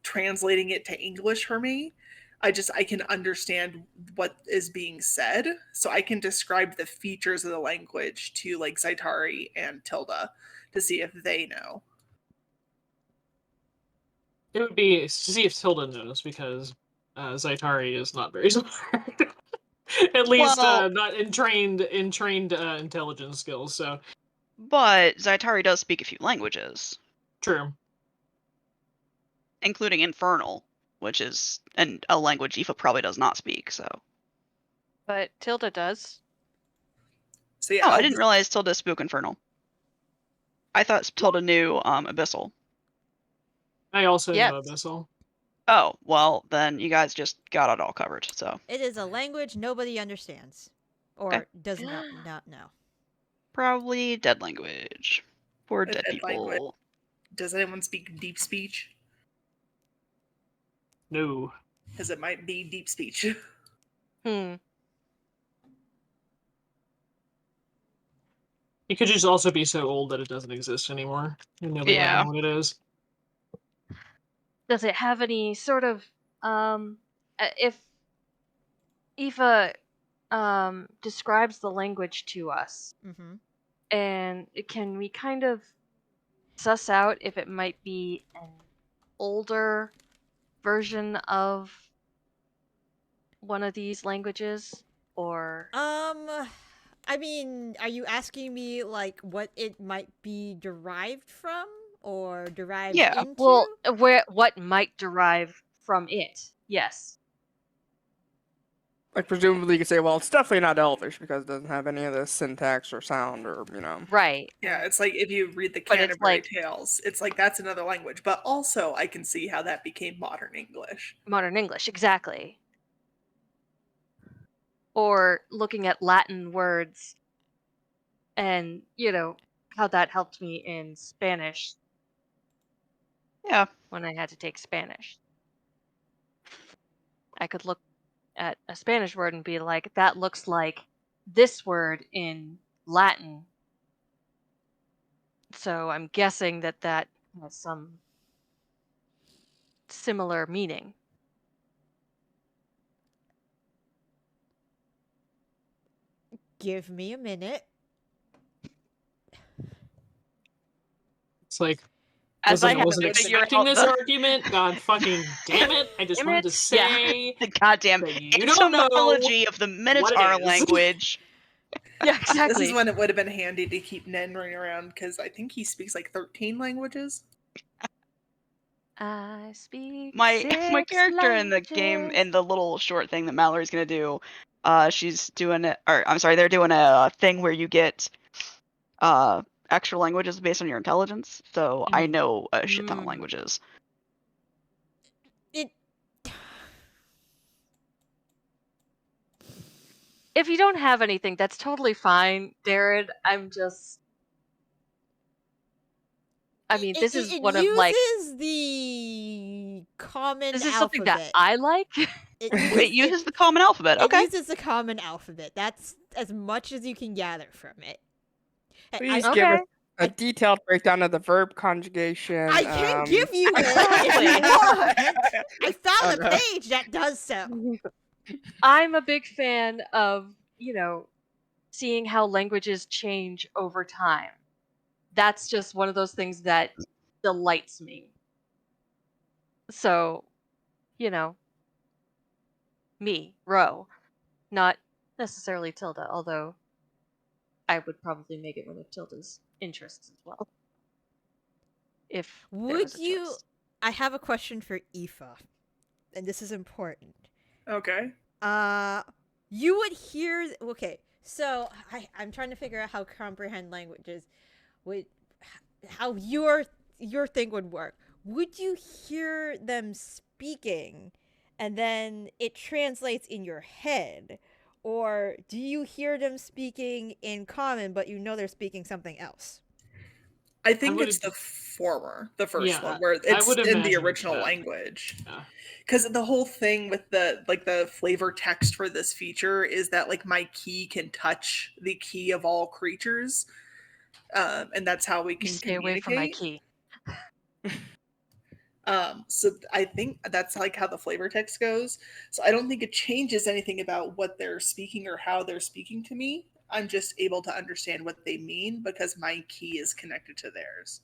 translating it to English for me. I can understand what is being said, so I can describe the features of the language to like Zaitari and Tilda to see if they know. It would be to see if Tilda knows, because Zaitari is not very smart. At least not in trained intelligence skills. So, but Zaitari does speak a few languages. True. Including Infernal, which is a language Aoife probably does not speak. So, but Tilda does. So yeah, I didn't realize Tilda spoke Infernal. I thought Tilda knew Abyssal. I also know Abyssal. Oh, well, then you guys just got it all covered, so. It is a language nobody understands. Or does not know. Probably dead language. For dead people. Language. Does anyone speak deep speech? No. Because it might be deep speech. It could just also be so old that it doesn't exist anymore. And nobody will Yeah. know what it is. Does it have any sort of if Aoife describes the language to us, Mm-hmm. and can we kind of suss out if it might be an older version of one of these languages, or I mean, are you asking me like what it might be derived from or derived Yeah. into? well, what might derive from it? Yes. Like, presumably you could say, well, it's definitely not Elvish because it doesn't have any of the syntax or sound or, Right. Yeah, it's like if you read the But it's Canterbury like- Tales, it's like that's another language. But also, I can see how that became modern English. Modern English, exactly. Or looking at Latin words and, how that helped me in Spanish Yeah. when I had to take Spanish. I could look at a Spanish word and be like, that looks like this word in Latin. So I'm guessing that has some similar meaning. Give me a minute. It's like, As I I have wasn't to figure expecting out this the, argument. God fucking damn it. I just Damn wanted to it. Yeah. say the goddamn that you don't know etymology of the Minotaur what it is. language. Yeah, This exactly. is when it would have been handy to keep Nenry around because I think he speaks like 13 languages. I speak My 6 character in the game, languages. in the little short thing that Mallory's gonna do, she's doing it, or I'm sorry, they're doing a thing where you get extra languages based on your intelligence. So I know a shit ton of languages. It If you don't have anything, that's totally fine, Darren. I mean, this is it one of like uses the common this is something alphabet. that I like. It uses the common alphabet. It Okay. uses the common alphabet. That's as much as you can gather from it. Please I, give us Okay. a detailed breakdown of the verb conjugation. I can give you it Exactly. if you want. I found Oh, a no. page that does so. I'm a big fan of, seeing how languages change over time. That's just one of those things that delights me. So, me, Ro, not necessarily Tilda, although I would probably make it one of Tilda's interests as well. If there Would was a you? choice. I have a question for Aoife, and this is important. Okay. You would hear. Okay, so I'm trying to figure out how comprehend languages would, how your thing would work. Would you hear them speaking, and then it translates in your head, or do you hear them speaking in common, but you know they're speaking something else? I think would- it's the former, the first Yeah, one, where I it's would in the imagine it's original that. language. Yeah. Because the whole thing with the flavor text for this feature is that like my key can touch the key of all creatures, and that's how we You can stay away from my communicate. key. So I think that's like how the flavor text goes. So I don't think it changes anything about what they're speaking or how they're speaking to me. I'm just able to understand what they mean because my key is connected to theirs.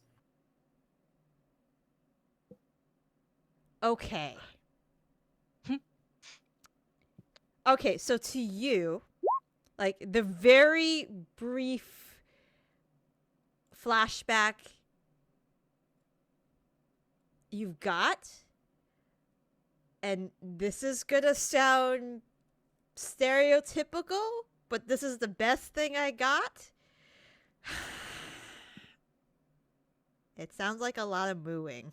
Okay. Okay, so to you, like the very brief flashback you've got, and this is gonna sound stereotypical, but this is the best thing I got. It sounds like a lot of mooing.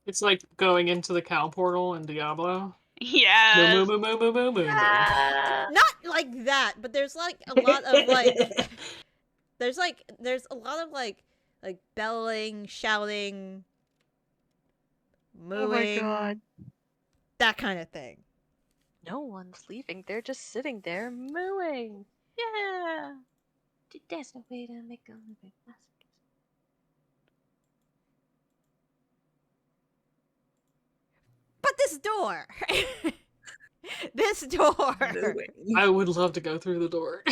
It's like going into the cow portal in Diablo. Yes. Moo, moo, moo, moo, moo, moo, moo. Not like that, but there's like a lot of like there's a lot of like bellowing, shouting, mooing, Oh my god. that kind of thing. No one's leaving. They're just sitting there mooing. Yeah. There's no way to make a living. But this door! This door! Moving. I would love to go through the door. Do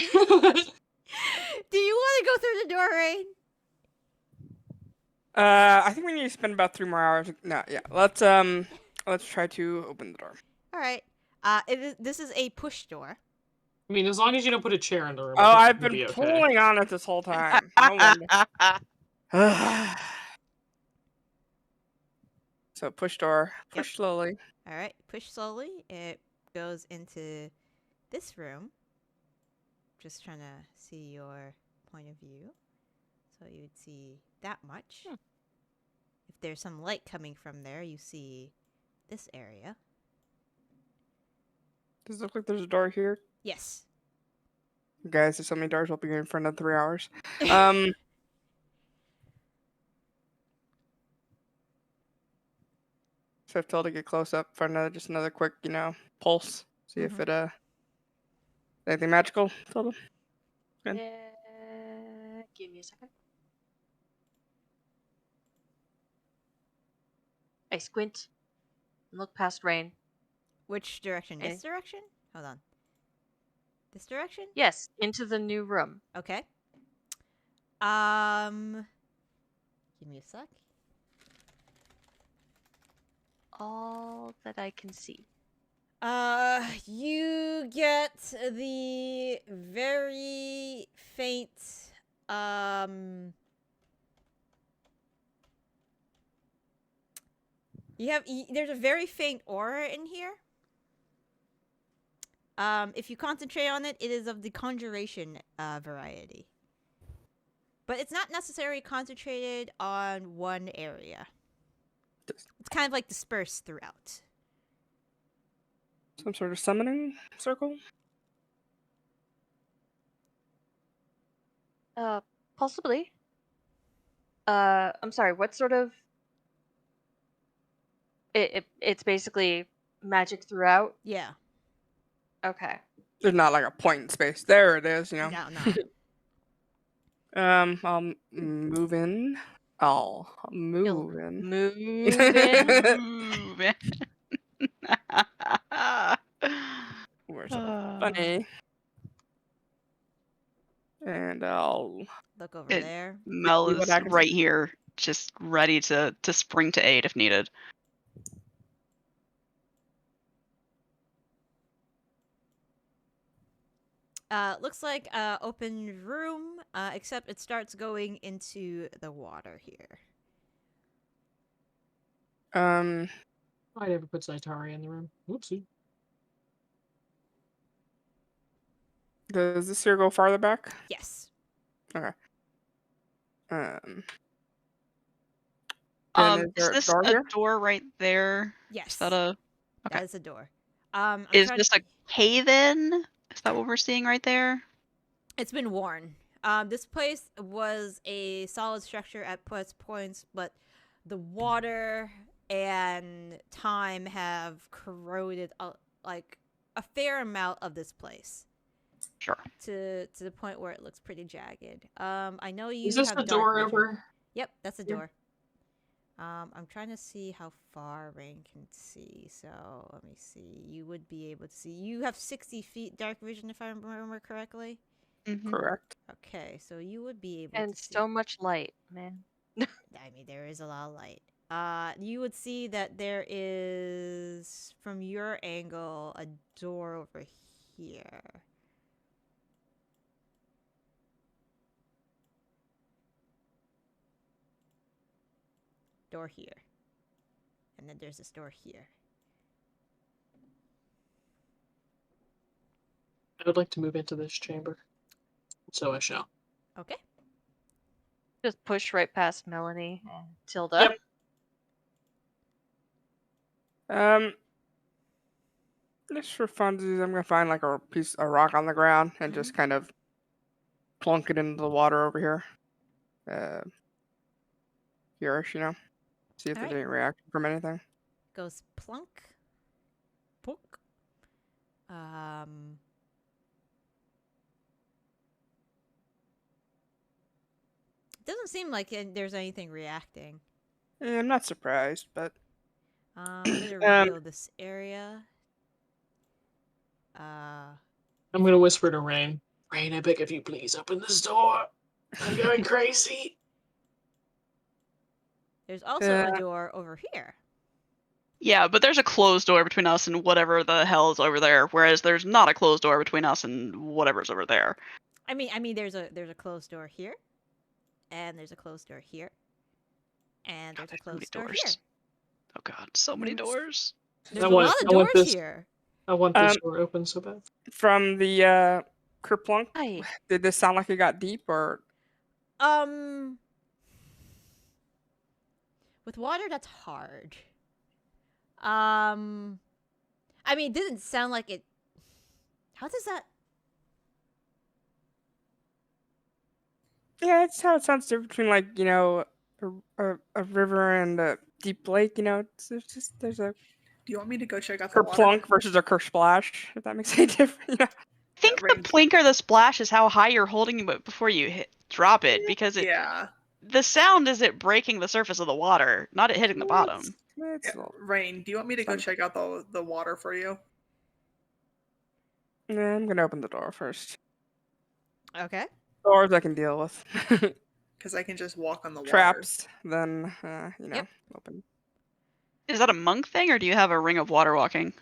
you want to go through the door, Raine? I think we need to spend about 3 more hours. No, yeah. Let's try to open the door. Alright. This is a push door. I mean, as long as you don't put a chair in the room. Oh, I I've think been it'll be okay. pulling on it this whole time. No wonder. So push door. Push slowly. Alright, push slowly. It goes into this room. Just trying to see your point of view. So you would see that much. If there's some light coming from there, you see this area. Does it look like there's a door here? Yes. Guys, there's so many doors. We'll be here for another 3 hours. So I've told to get close up for another quick, pulse. See if it anything magical, Tilda? Good. Give me a second. I squint and look past Raine. Which direction? This direction? Hold on. This direction? Yes, into the new room. Okay. Give me a sec. All that I can see. You get the very faint, there's a very faint aura in here. If you concentrate on it, it is of the conjuration variety. But it's not necessarily concentrated on one area. It's kind of like dispersed throughout. Some sort of summoning circle? Possibly. I'm sorry, what sort of... It's basically magic throughout? Yeah. Okay. There's not like a point in space. There it is, No. I'll move in. I'll move in. Move in. Move it. Where's it? Funny. And I'll Look over It- there. Mel See what is I can right here, just ready to spring to aid if needed. Looks like open room, except it starts going into the water here. I never put Zaitari in the room. Whoopsie. Does this here go farther back? Yes. Okay. Is there a this door a here? door right there? Yes. Is that a That is a door. I'm is trying this a cave in? Is that what we're seeing right there? It's been worn. This place was a solid structure at points, but the water and time have corroded like a fair amount of this place. Sure. To the point where it looks pretty jagged. I know you Is this have the dark door vision. over? Yep, that's the Yeah. door. I'm trying to see how far Raine can see. So let me see. You would be able to see. You have 60 feet dark vision, if I remember correctly. Mhm. Correct. Okay, so you would be able And to see. so much light, man. I mean, there is a lot of light. You would see that there is, from your angle, a door over here. Door here. And then there's this door here. I would like to move into this chamber. So I shall. Okay. Just push right past Melanie and Tilda. Yep. Just for funsies, I'm gonna find like a rock on the ground and just kind of plunk it into the water over here. Here-ish, see if there's Alright. any reaction from anything. Goes plunk. Plunk. doesn't seem like there's anything reacting. I'm not surprised, but I'm gonna reveal this area. I'm gonna whisper to Raine. Raine, I beg of you, please open this door. I'm going crazy. There's also a door over here. Yeah, but there's a closed door between us and whatever the hell is over there, whereas there's not a closed door between us and whatever's over there. I mean, there's a closed door here, and there's a closed door here, and there's a closed door here. Oh god, so many doors. There's a lot of doors here. I want this door open so bad. From the kerplunk, Hi. did this sound like it got deep or? With water, that's hard. I mean, it didn't sound like it. How does that? Yeah, it's how it sounds different between like a river and a deep lake. There's a Do you want me to go check out the water? kerplunk versus a kersplash. If that makes any difference. I think the plink or the splash is how high you're holding it before you drop it, because the sound is it breaking the surface of the water, not it hitting the bottom. Raine, do you want me to go check out the water for you? Nah, I'm gonna open the door first. Okay. Doors I can deal with. Because I can just walk on the water. Traps, then open. Is that a monk thing, or do you have a ring of water walking?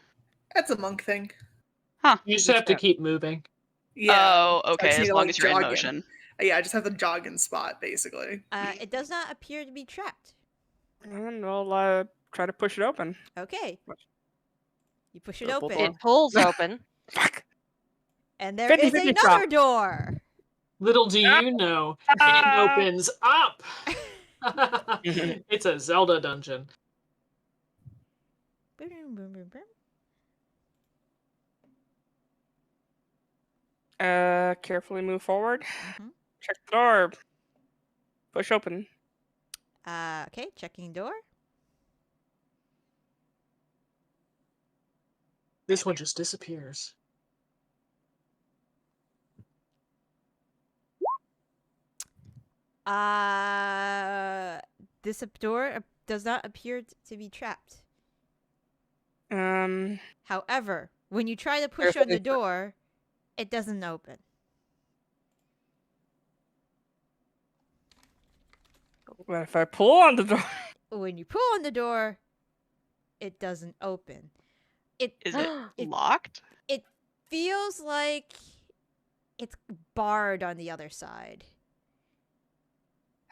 That's a monk thing. Huh. You just have to keep moving. Yeah. Oh, okay. As long as you're in motion. Yeah, I just have the jogging spot, basically. It does not appear to be trapped. And I'll try to push it open. Okay. You push it Double open. door. It pulls open. Fuck. And there is 50-50 another chop. door. Little do you know, it opens up. It's a Zelda dungeon. Boom, boom, boom, boom. Carefully move forward. Mhm. Check the door. Push open. Okay, checking door. This one just disappears. This door does not appear to be trapped. However, when you try to push on the door, it doesn't open. What if I pull on the door? When you pull on the door, it doesn't open. Is it locked? It feels like it's barred on the other side.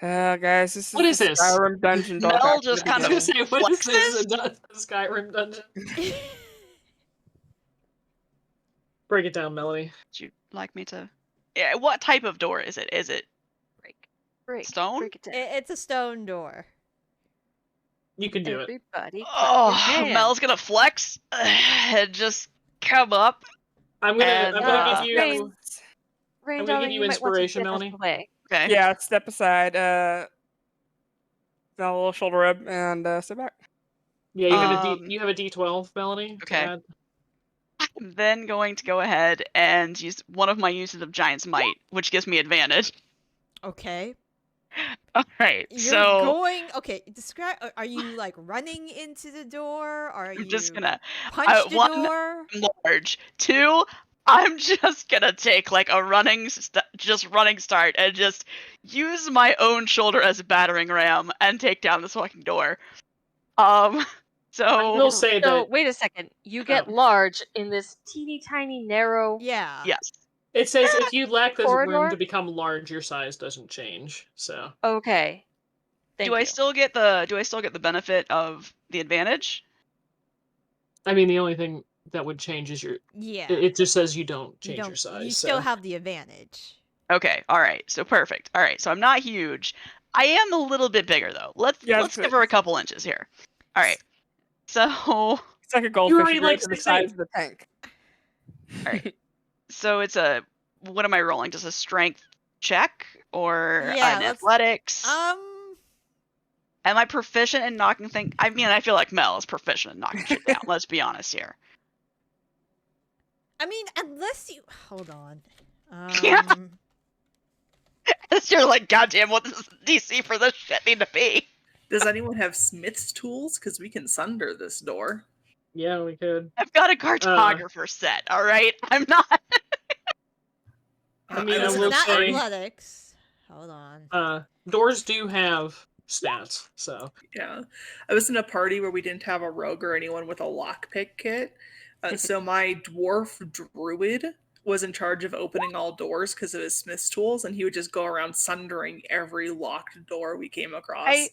Guys, this is What is this? Skyrim dungeon. Mel just kind of What is this? flexes. A Skyrim dungeon? Break it down, Melanie. Would you like me to? Yeah. What type of door is it? Is it Break. stone? Break it down. It's a stone door. You can do it. Everybody. Oh, Mel's gonna flex and just come up. I'm gonna give you. Raine, I'm gonna darling, give you might want to inspiration, step out of Melanie. the way. Okay. Yeah, step aside. Now a little shoulder rub and step back. Yeah, you have a D12, Melanie. Okay. I'm then going to go ahead and use one of my uses of Giant's Might, which gives me advantage. Okay. All right. You're going. Okay. Describe. Are you like running into the door? Or are you just gonna punch the one, door? Large. 2, I'm just gonna take like a running start and just use my own shoulder as a battering ram and take down this fucking door. So I will say that. Wait a second. You get large in this teeny tiny narrow. Yeah. yes. It says if you lack the room Corridor? to become large, your size doesn't change. So. Okay. Do I still get the benefit of the advantage? I mean, the only thing that would change is your. Yeah. It just says you don't You change your size. You so. still have the advantage. Okay. All right. So perfect. All right. So I'm not huge. I am a little bit bigger though. Let's give her a couple inches here. All right. So it's like a goldfish. already like the size of the tank. All right. So it's what am I rolling? Just a strength check or an athletics? Am I proficient in knocking things? I mean, I feel like Mel is proficient in knocking shit down. Let's be honest here. I mean, unless you hold on. Yeah. You're like, goddamn, what does DC for this shit need to be? Does anyone have smith's tools? Because we can sunder this door. Yeah, we could. I've got a cartographer set, alright? I'm not... I mean, I was in will a Not say- athletics. Hold on. Doors do have stats, so Yeah. I was in a party where we didn't have a rogue or anyone with a lockpick kit. So my dwarf druid was in charge of opening all doors because of his smith's tools, and he would just go around sundering every locked door we came across.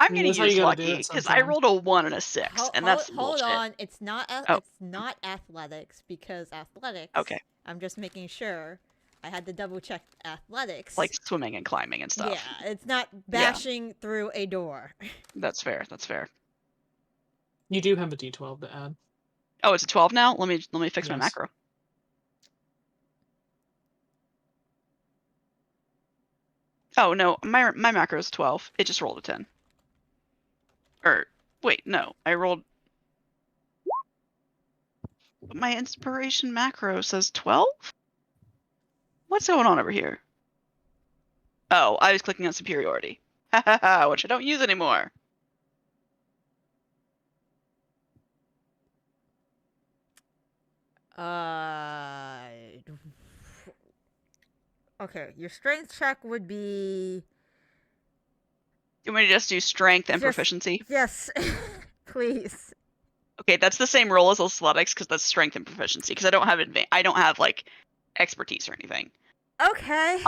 I'm gonna That's how you use gotta do lucky, it because I sometimes. rolled a 1 and a 6, Hold, and that's hold bullshit. on. It's not. Oh. It's not athletics because athletics. Okay. I'm just making sure. I had to double check athletics. Like swimming and climbing and stuff. Yeah, it's not bashing through a door. That's fair, that's fair. you do have a D12 to add. Oh, it's a 12 now? Let me fix my Yes. macro. Oh, no, my macro is 12. It just rolled a 10. Or, wait, no, I rolled... My inspiration macro says 12? What's going on over here? Oh, I was clicking on superiority. Ha ha ha, which I don't use anymore. Okay, your strength check would be You want me to just do strength and Just- proficiency? yes, please. Okay, that's the same roll as athletics because that's strength and proficiency because I don't have like expertise or anything. Okay.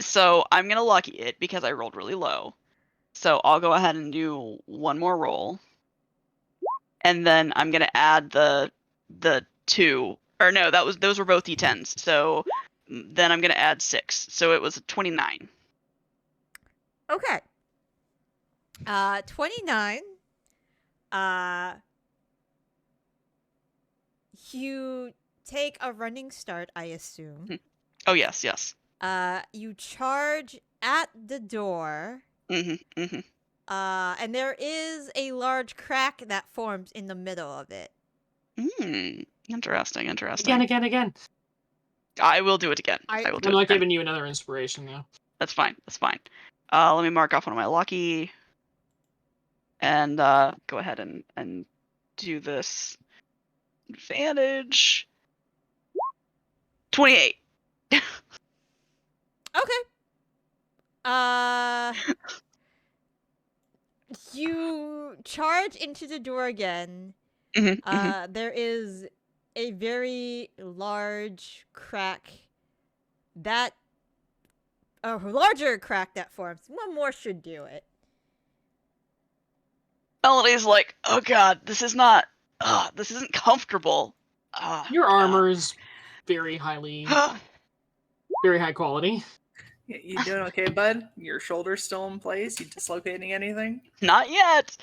So I'm gonna lucky it because I rolled really low. So I'll go ahead and do one more roll, and then I'm gonna add the 2. Or no, those were both d10s. So then I'm gonna add 6. So it was 29. Okay. 29. You take a running start, I assume. Oh yes, yes. You charge at the door. And there is a large crack that forms in the middle of it. Interesting. Again. I will do it again. I will do I'm it not again. giving you another inspiration now. That's fine. Let me mark off one of my lucky, and go ahead and do this advantage. 28. Okay. You charge into the door again. There is a very large crack a larger crack that forms. One more should do it. Melanie's like, oh god, this isn't comfortable. Your armor is very very high quality. You doing okay, bud? Your shoulder's still in place? You dislocating anything? Not yet.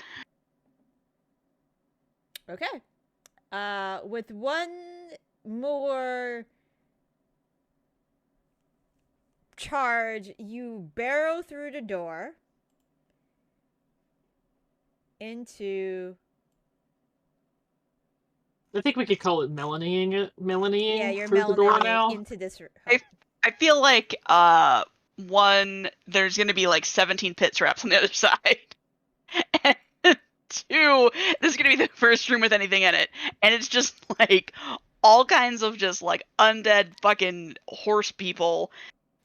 Okay. With one more charge, you barrel through the door into... Mm-hmm. I think we could call it Melanieing Yeah, you're through the door now. into this... I feel like one, there's gonna be like 17 pit traps on the other side. And 2, this is gonna be the first room with anything in it. And it's just like all kinds of just like undead fucking horse people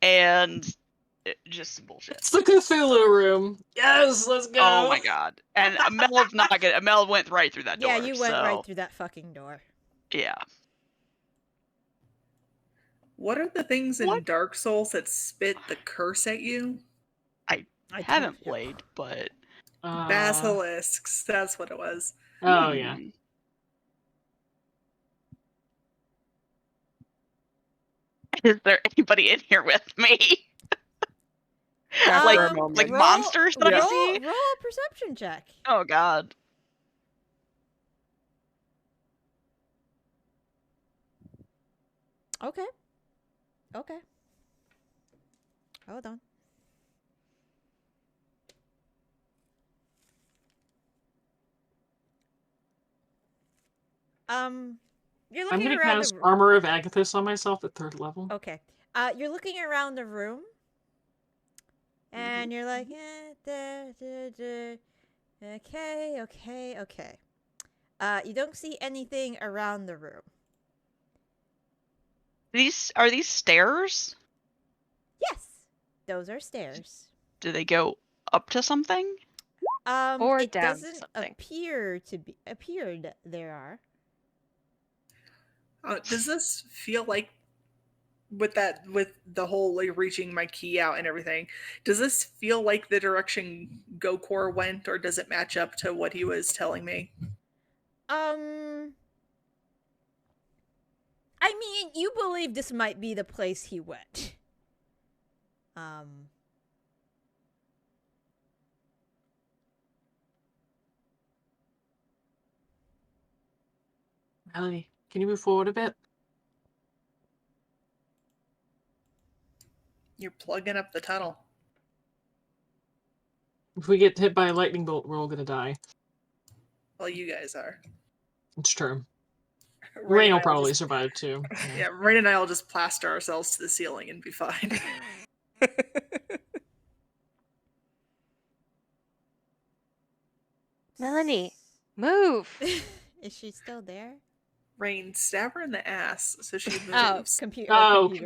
and just bullshit. It's the Cthulhu room. Yes, let's go. Oh my god. And Mel's not good. Mel went right through that door. Yeah, you went so, right through that fucking door. Yeah. What are the things in What? Dark Souls that spit the curse at you? I haven't played, but Basilisks. That's what it was. Oh yeah. Is there anybody in here with me? like monsters that I see? Roll a perception check. Oh god. Okay. Hold on. You're I'm looking gonna around cast the room. Armor of Agathis on myself at 3rd level. Okay. You're looking around the room, And you're like, okay. You don't see anything around the room. Are these stairs? Yes, those are stairs. Do they go up to something? Or It down to doesn't something. appeared there are. Does this feel like with the whole like reaching my key out and everything? Does this feel like the direction Gokor went, or does it match up to what he was telling me? I mean, you believe this might be the place he went. Melanie, can you move forward a bit? You're plugging up the tunnel. If we get hit by a lightning bolt, we're all gonna die. Well, you guys are. It's true. Raine Raine and will I probably just, survive too. yeah, Raine and I will just plaster ourselves to the ceiling and be fine. Melanie, move! Is she still there? Raine, stab her in the ass so she moves. Oh, computer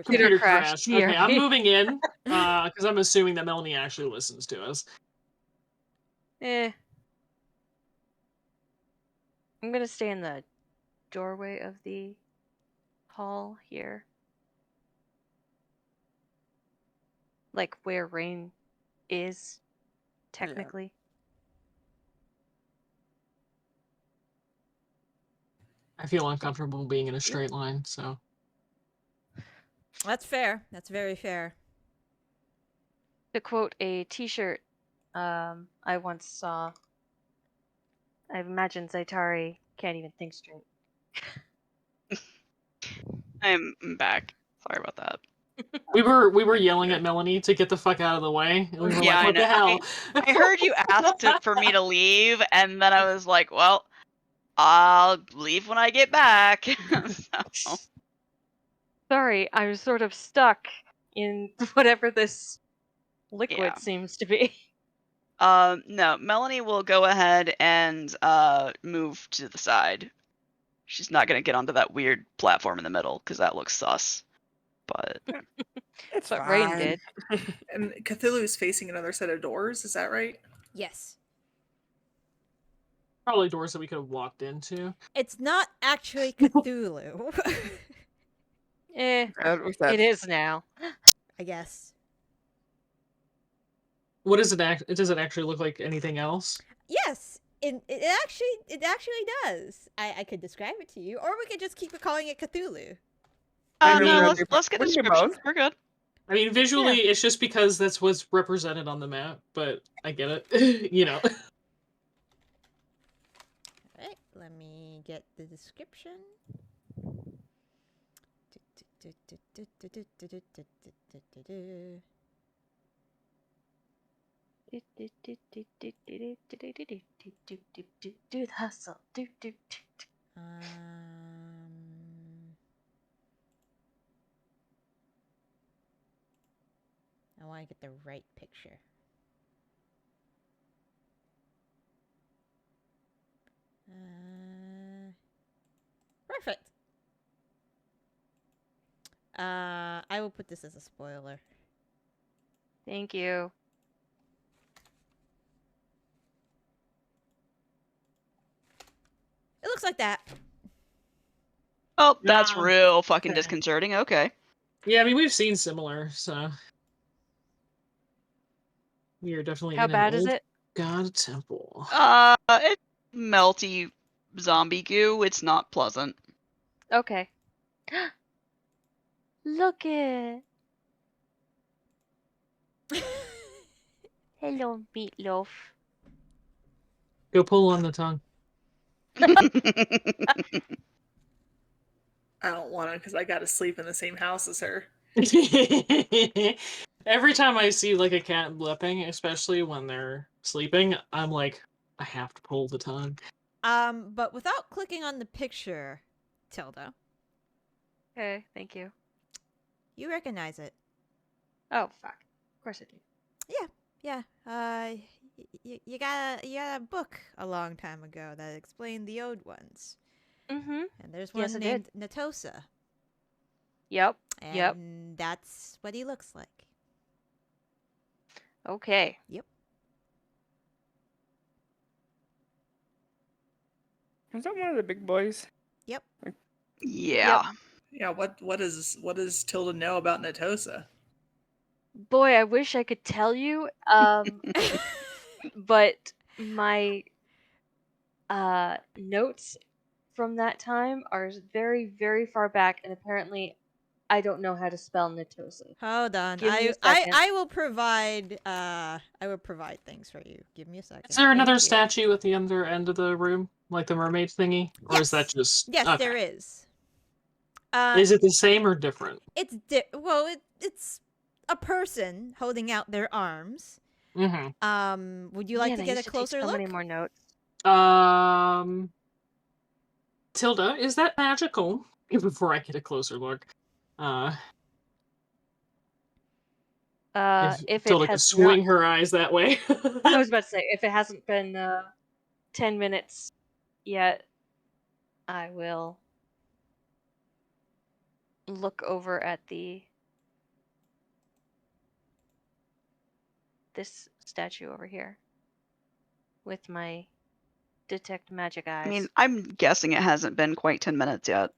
Computer crash. crash. Here. Okay, I'm moving in because I'm assuming that Melanie actually listens to us. I'm gonna stay in the doorway of the hall here. Like where Raine is, technically. I feel uncomfortable being in a straight line, so. That's fair. That's very fair. To quote a t-shirt I once saw, I imagine Zaitari can't even think straight. I'm back. Sorry about that. We were yelling at Melanie to get the fuck out of the way. And we were Yeah, like, what the I know. hell? I heard you asked for me to leave, and then I was like, well, I'll leave when I get back. So. Sorry, I'm sort of stuck in whatever this liquid seems to be. No, Melanie will go ahead and move to the side. She's not gonna get onto that weird platform in the middle because that looks sus. But It's But fine. Raine did. And Cthulhu is facing another set of doors, is that right? Yes. Probably doors that we could have walked into. It's not actually Cthulhu. It is now. I guess. What does it does it actually look like anything else? Yes. It actually does. I could describe it to you, or we could just keep calling it Cthulhu. no, let's get a we can do description. both. We're good. I mean, visually, it's just because that's what's represented on the map, but I get it. You know. Alright, let me get the description. Do the hustle. I want to get the right picture. Perfect. I will put this as a spoiler. Thank you. It looks like that. Oh, that's No. real fucking disconcerting. Okay. Yeah, I mean, we've seen similar, so. We are definitely How in bad an is old it? It's god temple. melty zombie goo. It's not pleasant. Okay. Look it. Hello, meatloaf. Go pull on the tongue. I don't want to because I got to sleep in the same house as her. Every time I see like a cat blipping, especially when they're sleeping, I'm like, I have to pull the tongue. But without clicking on the picture, Tilda, Okay, thank you. you recognize it. Oh, fuck. Of course I do. Yeah, Yeah. You got a book a long time ago that explained the old ones, Mm-hmm. and there's Yes, one I named Natosa, Yep. and Yep. that's what he looks like. Okay. Yep. Is that one of the big boys? Yep. Yeah. Yeah, what does Tilda know about Natosa? Boy, I wish I could tell you. But my notes from that time are very, very far back, and apparently I don't know how to spell Natosa. Hold on. Give me a second. I will provide things for you. Give me a second. Is there Thank another you. statue at the other end of the room, like the mermaid thingy, or is that Yes. just? Yes, okay. there is. Is it the same or different? It's it's a person holding out their arms. Mm-hmm. Would you like Man, to I get a used to take closer so look? many more notes. Tilda, is that magical? Before I get a closer look, If it Tilda could has swing not, her eyes that way. I was about to say, if it hasn't been 10 minutes yet, I will look over at this statue over here with my detect magic eyes. I mean, I'm guessing it hasn't been quite 10 minutes yet.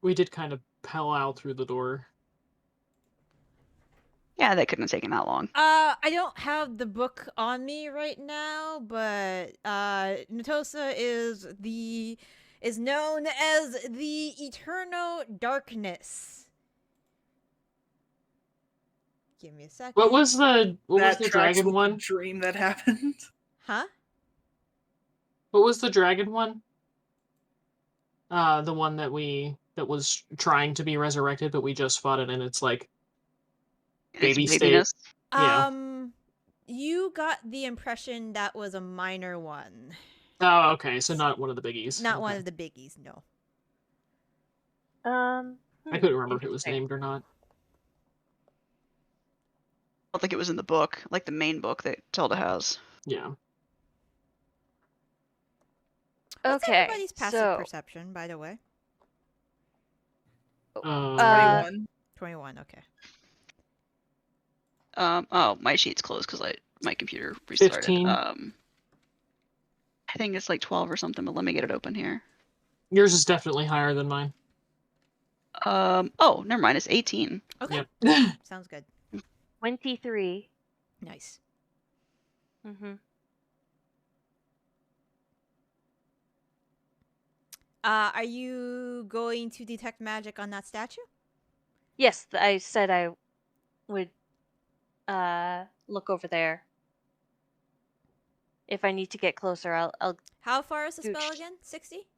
We did kind of pell out through the door. Yeah, that couldn't have taken that long. I don't have the book on me right now, but Natosa is known as the Eternal Darkness. Give me a second. What was the That tracks dragon with the one? dream that happened. Huh? What was the dragon one? The one that was trying to be resurrected, but we just fought it, and it's like baby It's state. babiness. Yeah. You got the impression that was a minor one. Oh, okay. So not one of the biggies. Not Okay. one of the biggies, no. I couldn't remember if it was interesting. named or not. I don't think it was in the book, like the main book that Tilda has. Yeah. What's Okay, everybody's passive so perception, by the way? 21. 21, okay. Oh, my sheet's closed because my computer restarted. 15. I think it's like 12 or something, but let me get it open here. Yours is definitely higher than mine. Oh, never mind. It's 18. Okay. Yep. Sounds good. 23. Nice. Mm-hmm. Are you going to detect magic on that statue? Yes, I said I would look over there. If I need to get closer, I'll How far is the spell Gooch. again? 60?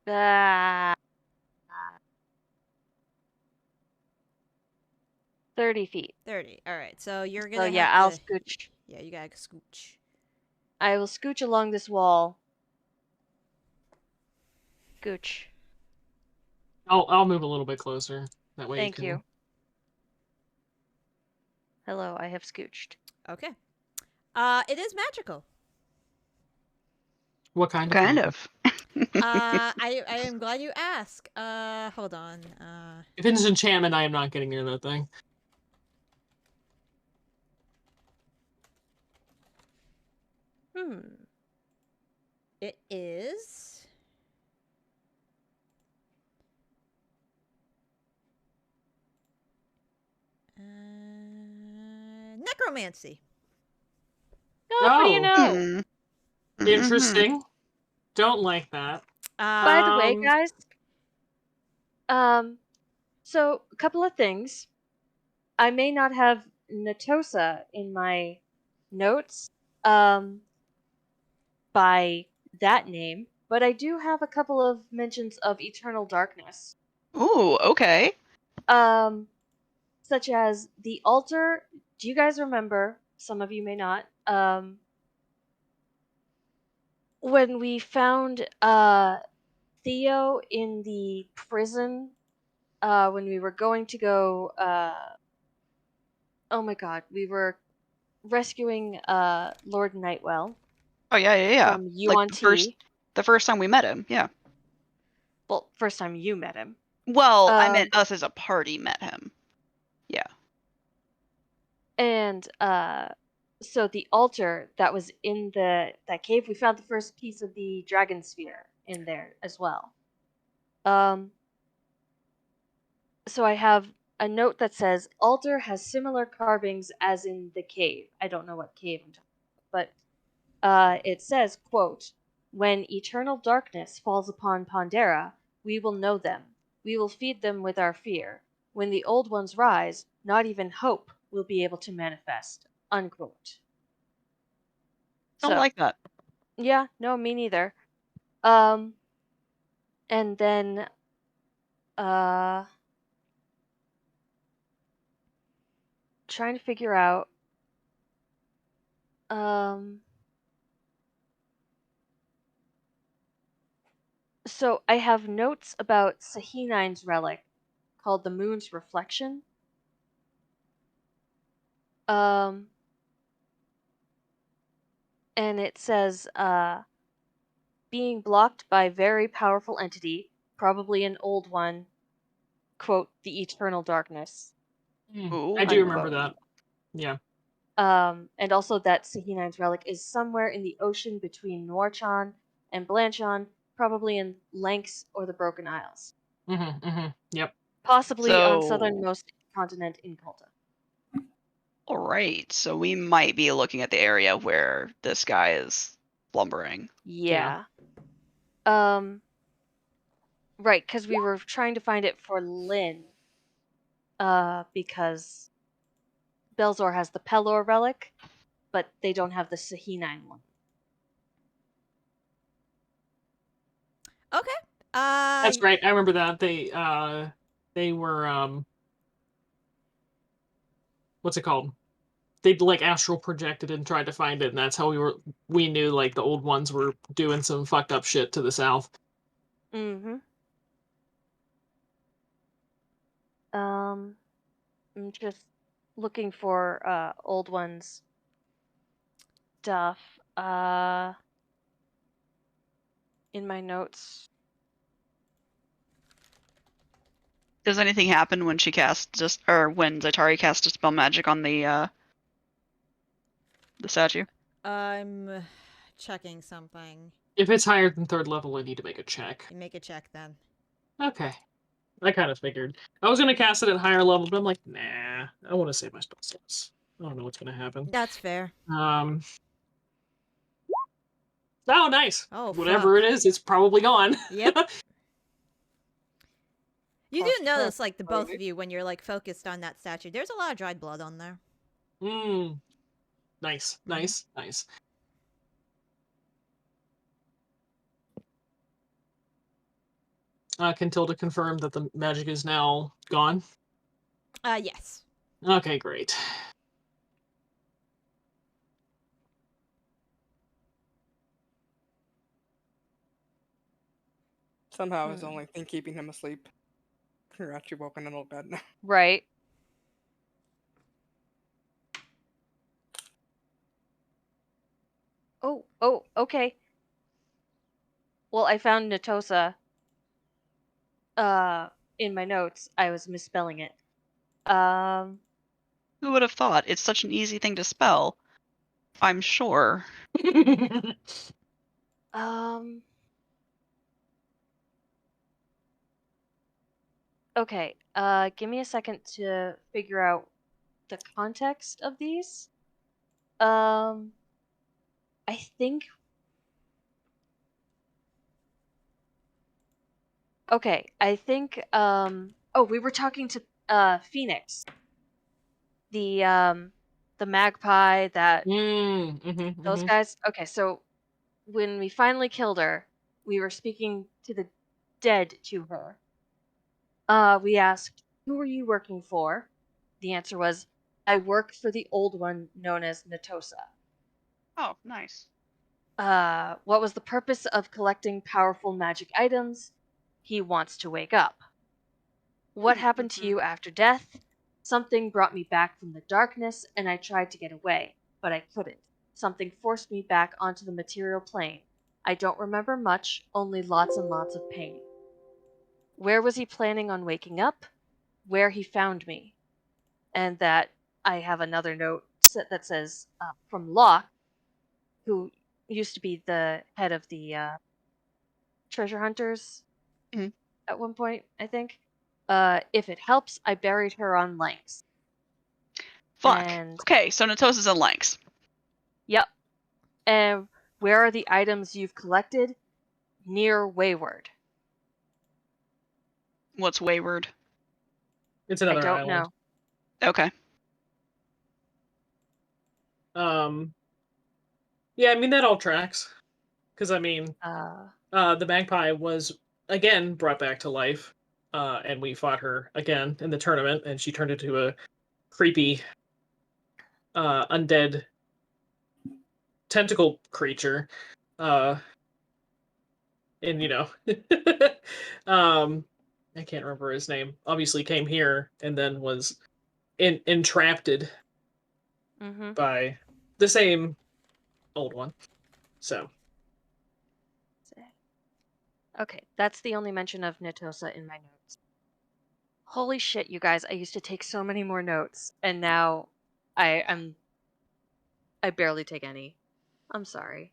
30 feet. 30. All right. So you're So going to yeah, have I'll to... scooch. Yeah, you got to scooch. I will scooch along this wall. Scooch. I'll move a little bit closer. That way Thank you can. you. Hello, I have scooched. Okay. It is magical. What kind of? Kind magic? of. I am glad you asked. Hold on. If it's enchantment, I am not getting near that thing. It is... necromancy. Oh, what do you know? Mm. Interesting. Don't like that. By the way, guys, so a couple of things. I may not have Natosa in my notes, by that name, but I do have a couple of mentions of eternal darkness. Ooh, okay. Such as the altar. Do you guys remember? Some of you may not. When we found Theo in the prison, when we were going to go Oh my god, we were rescuing Lord Nightwell Oh yeah. from Like UNT. the first time we met him, yeah. Well, first time you met him. Well, I meant us as a party met him. Yeah. And so the altar that was in that cave, we found the first piece of the dragon sphere in there as well. So I have a note that says altar has similar carvings as in the cave. I don't know what cave I'm talking about, but it says, quote, "When eternal darkness falls upon Pondera, we will know them. We will feed them with our fear. When the old ones rise, not even hope will be able to manifest." Unquote. Don't like that. Yeah, no, me neither. And then trying to figure out so I have notes about Sahinine's relic called the Moon's Reflection. And it says being blocked by very powerful entity, probably an old one, quote, the eternal darkness. Ooh, I do remember unquote. that. Yeah. And also that Sahinine's relic is somewhere in the ocean between Norchan and Blanchon, probably in Lanx or the Broken Isles. Yep. Possibly on So- southernmost continent in Kulta. All right, so we might be looking at the area where this guy is slumbering. Yeah. Right, because we were trying to find it for Lynn. Because Belzor has the Pelor relic, but they don't have the Sahinine one. Okay. That's right. I remember that. They were what's it called? They'd like astral projected and tried to find it, and that's how we knew like the old ones were doing some fucked up shit to the south. Mm-hmm. I'm just looking for old ones stuff. In my notes. Does anything happen when she casts when Zaitari casts dispel magic on the statue? I'm checking something. If it's higher than 3rd level, I need to make a check. You make a check then. Okay. I kind of figured. I was going to cast it at higher level, but I'm like, nah. I want to save my spell slots. I don't know what's going to happen. That's fair. Oh, nice. Oh, whatever fuck. it is, it's probably gone. Yep. You do Oh, notice, crap. like, the both of you, when you're, like, focused on that statue, there's a lot of dried blood on there. Nice. Mhm. Nice. Can Tilda confirm that the magic is now gone? Yes. Okay, great. Somehow it's only thing keeping him asleep. You're actually woken in a bed now. Right. Oh, okay. Well, I found Natosa. In my notes, I was misspelling it. Who would have thought? It's such an easy thing to spell. I'm sure. Okay, give me a second to figure out the context of these. I think... Okay, I think, oh, we were talking to, Phoenix. The magpie that... Those guys? Okay, so when we finally killed her, we were speaking to the dead to her. We asked, "Who are you working for?" The answer was, "I work for the old one known as Natosa." Oh, nice. What was the purpose of collecting powerful magic items? He wants to wake up. What happened to you after death? Something brought me back from the darkness, and I tried to get away, but I couldn't. Something forced me back onto the material plane. I don't remember much, only lots and lots of pain. Where was he planning on waking up? Where he found me. And that I have another note that says, from Locke, who used to be the head of the treasure hunters at one point, I think. If it helps, I buried her on Lanx. Fuck. And... Okay, so Natosa's on Lanx. Yep. And where are the items you've collected? Near Wayward. What's Wayward? It's I another don't island. know. Okay. Yeah, I mean that all tracks. Because I mean, Uh, the magpie was again brought back to life, and we fought her again in the tournament, and she turned into a creepy, undead tentacle creature. And I can't remember his name. Obviously, came here and then was entrapped mhm. by the same old one. So. Okay, that's the only mention of Natosa in my notes. Holy shit, you guys, I used to take so many more notes, and now I barely take any. I'm sorry.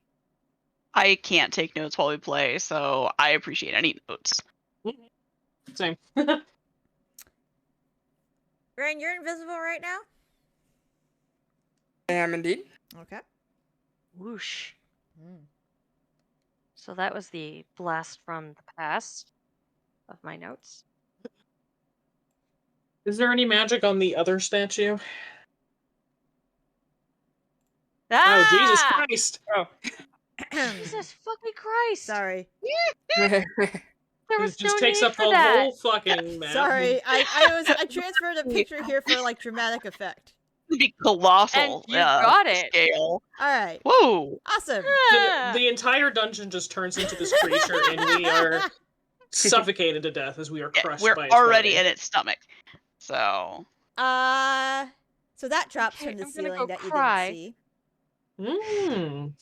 I can't take notes while we play, so I appreciate any notes. Same. Raine, you're invisible right now? I am indeed. Okay. Whoosh. So that was the blast from the past of my notes. Is there any magic on the other statue? Ah! Oh, Jesus Christ! Oh. Jesus fucking Christ! Sorry. There was Just no takes need up for the that. whole fucking map. Sorry. I transferred a picture here for like dramatic effect. It'd be colossal. And you got it. Scale. Alright. Whoa! Awesome. The entire dungeon just turns into this creature, and we are suffocated to death as we are crushed We're by its already body. in its stomach. So. So that drops Okay, from the I'm gonna ceiling go that cry. you didn't see.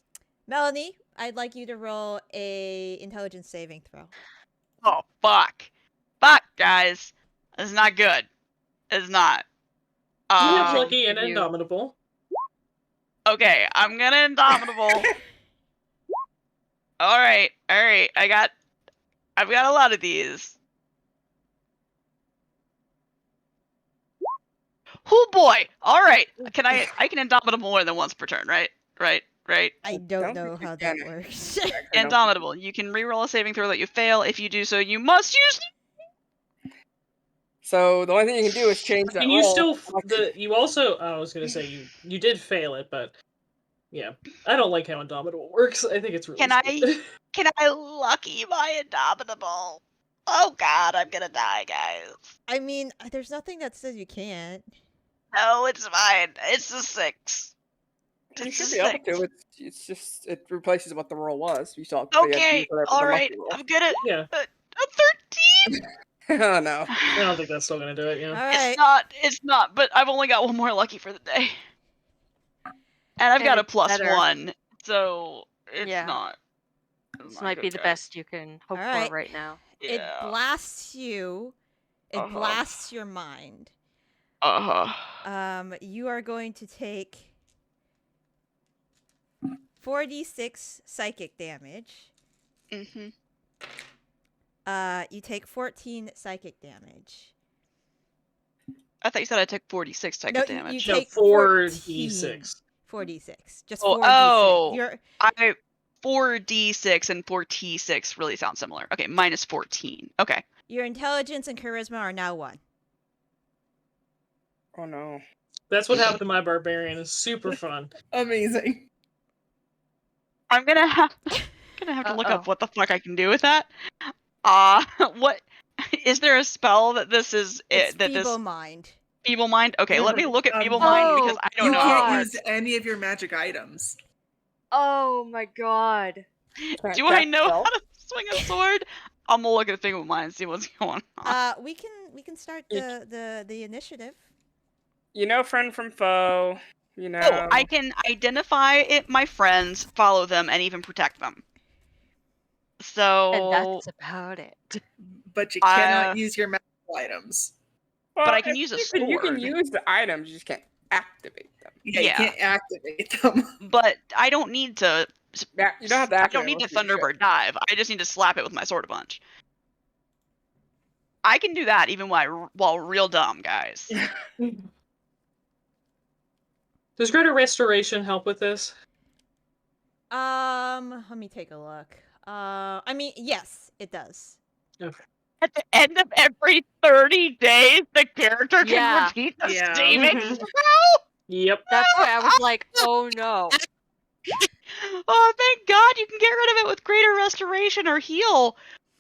Melanie, I'd like you to roll a intelligence saving throw. Oh, fuck. Fuck, guys. It's not good. It's not. You have lucky and indomitable. Okay, I'm gonna indomitable. Alright. I've got a lot of these. Oh boy! Alright. I can indomitable more than once per turn, right? I don't know how that works. Indomitable. You can reroll a saving throw that you fail. If you do so, you must use. So the only thing you can do is change that And roll. you still you also I was gonna say you did fail it, but yeah, I don't like how indomitable works. I think it's really stupid. Can I lucky my indomitable? Oh god, I'm gonna die, guys. I mean, there's nothing that says you can't. No, it's fine. It's a 6. You It's should a be able 6. to. It's just it replaces what the roll was. You saw. Okay, alright. I'm gonna. Yeah. A 13. Oh no. I don't think that's still gonna do it. Yeah. Alright. It's not. But I've only got one more lucky for the day, and I've got a +1, so it's not. This might be the best you can hope for right now. It blasts you. It blasts your mind. You are going to take 4d6 psychic damage. Mm-hmm. You take 14 psychic damage. I thought you said I took 46 psychic damage. You take 4d6. 4d6. Just 4d6. Oh, 4d6 and 4t6 really sound similar. Okay, minus 14. Okay. Your intelligence and charisma are now 1. Oh no. That's what happened to my barbarian. It's super fun. Amazing. I'm gonna have to look up what the fuck I can do with that. What is there a spell that this is? Feeble mind. Feeble mind. Okay, let me look at feeble mind because I don't know. You can't use any of your magic items. Oh my god. Do I know how to swing a sword? I'm gonna look at feeble mind and see what's going on. We can start the initiative. You know, friend from foe. You know. Oh, I can identify my friends, follow them, and even protect them. So. And that's about it. But you cannot use your magical items. Well, but I can use a sword. You can use the items, you just can't activate them. Yeah, Yeah. you can't activate them. But I don't need to. You don't have to I activate don't need them to with your Thunderbird dive. I just need to slap it with my sword a bunch. I can do that even while real dumb, guys. Does Greater Restoration help with this? Let me take a look. I mean, yes, it does. Okay. At the end of every 30 days, the character can Yeah. repeat the Yeah. saving Mhm. throw. Yep. That's why I was like, oh no. Oh, thank God you can get rid of it with Greater Restoration or Heal.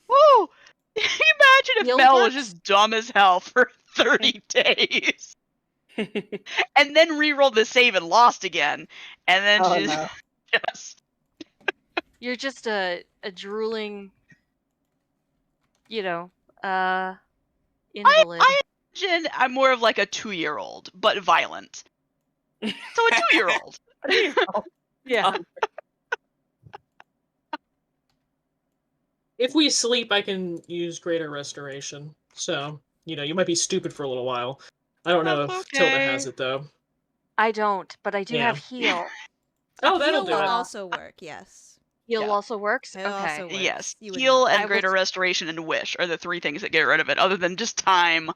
Woo! Imagine if Heal Mel was works? just dumb as hell for 30 days. And then re-rolled the save and lost again. And then Oh, no. just... You're just a drooling, invalid. I imagine I'm more of like a 2-year-old, but violent. So a 2-year-old. Yeah. If we sleep, I can use Greater Restoration. So, you might be stupid for a little while. I don't know if That's Tilda okay. has it, though. I don't, but I do Yeah. have heal. Oh, that'll Heal do will it. also work. Yes. Heal Yeah. also works? It Okay. also works. Yes. You would Heal know. and I Greater was- Restoration and Wish are the 3 things that get rid of it, other than just time.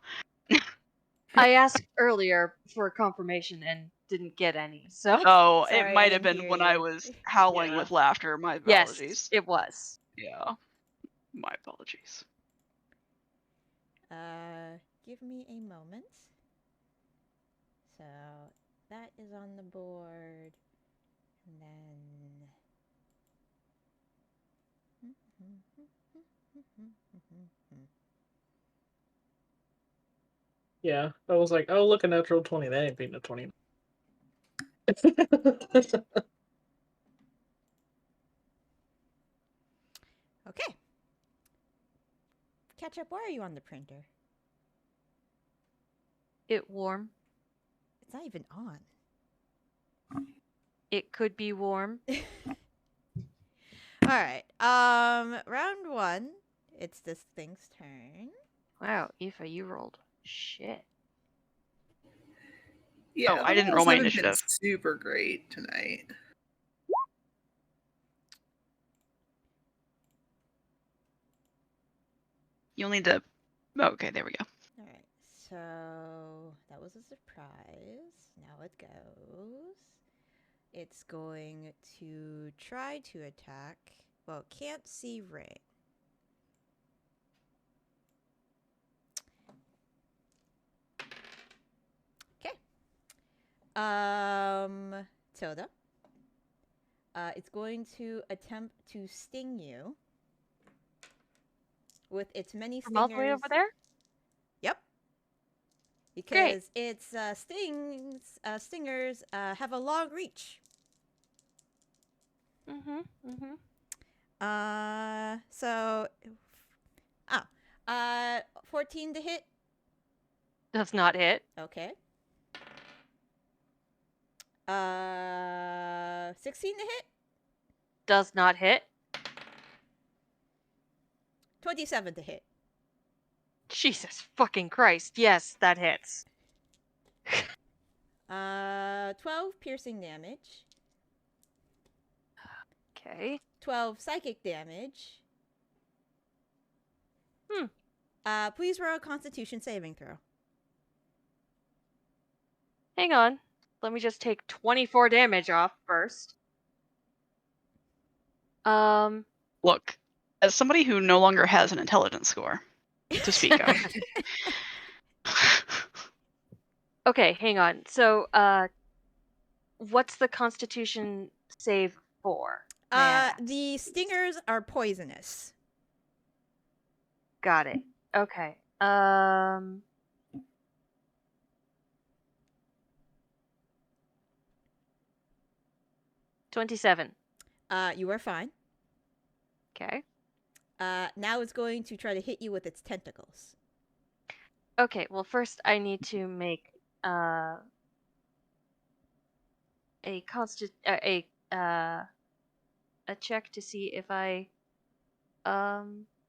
I asked earlier for confirmation and didn't get any, so. Oh, Sorry, it I might have didn't been hear when I you. was howling Yeah. with laughter. My Yes, apologies. it was. Yeah. My apologies. Give me a moment. So that is on the board, and then. Yeah. I was like, oh, look, a natural 20. That ain't beating a 20. Okay. Catch up. Why are you on the printer? It warm. It's not even on. It could be warm. All right. Round 1. It's this thing's turn. Wow, Aoife, you rolled shit. Yeah, Oh, I the didn't rolls roll my haven't been initiative. super great tonight. You'll need to... Oh, okay, there we go. All right. So that was a surprise. Now it goes. It's going to try to attack. Well, can't see Raine. Okay. Tilda. It's going to attempt to sting you with its many From all the way stingers. over there? Yep. Because its stingers have a long reach. Mm-hmm. Mm-hmm. 14 to hit. Does not hit. Okay. 16 to hit. Does not hit. 27 to hit. Jesus fucking Christ. Yes, that hits. 12 piercing damage. Okay. 12 psychic damage. Hmm. Please roll a Constitution saving throw. Hang on. Let me just take 24 damage off first. Look, as somebody who no longer has an intelligence score to speak of. Okay, hang on. So, what's the Constitution save for? The stingers are poisonous. Got it. Okay. 27. You are fine. Okay. Now it's going to try to hit you with its tentacles. Okay, well, first I need to make a check to see if I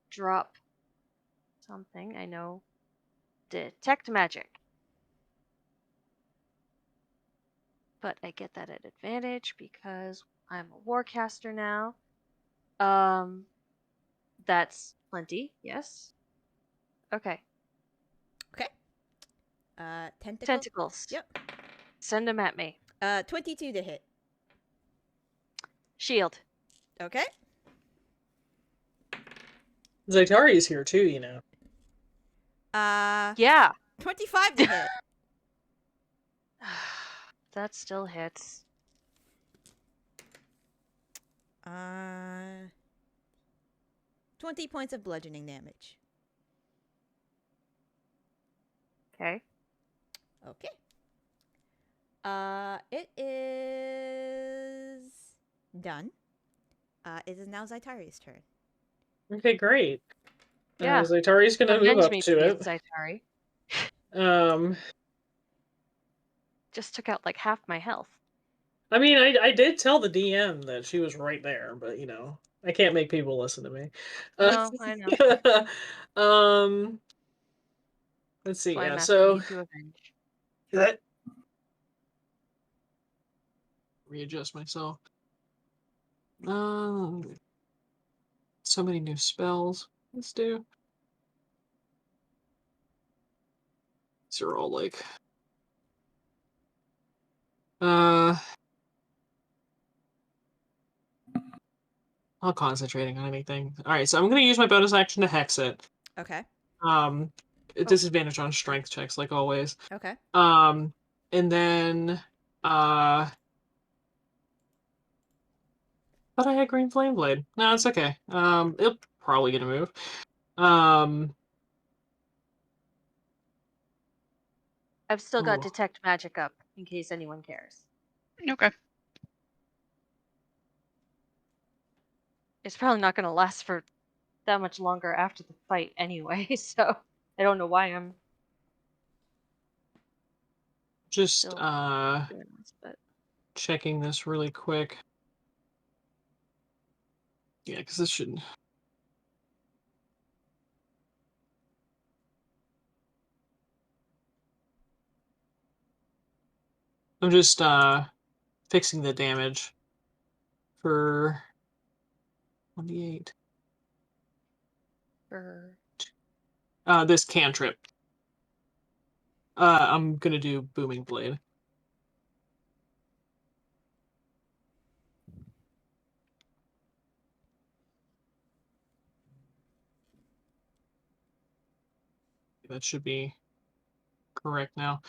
drop something. I know detect magic, but I get that at advantage because I'm a warcaster now. That's plenty. Yes. Okay. Okay. Tentacle. Tentacles. Yep. Send them at me. 22 to hit. Shield. Okay. Zaitari is here too, you know. Yeah. 25 to hit. That still hits. 20 points of bludgeoning damage. Okay. Okay. It is done. It is now Zaitari's turn. Okay, great. Yeah. Zaitari's gonna move Avenge up me, to please, it. Zaitari. Just took out like half my health. I mean, I did tell the DM that she was right there, but you know, I can't make people listen to me. No, I know. Let's see. That's why Yeah, I'm asking so you to avenge. that readjust myself. So many new spells. Let's do. These are all like. Not concentrating on anything. All right, so I'm gonna use my bonus action to hex it. Okay. Disadvantage on strength checks, like always. Okay. And then but I had green flame blade. No, it's okay. It'll probably get a move. I've still got Ooh. detect magic up in case anyone cares. Okay. It's probably not going to last for that much longer after the fight anyway, so I don't know why I'm Just still doing this, but checking this really quick. Yeah, because this should. I'm just fixing the damage for 28. This cantrip. I'm gonna do booming blade. That should be correct now.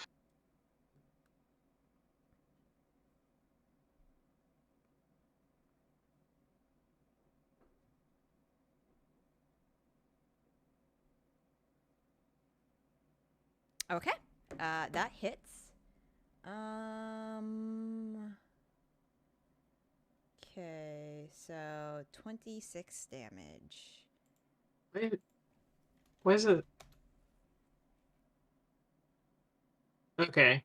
Okay. That hits. Okay, so 26 damage. Wait, why is it? Okay.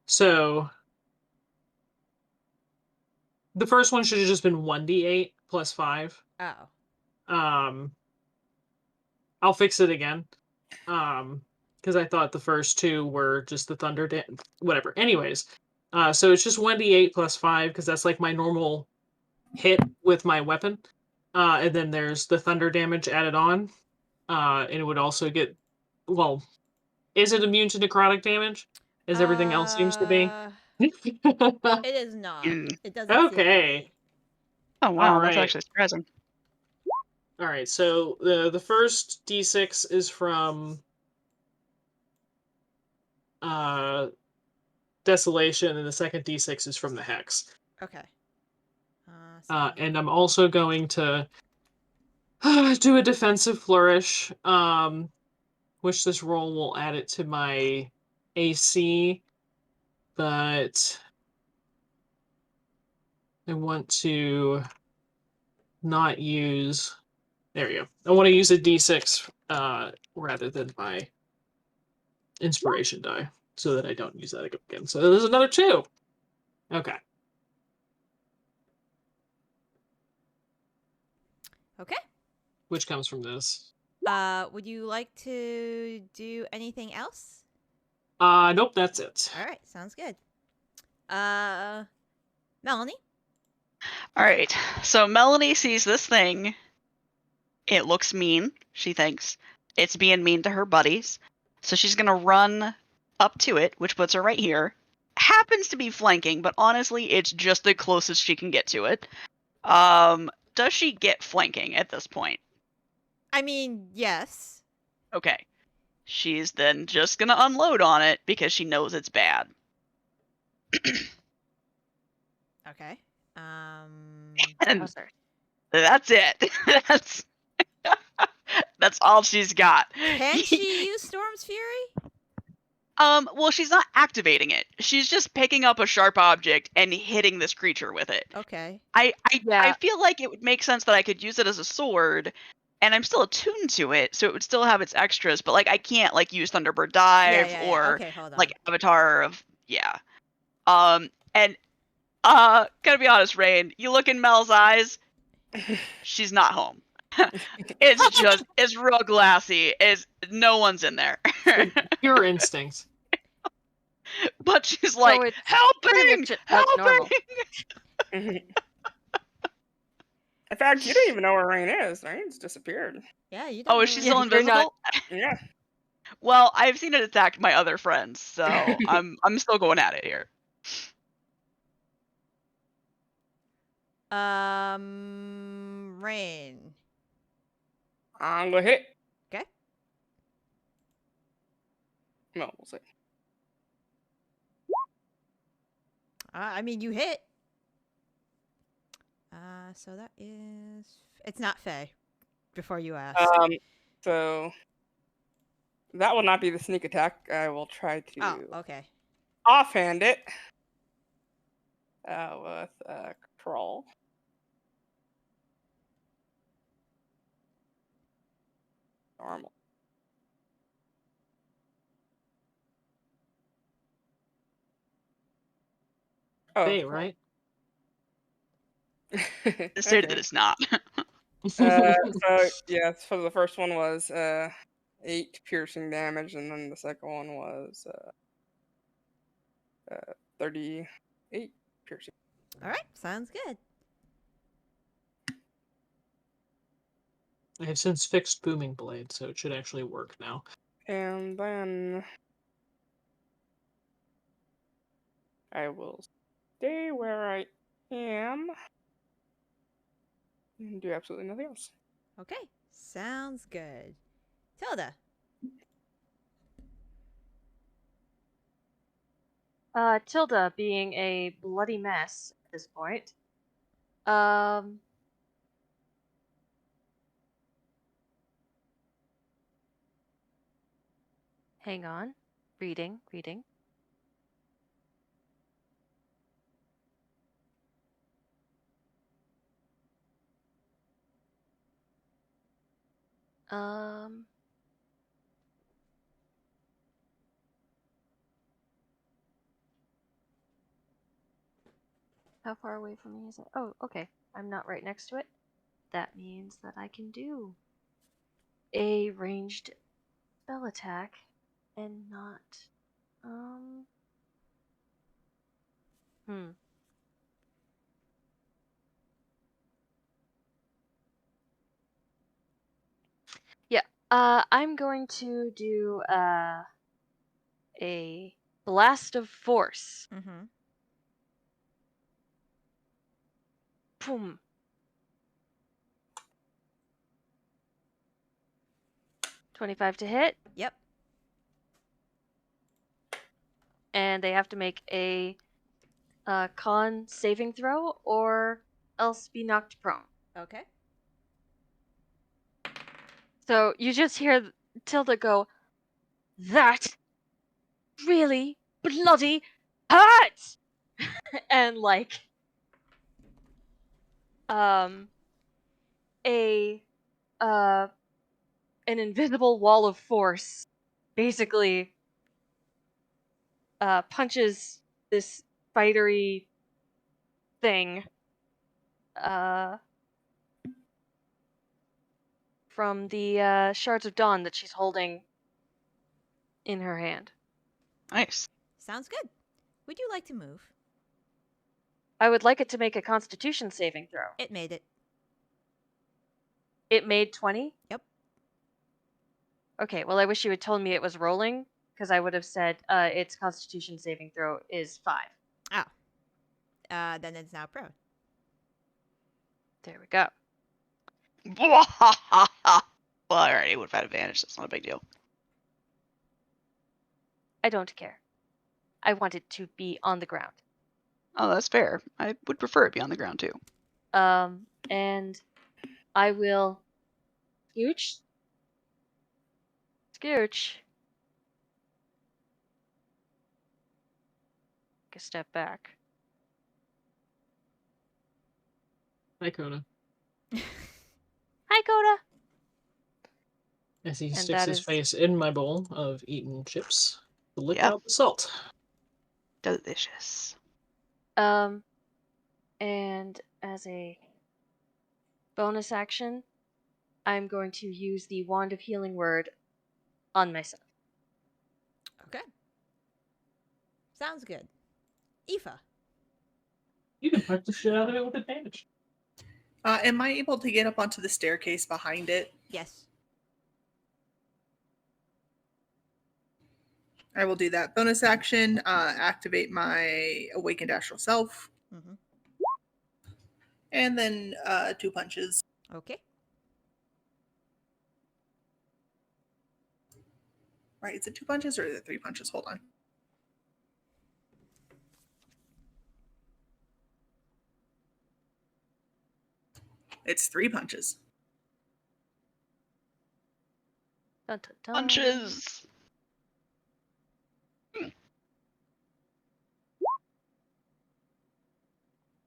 So the first one should have just been 1d8 plus 5. Oh. I'll fix it again. Because I thought the first two were just the thunder whatever. Anyways, so it's just 1d8 plus 5 because that's like my normal hit with my weapon. And then there's the thunder damage added on. And it would also get, well, is it immune to necrotic damage? As everything else seems to be. It is not. It doesn't seem to Okay. be. Oh wow, All that's right. actually surprising. All right, so the first d6 is from desolation, and the second d6 is from the hex. Okay. And I'm also going to do a defensive flourish, which this roll will add it to my AC, but I want to not use. There you go. I want to use a d6 rather than my inspiration die. so that I don't use that again. So there's another 2. Okay. Okay. Which comes from this. Would you like to do anything else? Nope, that's it. All right, sounds good. Melanie? All right. So Melanie sees this thing. It looks mean, she thinks. It's being mean to her buddies. So she's going to run up to it, which puts her right here. Happens to be flanking, but honestly, it's just the closest she can get to it. Does she get flanking at this point? I mean, yes. Okay. She's then just going to unload on it because she knows it's bad. Okay. And Sorry. that's it. That's all she's got. Can she use Storm's Fury? Well, she's not activating it. She's just picking up a sharp object and hitting this creature with it. Okay. I Yeah. feel like it would make sense that I could use it as a sword, and I'm still attuned to it, so it would still have its extras, but, like, I can't, like, use Thunderbird Dive Yeah. or, Okay, hold on. like, Avatar of... Yeah. And, gotta be honest, Raine, you look in Mel's eyes, she's not home. It's real glassy. No one's in there. Pure instincts. But she's So like, it's pretty helping! much like Helping! normal. In fact, you don't even know where Raine is. Raine's disappeared. Yeah, you don't Oh, know is she where- still You're not- invisible? Yeah. Well, I've seen it attack my other friends, so I'm still going at it here. Rain. I'm gonna hit it. Okay. No, we'll see. I mean, you hit. So that is... It's not Faye, before you ask. So that will not be the sneak attack. I will try to Oh, okay. offhand it with crawl. Normal. Hey, right? It stated that it's not. So yeah, so the first one was 8 piercing damage, and then the second one was 38 piercing. All right, sounds good. I have since fixed Booming Blade, so it should actually work now. And then I will stay where I am and do absolutely nothing else. Okay, sounds good. Tilda. Tilda being a bloody mess at this point. Hang on. Reading. How far away from me is it? Oh, okay. I'm not right next to it. That means that I can do a ranged spell attack and not Yeah. I'm going to do a blast of force. Mm-hmm. Boom. 25 to hit. Yep. And they have to make a con saving throw or else be knocked prone. Okay. So you just hear Tilda go, "That really bloody hurts!" And like an invisible wall of force basically punches this spidery thing from the shards of dawn that she's holding in her hand. Nice. Sounds good. Would you like to move? I would like it to make a Constitution saving throw. It made it. It made 20? Yep. Okay, well, I wish you had told me it was rolling, because I would have said its Constitution saving throw is 5. Oh. Then it's now prone. There we go. Well, alright, it would have had advantage. That's not a big deal. I don't care. I want it to be on the ground. Oh, that's fair. I would prefer it be on the ground too. And I will scooch. Take a step back. Hi, Coda. Hi, Coda. As he And sticks that his is- face in my bowl of eaten chips to lick Yep. out the salt. Delicious. And as a bonus action, I'm going to use the Wand of Healing Word on myself. Okay. Sounds good. Aoife. You can punch the shit out of it with advantage. Am I able to get up onto the staircase behind it? Yes. I will do that. Bonus action, activate my awakened astral self, Mm-hmm. and then 2 punches. Okay. Right, is it 2 punches or is it 3 punches? Hold on. It's 3 punches. Dun, dun, dun. Punches.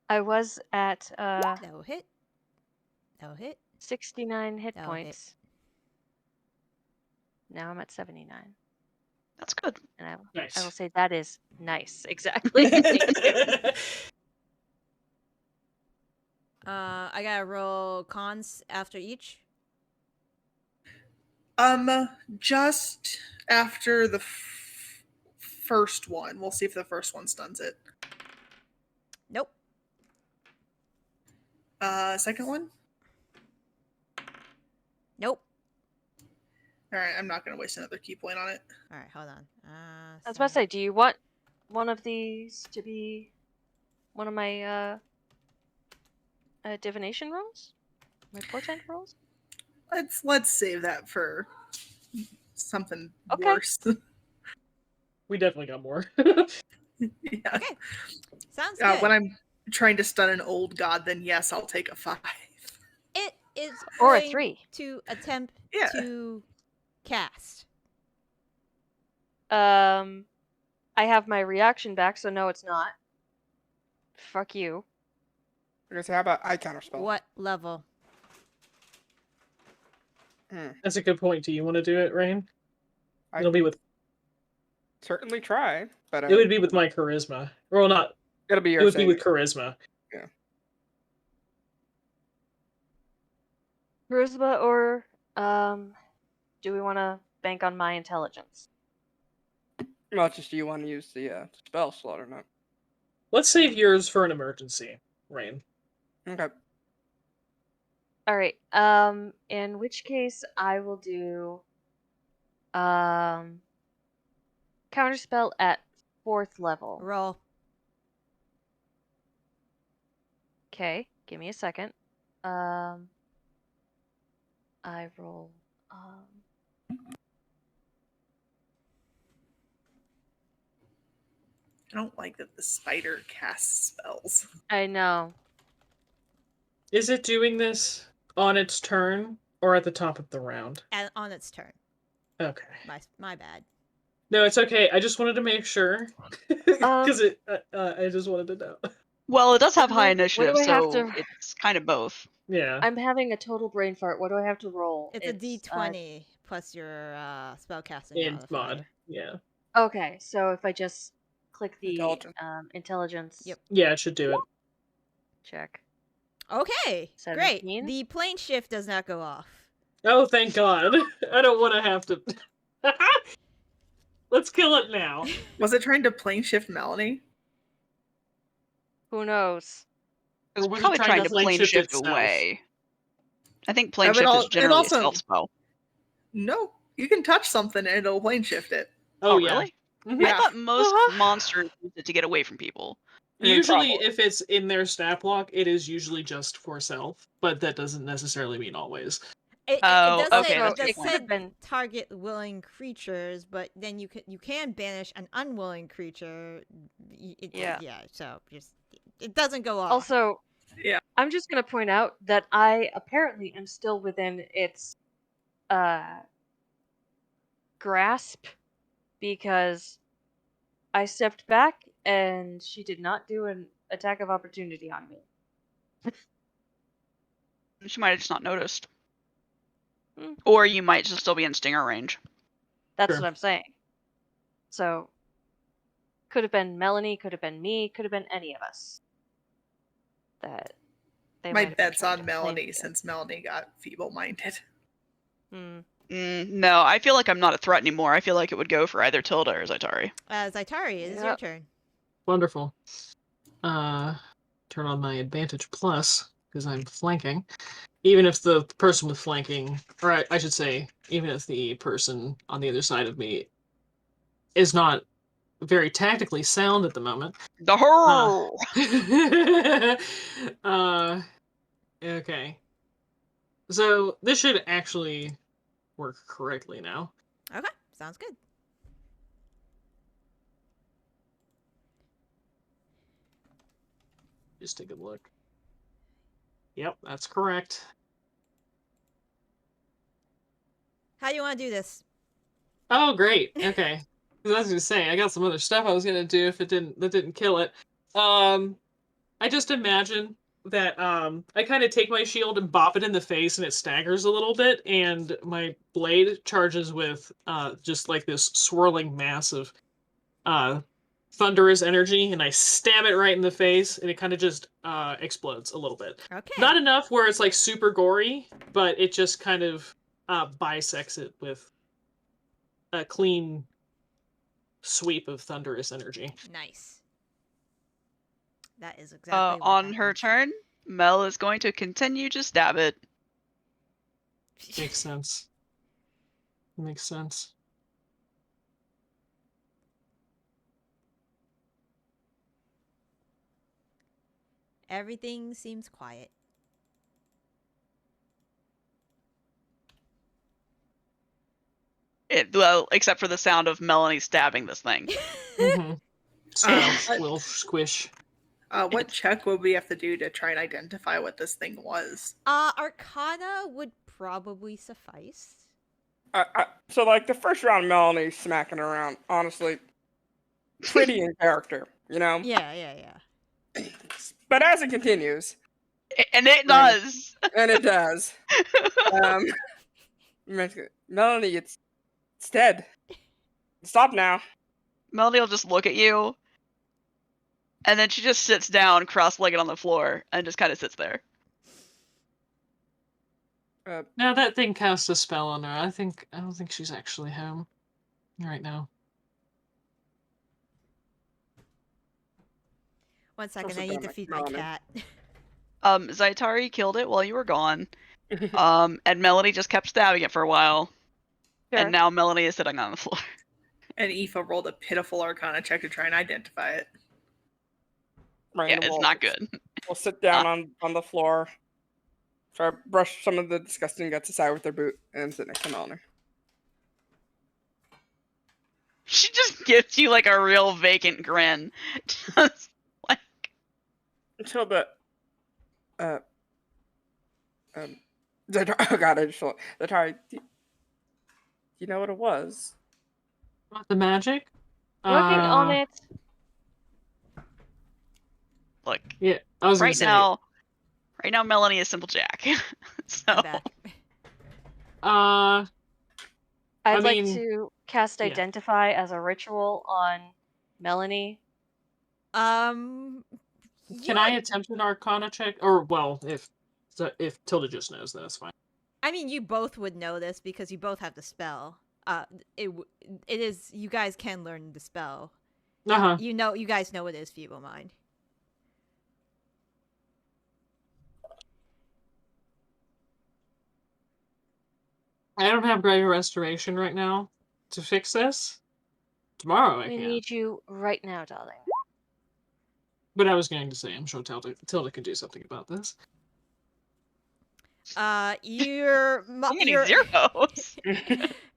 I was at That'll hit. That'll hit. 69 hit That'll hit. points. Now I'm at 79. That's good. And I Nice. will say that is nice. Exactly. Thank you. I gotta roll cons after each. Just after the first one. We'll see if the first one stuns it. Nope. Second one? Nope. Alright, I'm not going to waste another key point on it. All right, hold on. I was about to say, do you want one of these to be one of my divination rolls? My portent rolls? Let's save that for something Okay. worse. We definitely got more. Yeah. Okay. Sounds good. When I'm trying to stun an old god, then yes, I'll take a 5. It is Or a going 3. to attempt Yeah. to cast. I have my reaction back, so no, it's not. Fuck you. I guess how about I counterspell? What level? That's a good point. Do you want to do it, Raine? I It'll be with. certainly try, but It would be with my charisma. Well, not. it'll be It your would be with saving. charisma. Charisma or do we want to bank on my intelligence? Well, it's just do you want to use the spell slot or not? Let's save yours for an emergency, Raine. Okay. All right. In which case I will do counterspell at 4th level. Roll. Okay, give me a second. I roll. I don't like that the spider casts spells. I know. Is it doing this on its turn or at the top of the round? And on its turn. Okay. My bad. No, it's okay. I just wanted to make sure because I just wanted to know. Well, it does have high What do initiative, I have so to- it's kind of both. Yeah. I'm having a total brain fart. What do I have to roll? It's a D20 plus your spellcasting And mod. modifier. Yeah. Okay, so if I just click the Intelligence. intelligence Yep. Yeah, it should do it. check. Okay, great. 17? The plane shift does not go off. Oh, thank God. I don't want to have to. Let's kill it now. Was it trying to plane shift Melanie? Who knows? It was Or was it probably trying trying to to plane plane shift shift itself? away. I think plane But shift is it generally also- a stealth spell. No, you can touch something and it'll plane shift it. Oh, really? Mhm. Yeah. I thought most monsters use it to get away from people. I mean, Usually, probably. if it's in their stat block, it is usually just for self, but that doesn't necessarily mean always. It Oh, does okay, say, that's it a does good point. said Been- target willing creatures, but then you can banish an unwilling creature. Yeah. So just it doesn't go off. Also, Yeah. I'm just going to point out that I apparently am still within its grasp because I stepped back and she did not do an attack of opportunity on me. She might have just not noticed. Hmm. Or you might just still be in stinger range. That's Sure. what I'm saying. So, could have been Melanie, could have been me, could have been any of us. That they My might have been bet's trying on to play Melanie with. since Melanie got feeble-minded. Hmm. No, I feel like I'm not a threat anymore. I feel like it would go for either Tilda or Zaitari. Zaitari, it is your Yep. turn. Wonderful. Turn on my advantage plus, because I'm flanking. Even if the person with flanking, or I should say, even if the person on the other side of me is not very tactically sound at the moment. The horror! Okay. So this should actually work correctly now. Okay, sounds good. Just take a look. Yep, that's correct. How do you want to do this? Oh, great. Okay. 'Cause I was gonna say, I got some other stuff I was gonna do if that didn't kill it. I just imagine that I kind of take my shield and bop it in the face, and it staggers a little bit, and my blade charges with just like this swirling mass of thunderous energy, and I stab it right in the face, and it kind of just explodes a little bit. Okay. Not enough where it's like super gory, but it just kind of bisects it with a clean sweep of thunderous energy. Nice. That is exactly what On her happens. turn, Mel is going to continue to stab it. Makes sense. Makes sense. Everything seems quiet. Well, except for the sound of Melanie stabbing this thing. Mm-hmm. Squish, what- little squish. What check would we have to do to try and identify what this thing was? Arcana would probably suffice. So, like, the first round, Melanie smacking around, honestly, pretty in character, you know? Yeah. But as it continues, And it does! and it does, Melanie, it's dead. Stop now. Melanie will just look at you, and then she just sits down, cross-legged on the floor, and just kind of sits there. Now that thing cast a spell on her. I don't think she's actually home right now. One second, Also I need to done, feed my Melanie. cat. Zaitari killed it while you were gone. And Melanie just kept stabbing it for a while. Sure. And now Melanie is sitting on the floor. And Aoife rolled a pitiful Arcana check to try and identify it. Right, Yeah, and it's we'll- not good. We'll sit down on the floor, try to brush some of the disgusting guts aside with their boot, and sit next to Melanie. She just gives you like a real vacant grin. Just like, Until the Zaitari, oh god, I just saw Zaitari. Do you know what it was? What, the magic? Working on it. look, Yeah, I was right gonna now Melanie is Simple Jack. So I'm back. say. I'd like mean, to cast yeah. Identify as a ritual on Melanie Can Can I attempt an Arcana check? Or, well, if Tilda just knows, then it's fine. I mean, you both would know this because you both have the spell. It is. You guys can learn the spell. Uh-huh. You guys know it is Feeble Mind. I don't have Greater Restoration right now to fix this. Tomorrow I We can. need you right now, darling. But I was going to say, I'm sure Tilda could do something about this. You're How many zeros?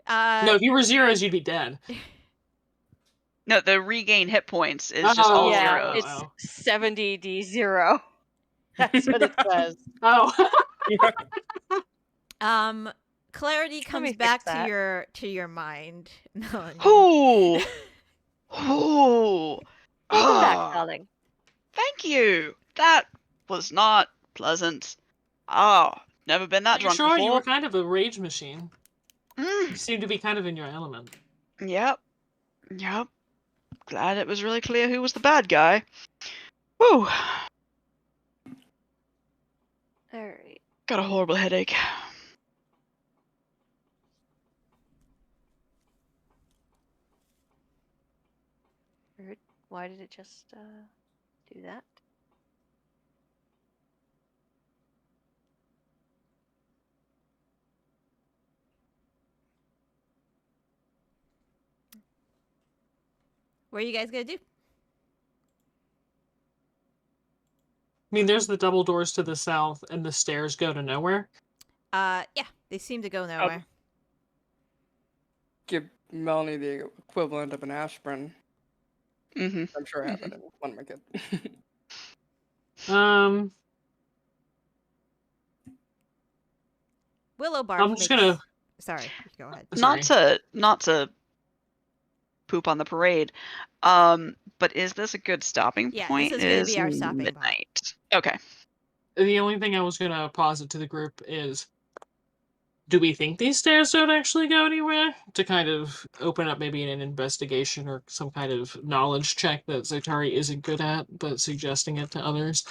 No, if you were zeros, you'd be dead. No, the regain hit points is just all Yeah, zeros. it's 70d0. That's what it says. Oh. Clarity Let me comes fix back that. to your mind. Melanie. Ooh. Ooh. Welcome back, Ah. darling. Thank you. That was not pleasant. Oh, never been that Are you drunk sure? before. You were kind of a rage machine. You Mm. seem to be kind of in your element. Yep. Yep. Glad it was really clear who was the bad guy. Whew. Alright. Got a horrible headache. Why did it just do that? What are you guys gonna do? I mean, there's the double doors to the south, and the stairs go to nowhere. Yeah, they seem to go nowhere. Give Melanie the equivalent of an aspirin. Mm-hmm. I'm sure I have it in one of my kids. Willow Barf I'm makes... just gonna. Sorry, go ahead. Sorry. Not to poop on the parade. But is this a good stopping Yeah, point? this is It gonna is be our stopping point. midnight. Okay. The only thing I was gonna posit to the group is, do we think these stairs don't actually go anywhere? To kind of open up maybe an investigation or some kind of knowledge check that Zaitari isn't good at, but suggesting it to others.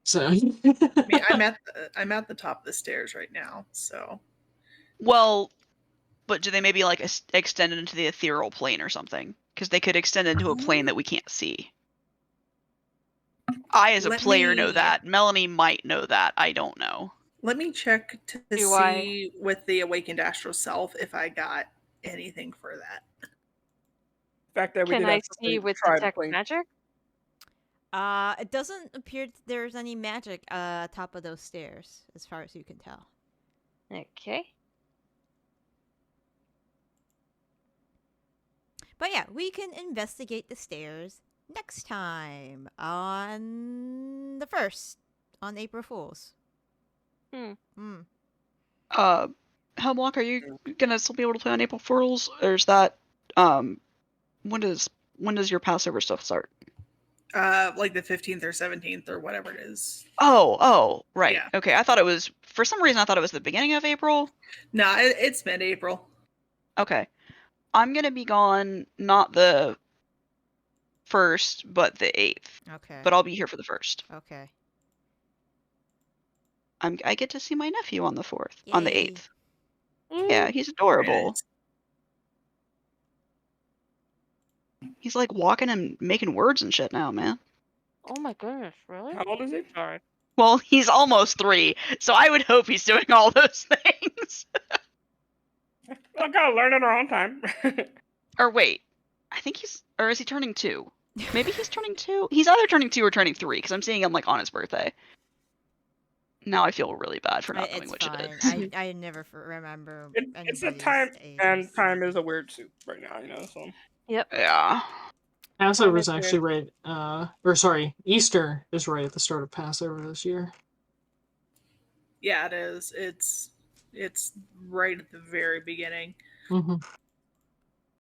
So. I mean, I'm at the top of the stairs right now, so. Well, but do they maybe like extend it into the ethereal plane or something? Because they could extend it into a plane that we can't see. I, as a player, know that. Melanie might know that. I don't know. Let me check to see with the Awakened Astral Self if I got anything for that. The fact that we Can did I actually see with try to detect play. magic? It doesn't appear there's any magic top of those stairs, as far as you can tell. Okay. But yeah, we can investigate the stairs next time on the 1st, on April Fools. How long are you gonna still be able to play on April Fools, or is that when does your Passover stuff start? Like the 15th or 17th or whatever it is. Oh, right. Yeah. Okay, I thought it was, for some reason, I thought it was the beginning of April. No, it's mid-April. Okay. I'm gonna be gone, not the 1st, but the 8th. Okay. But I'll be here for the 1st. Okay. I get to see my nephew on the 4th, on the Yay. 8th. Yeah, he's adorable. He's like walking and making words and shit now, man. Oh my goodness, really? How old is he? Sorry. Well, he's almost 3, so I would hope he's doing all those things. I gotta learn at our own time. Or wait, I think or is he turning 2? Maybe he's turning 2? He's either turning 2 or turning 3, because I'm seeing him like on his birthday. Now I feel really bad for not knowing which it is. I never remember. It's a time, and time is a weird soup right now, you know, so. Yep. Yeah. Passover is actually right, Easter is right at the start of Passover this year. Yeah, it is. It's right at the very beginning. Mm-hmm.